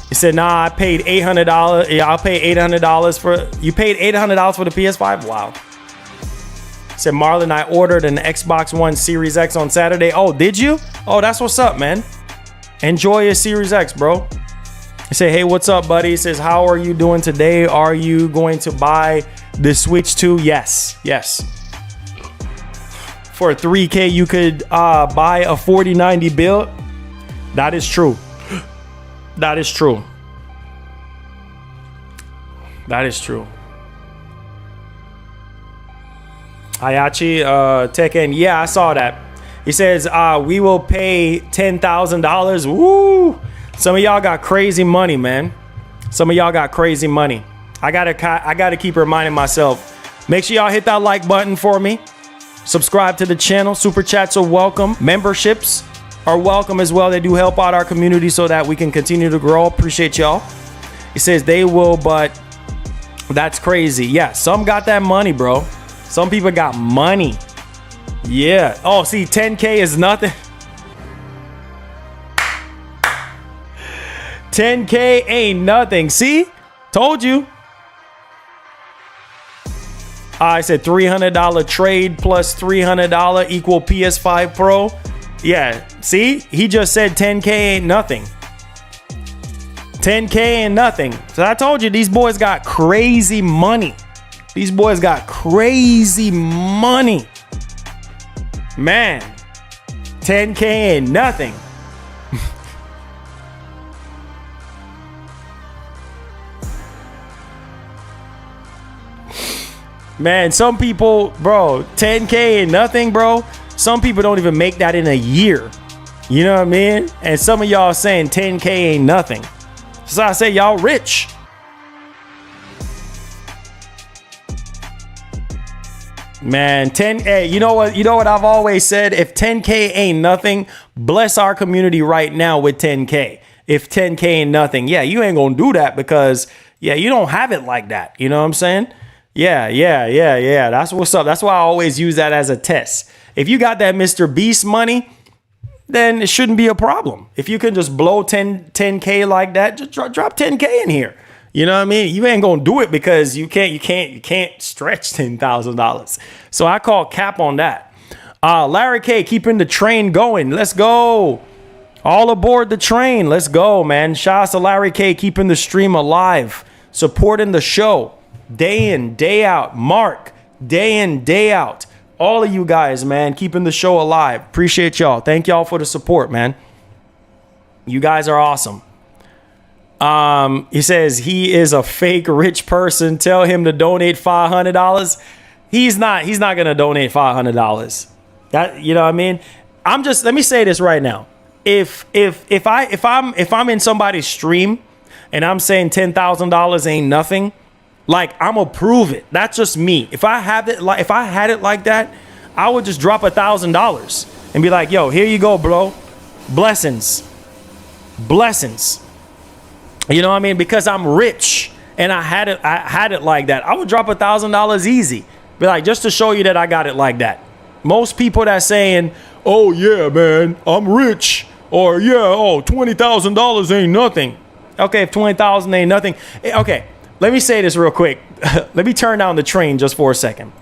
He said, nah, I paid $800. Yeah, I'll pay $800 for... You paid $800 for the PS5? Wow. He said, Marlon, I ordered an Xbox One Series X on Saturday. Oh, did you? Oh, that's what's up, man. Enjoy your Series X, bro. He said, hey, what's up, buddy? He says, how are you doing today? Are you going to buy the Switch 2? Yes. For $3,000, you could buy a 4090 build. That is true. That is true. Hayachi, Tekken. Yeah, I saw that. He says, we will pay $10,000. Woo! Some of y'all got crazy money, man. Some of y'all got crazy money. I gotta keep reminding myself. Make sure y'all hit that like button for me. Subscribe to the channel. Super chats are welcome. Memberships are welcome as well. They do help out our community so that we can continue to grow. Appreciate y'all. He says they will, but that's crazy. Yeah, some got that money, bro. Some people got money. Yeah. Oh, see, 10K is nothing. 10K ain't nothing. See? Told you. I said $300 trade plus $300 equal PS5 Pro. Yeah, see? He just said 10K ain't nothing. 10K ain't nothing. So I told you, these boys got crazy money. These boys got crazy money. Man, 10K ain't nothing. Man, some people, bro, 10K ain't nothing, bro. Some people don't even make that in a year. You know what I mean? And some of y'all saying 10K ain't nothing. So I say y'all rich. Man, hey, you know what I've always said? If 10K ain't nothing, bless our community right now with 10K. If 10K ain't nothing, yeah, you ain't gonna do that because, yeah, you don't have it like that. You know what I'm saying? Yeah. That's what's up. That's why I always use that as a test. If you got that Mr. Beast money, then it shouldn't be a problem. If you can just blow 10K like that, just drop 10K in here. You know what I mean? You ain't gonna do it because you can't stretch $10,000. So I call cap on that. Larry K, keeping the train going. Let's go. All aboard the train. Let's go, man. Shout out to Larry K, keeping the stream alive, supporting the show day in, day out. Mark, day in, day out. All of you guys, man, keeping the show alive. Appreciate y'all. Thank y'all for the support, man. You guys are awesome. He says he is a fake rich person. Tell him to donate $500. He's not gonna donate $500. That, you know what I mean? Let me say this right now. If I'm in somebody's stream and I'm saying $10,000 ain't nothing, like, I'm gonna prove it. That's just me. If I had it like that, I would just drop $1,000 and be like, yo, here you go, bro. Blessings. You know what I mean? Because I'm rich and I had it like that. I would drop $1,000 easy. Be like, just to show you that I got it like that. Most people that saying, oh yeah, man, I'm rich. Or yeah, oh, $20,000 ain't nothing. Okay, if 20,000 ain't nothing. Okay, let me say this real quick. Let me turn down the train just for a second.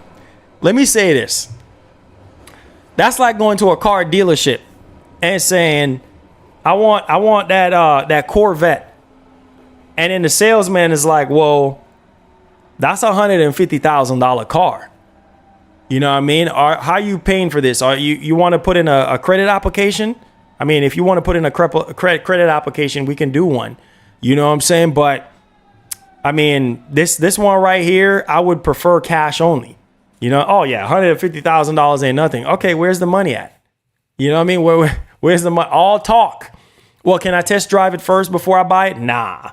Let me say this. That's like going to a car dealership and saying, I want that Corvette. And then the salesman is like, well, that's $150,000 car. You know what I mean? How are you paying for this? You want to put in a credit application? I mean, if you want to put in a credit application, we can do one. You know what I'm saying? But I mean, this one right here, I would prefer cash only. You know, oh yeah, $150,000 ain't nothing. Okay, where's the money at? You know what I mean? Where's the money? All talk. Well, can I test drive it first before I buy it? Nah.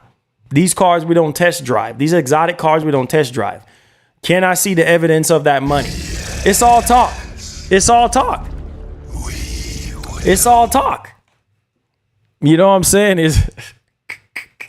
These cars we don't test drive. These exotic cars we don't test drive. Can I see the evidence of that money? It's all talk. It's all talk. It's all talk. You know what I'm saying?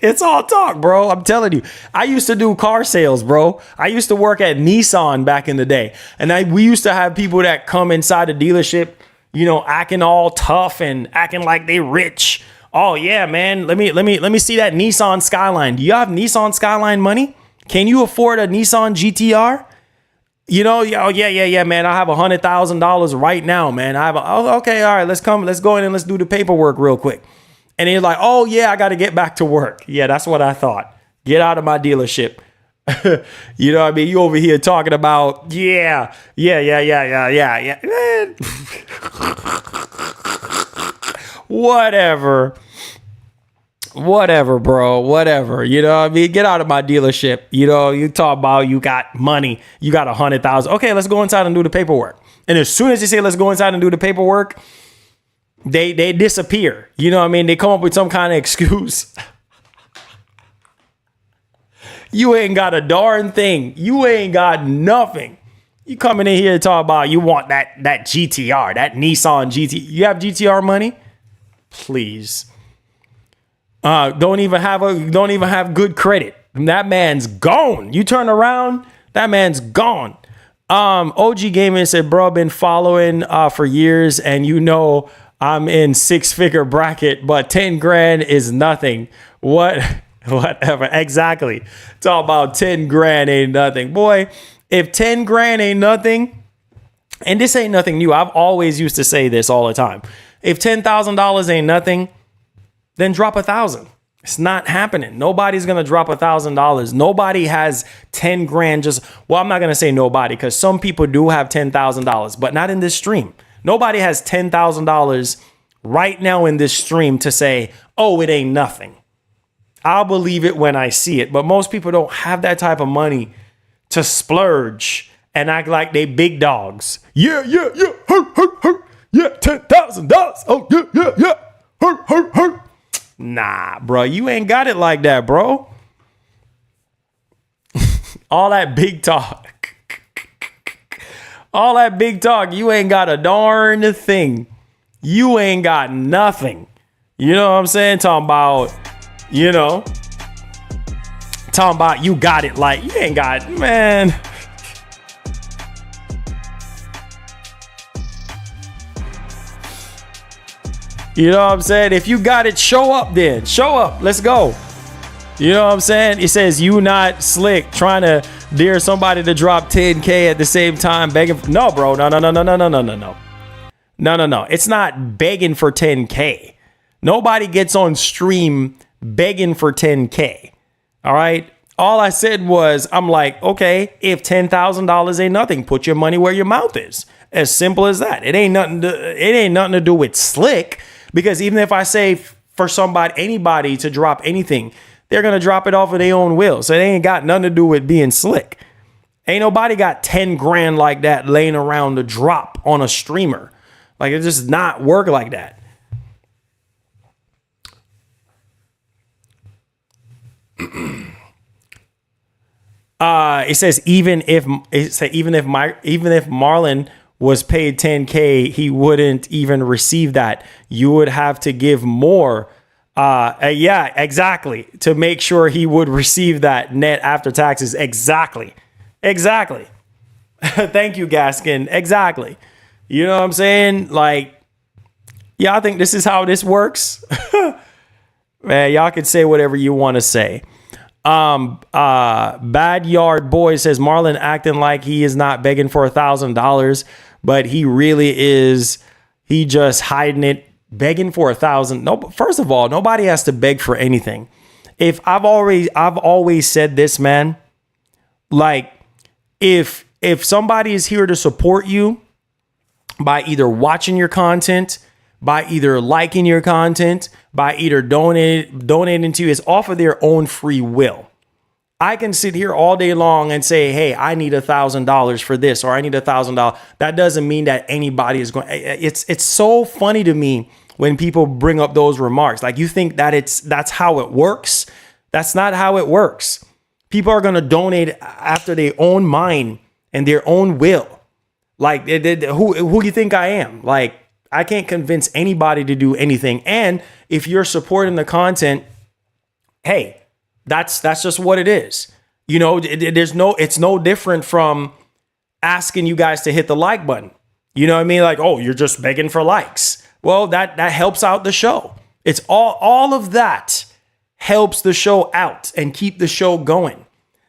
It's all talk, bro. I'm telling you. I used to do car sales, bro. I used to work at Nissan back in the day. And we used to have people that come inside the dealership, you know, acting all tough and acting like they rich. Oh yeah, man. Let me see that Nissan Skyline. Do you have Nissan Skyline money? Can you afford a Nissan GTR? You know, oh yeah, man. I have $100,000 right now, man. Okay, all right. Let's go in and let's do the paperwork real quick. And he's like, oh yeah, I got to get back to work. Yeah, that's what I thought. Get out of my dealership. You know what I mean? You over here talking about, yeah. Man. Whatever, bro. Whatever. You know what I mean? Get out of my dealership. You know, you talk about you got money. You got 100,000. Okay, let's go inside and do the paperwork. And as soon as you say, let's go inside and do the paperwork, they disappear. You know what I mean? They come up with some kind of excuse. You ain't got a darn thing. You ain't got nothing. You coming in here and talk about you want that GTR, that Nissan GT. You have GTR money? Please. Don't even have good credit. That man's gone. You turn around, that man's gone. OG Gaming said, bro, been following for years, and you know I'm in 6-figure bracket, but 10 grand is nothing. Whatever. Exactly. Talk about 10 grand ain't nothing. Boy, if 10 grand ain't nothing, and this ain't nothing new. I've always used to say this all the time. If $10,000 ain't nothing, then drop 1,000. It's not happening. Nobody's going to drop $1,000. Nobody has 10 grand. Well, I'm not going to say nobody, because some people do have $10,000, but not in this stream. Nobody has $10,000 right now in this stream to say, oh, it ain't nothing. I'll believe it when I see it. But most people don't have that type of money to splurge and act like they big dogs. Yeah, yeah, yeah. Yeah, $10,000. Oh, yeah. Nah, bro, you ain't got it like that, bro. All that big talk. All that big talk. You ain't got a darn thing. You ain't got nothing. You know what I'm saying? Talking about you got it like you ain't got, man. You know what I'm saying? If you got it, show up then. Show up. Let's go. You know what I'm saying? It says you not slick trying to dare somebody to drop 10K at the same time begging. No, bro. No. It's not begging for 10K. Nobody gets on stream begging for 10K. All right. All I said was, I'm like, okay, if $10,000 ain't nothing, put your money where your mouth is. As simple as that. It ain't nothing to do with slick, because even if I say for anybody to drop anything, they're going to drop it off of their own will. So it ain't got nothing to do with being slick. Ain't nobody got 10 grand like that laying around to drop on a streamer. Like, it just not work like that. It says even if Marlon was paid 10K, he wouldn't even receive that. You would have to give more. Yeah, exactly. To make sure he would receive that net after taxes. Exactly. Thank you, Gaskin. Exactly. You know what I'm saying? Like, yeah, I think this is how this works. Man, y'all can say whatever you want to say. Bad Yard Boy says Marlon acting like he is not begging for $1,000, but he really is. He just hiding it, begging for $1,000. No, first of all, nobody has to beg for anything. If I've always said this, man, like if somebody is here to support you by either watching your content, by either liking your content, by either donating to you, it's off of their own free will. I can sit here all day long and say, hey, I need $1,000 for this, or I need $1,000. That doesn't mean that anybody is going. It's so funny to me when people bring up those remarks. Like, you think that that's how it works. That's not how it works. People are going to donate after their own mind and their own will. Like, who do you think I am? Like, I can't convince anybody to do anything. And if you're supporting the content, hey, that's just what it is. You know, it's no different from asking you guys to hit the like button. You know what I mean? Like, oh, you're just begging for likes. Well, that helps out the show. It's all of that helps the show out and keep the show going.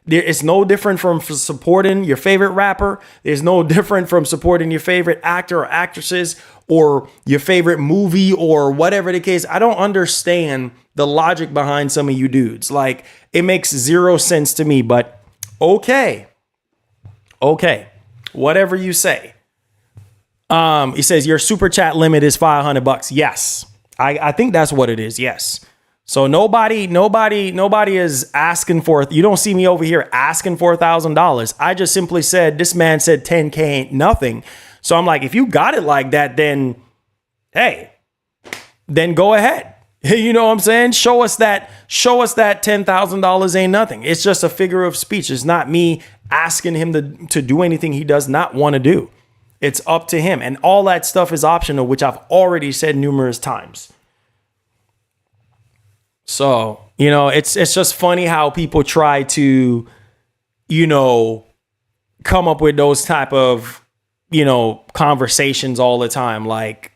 It's no different from supporting your favorite rapper. There's no different from supporting your favorite actor or actresses or your favorite movie or whatever the case. I don't understand the logic behind some of you dudes. Like, it makes zero sense to me, but okay. Whatever you say. He says your super chat limit is $500. Yes. I think that's what it is. Yes. So nobody is asking for, you don't see me over here asking for $1,000. I just simply said, this man said 10K ain't nothing. So I'm like, if you got it like that, then, hey, then go ahead. You know what I'm saying? Show us that $10,000 ain't nothing. It's just a figure of speech. It's not me asking him to do anything he does not want to do. It's up to him. And all that stuff is optional, which I've already said numerous times. So, you know, it's just funny how people try to, you know, come up with those type of, you know, conversations all the time. Like,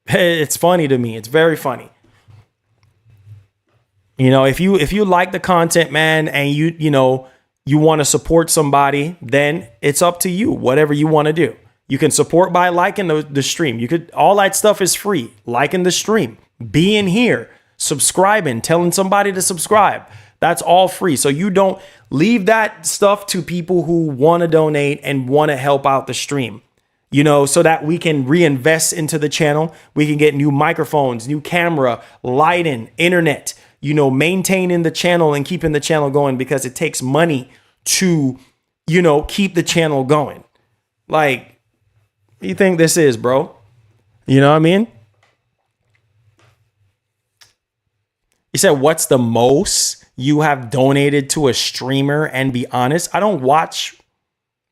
it's funny to me. It's very funny. You know, if you like the content, man, and you want to support somebody, then it's up to you. Whatever you want to do. You can support by liking the stream. All that stuff is free. Liking the stream, being here, subscribing, telling somebody to subscribe. That's all free. So you don't leave that stuff to people who want to donate and want to help out the stream, you know, so that we can reinvest into the channel. We can get new microphones, new camera, lighting, internet, you know, maintaining the channel and keeping the channel going, because it takes money to, you know, keep the channel going. Like, what do you think this is, bro? You know what I mean? You said, what's the most you have donated to a streamer? And be honest, I don't watch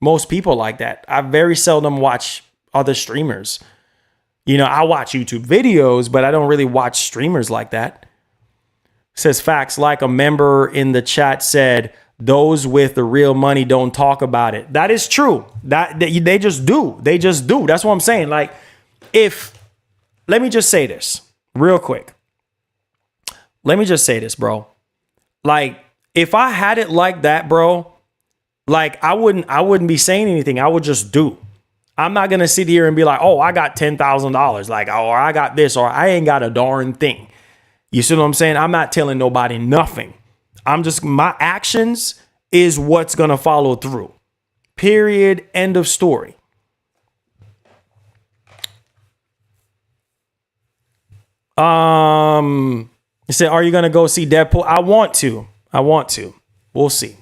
most people like that. I very seldom watch other streamers. You know, I watch YouTube videos, but I don't really watch streamers like that. Says facts, like a member in the chat said, those with the real money don't talk about it. That is true. That they just do. They just do. That's what I'm saying. Like, let me just say this real quick. Let me just say this, bro. Like, if I had it like that, bro, like I wouldn't be saying anything. I would just do. I'm not going to sit here and be like, oh, I got $10,000. Like, or I got this, or I ain't got a darn thing. You see what I'm saying? I'm not telling nobody nothing. My actions is what's going to follow through. Period. End of story. You said, are you going to go see Deadpool? I want to. We'll see.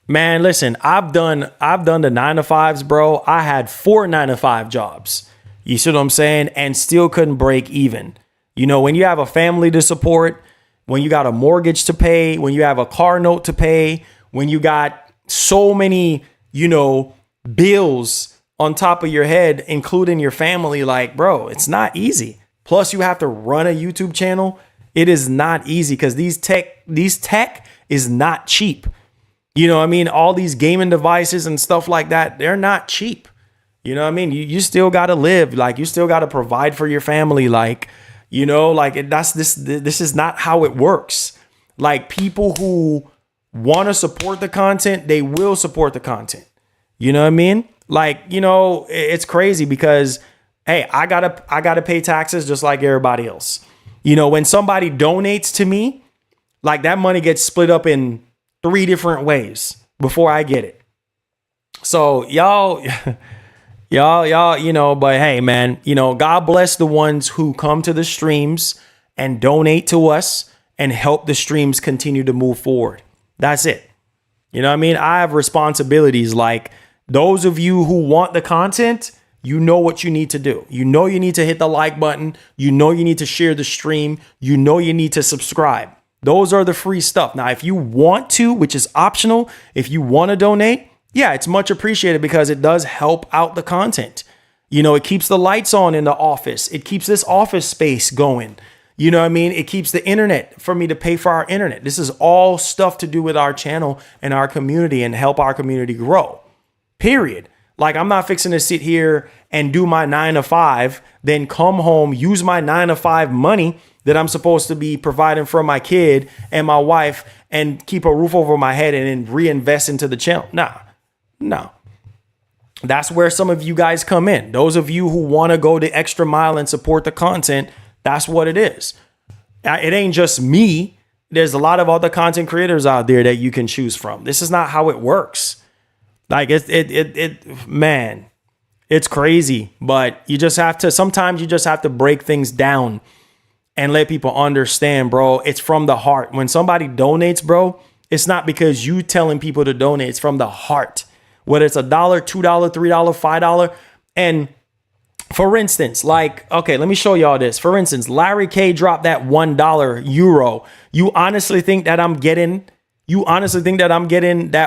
Man, listen, I've done the 9-to-5s, bro. I had 4 9-to-5 jobs. You see what I'm saying? And still couldn't break even. You know, when you have a family to support, when you got a mortgage to pay, when you have a car note to pay, when you got so many, you know, bills on top of your head, including your family, like, bro, it's not easy. Plus, you have to run a YouTube channel. It is not easy because these tech is not cheap. You know what I mean? All these gaming devices and stuff like that, they're not cheap. You know what I mean? You still got to live. Like, you still got to provide for your family. Like, you know, like this is not how it works. Like, people who want to support the content, they will support the content. You know what I mean? Like, you know, it's crazy because, hey, I gotta pay taxes just like everybody else. You know, when somebody donates to me, like, that money gets split up in 3 different ways before I get it. So y'all, you know, but hey, man, you know, God bless the ones who come to the streams and donate to us and help the streams continue to move forward. That's it. You know what I mean? I have responsibilities. Like, those of you who want the content, you know what you need to do. You know you need to hit the like button. You know you need to share the stream. You know you need to subscribe. Those are the free stuff. Now, if you want to, which is optional, if you want to donate, yeah, it's much appreciated because it does help out the content. You know, it keeps the lights on in the office. It keeps this office space going. You know what I mean? It keeps the internet for me to pay for our internet. This is all stuff to do with our channel and our community and help our community grow. Period. Like, I'm not fixing to sit here and do my 9-to-5, then come home, use my 9-to-5 money that I'm supposed to be providing for my kid and my wife and keep a roof over my head and then reinvest into the channel. No. That's where some of you guys come in. Those of you who want to go the extra mile and support the content, that's what it is. It ain't just me. There's a lot of other content creators out there that you can choose from. This is not how it works. Like, man, it's crazy, but sometimes you just have to break things down and let people understand, bro. It's from the heart. When somebody donates, bro, it's not because you telling people to donate. It's from the heart. Whether it's $1, $2, $3, $5. And for instance, like, okay, let me show y'all this. For instance, Larry K dropped that $1 euro. You honestly think that I'm getting that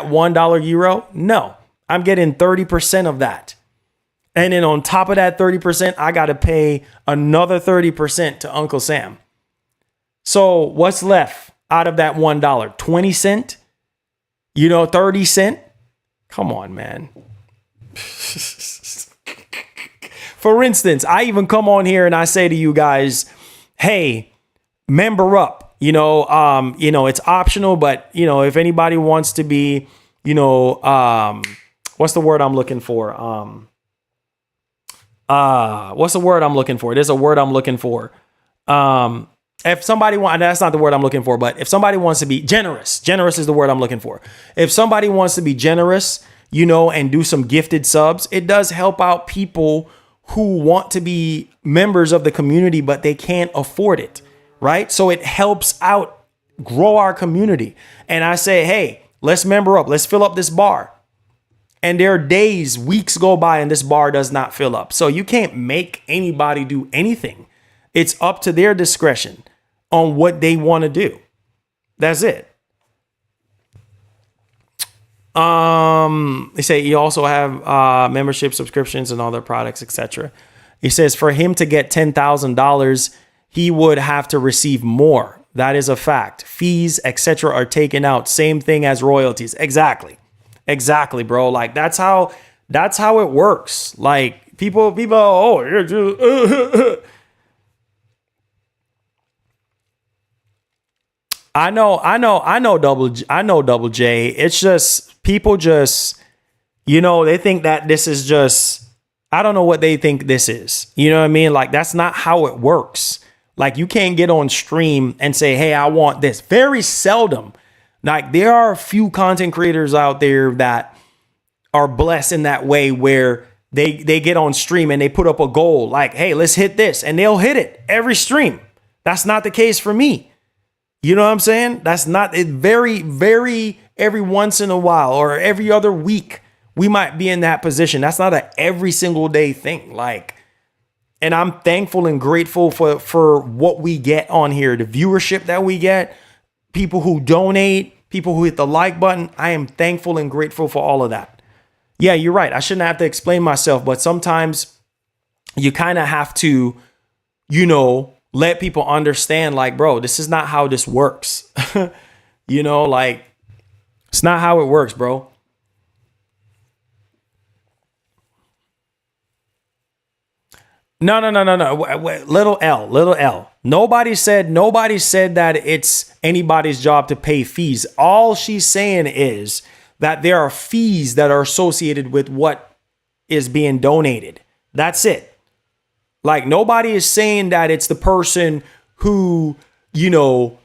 $1 euro? No, I'm getting 30% of that. And then on top of that 30%, I got to pay another 30% to Uncle Sam. So what's left out of that $1? 20 cents? 30 cents? Come on, man. For instance, I even come on here and I say to you guys, hey, member up. It's optional, but if anybody wants to be, what's the word I'm looking for? What's the word I'm looking for? There's a word I'm looking for. If somebody that's not the word I'm looking for, but if somebody wants to be generous is the word I'm looking for. If somebody wants to be generous, and do some gifted subs, it does help out people who want to be members of the community, but they can't afford it. Right. So it helps out grow our community. And I say, hey, let's member up. Let's fill up this bar. And there are days, weeks go by and this bar does not fill up. So you can't make anybody do anything. It's up to their discretion on what they want to do. That's it. They say you also have membership subscriptions and other products, etc. He says for him to get $10,000, he would have to receive more. That is a fact. Fees, etc. are taken out. Same thing as royalties. Exactly, bro. Like that's how it works. Like people, oh, you're just, I know Double J. It's just people just, they think that this is just, I don't know what they think this is. You know what I mean? Like that's not how it works. Like you can't get on stream and say, hey, I want this. Very seldom. Like there are a few content creators out there that are blessed in that way where they get on stream and they put up a goal like, hey, let's hit this, and they'll hit it every stream. That's not the case for me. You know what I'm saying? That's not it. Very, very every once in a while or every other week, we might be in that position. That's not a every single day thing. Like, and I'm thankful and grateful for what we get on here, the viewership that we get, people who donate, people who hit the like button. I am thankful and grateful for all of that. Yeah, you're right. I shouldn't have to explain myself, but sometimes you kind of have to, let people understand, like, bro, this is not how this works. Like, it's not how it works, bro. No. Little L. Nobody said that it's anybody's job to pay fees. All she's saying is that there are fees that are associated with what is being donated. That's it. Like nobody is saying that it's the person who, donates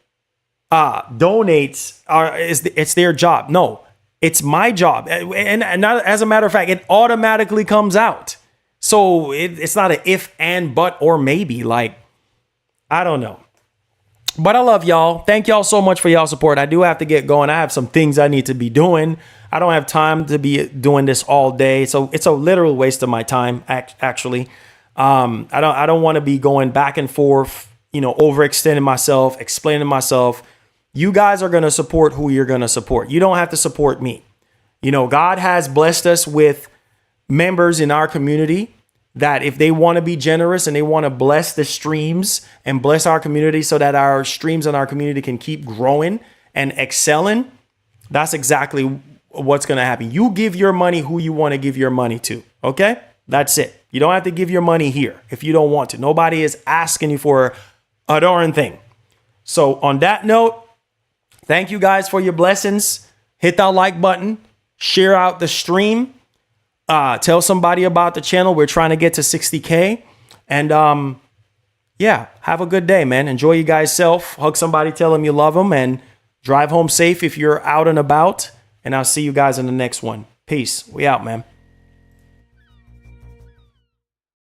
it's their job. No, it's my job. And not, as a matter of fact, it automatically comes out. So it's not an if and but or maybe. Like, I don't know. But I love y'all. Thank y'all so much for y'all support. I do have to get going. I have some things I need to be doing. I don't have time to be doing this all day. So it's a literal waste of my time, actually. I don't want to be going back and forth, overextending myself, explaining myself. You guys are going to support who you're going to support. You don't have to support me. God has blessed us with members in our community that if they want to be generous and they want to bless the streams and bless our community so that our streams and our community can keep growing and excelling, that's exactly what's going to happen. You give your money who you want to give your money to. Okay? That's it. You don't have to give your money here if you don't want to. Nobody is asking you for a darn thing. So on that note, thank you guys for your blessings. Hit that like button. Share out the stream. Tell somebody about the channel. We're trying to get to 60K. And have a good day, man. Enjoy you guys' self. Hug somebody, tell them you love them, and drive home safe if you're out and about. And I'll see you guys in the next one. Peace. We out, man.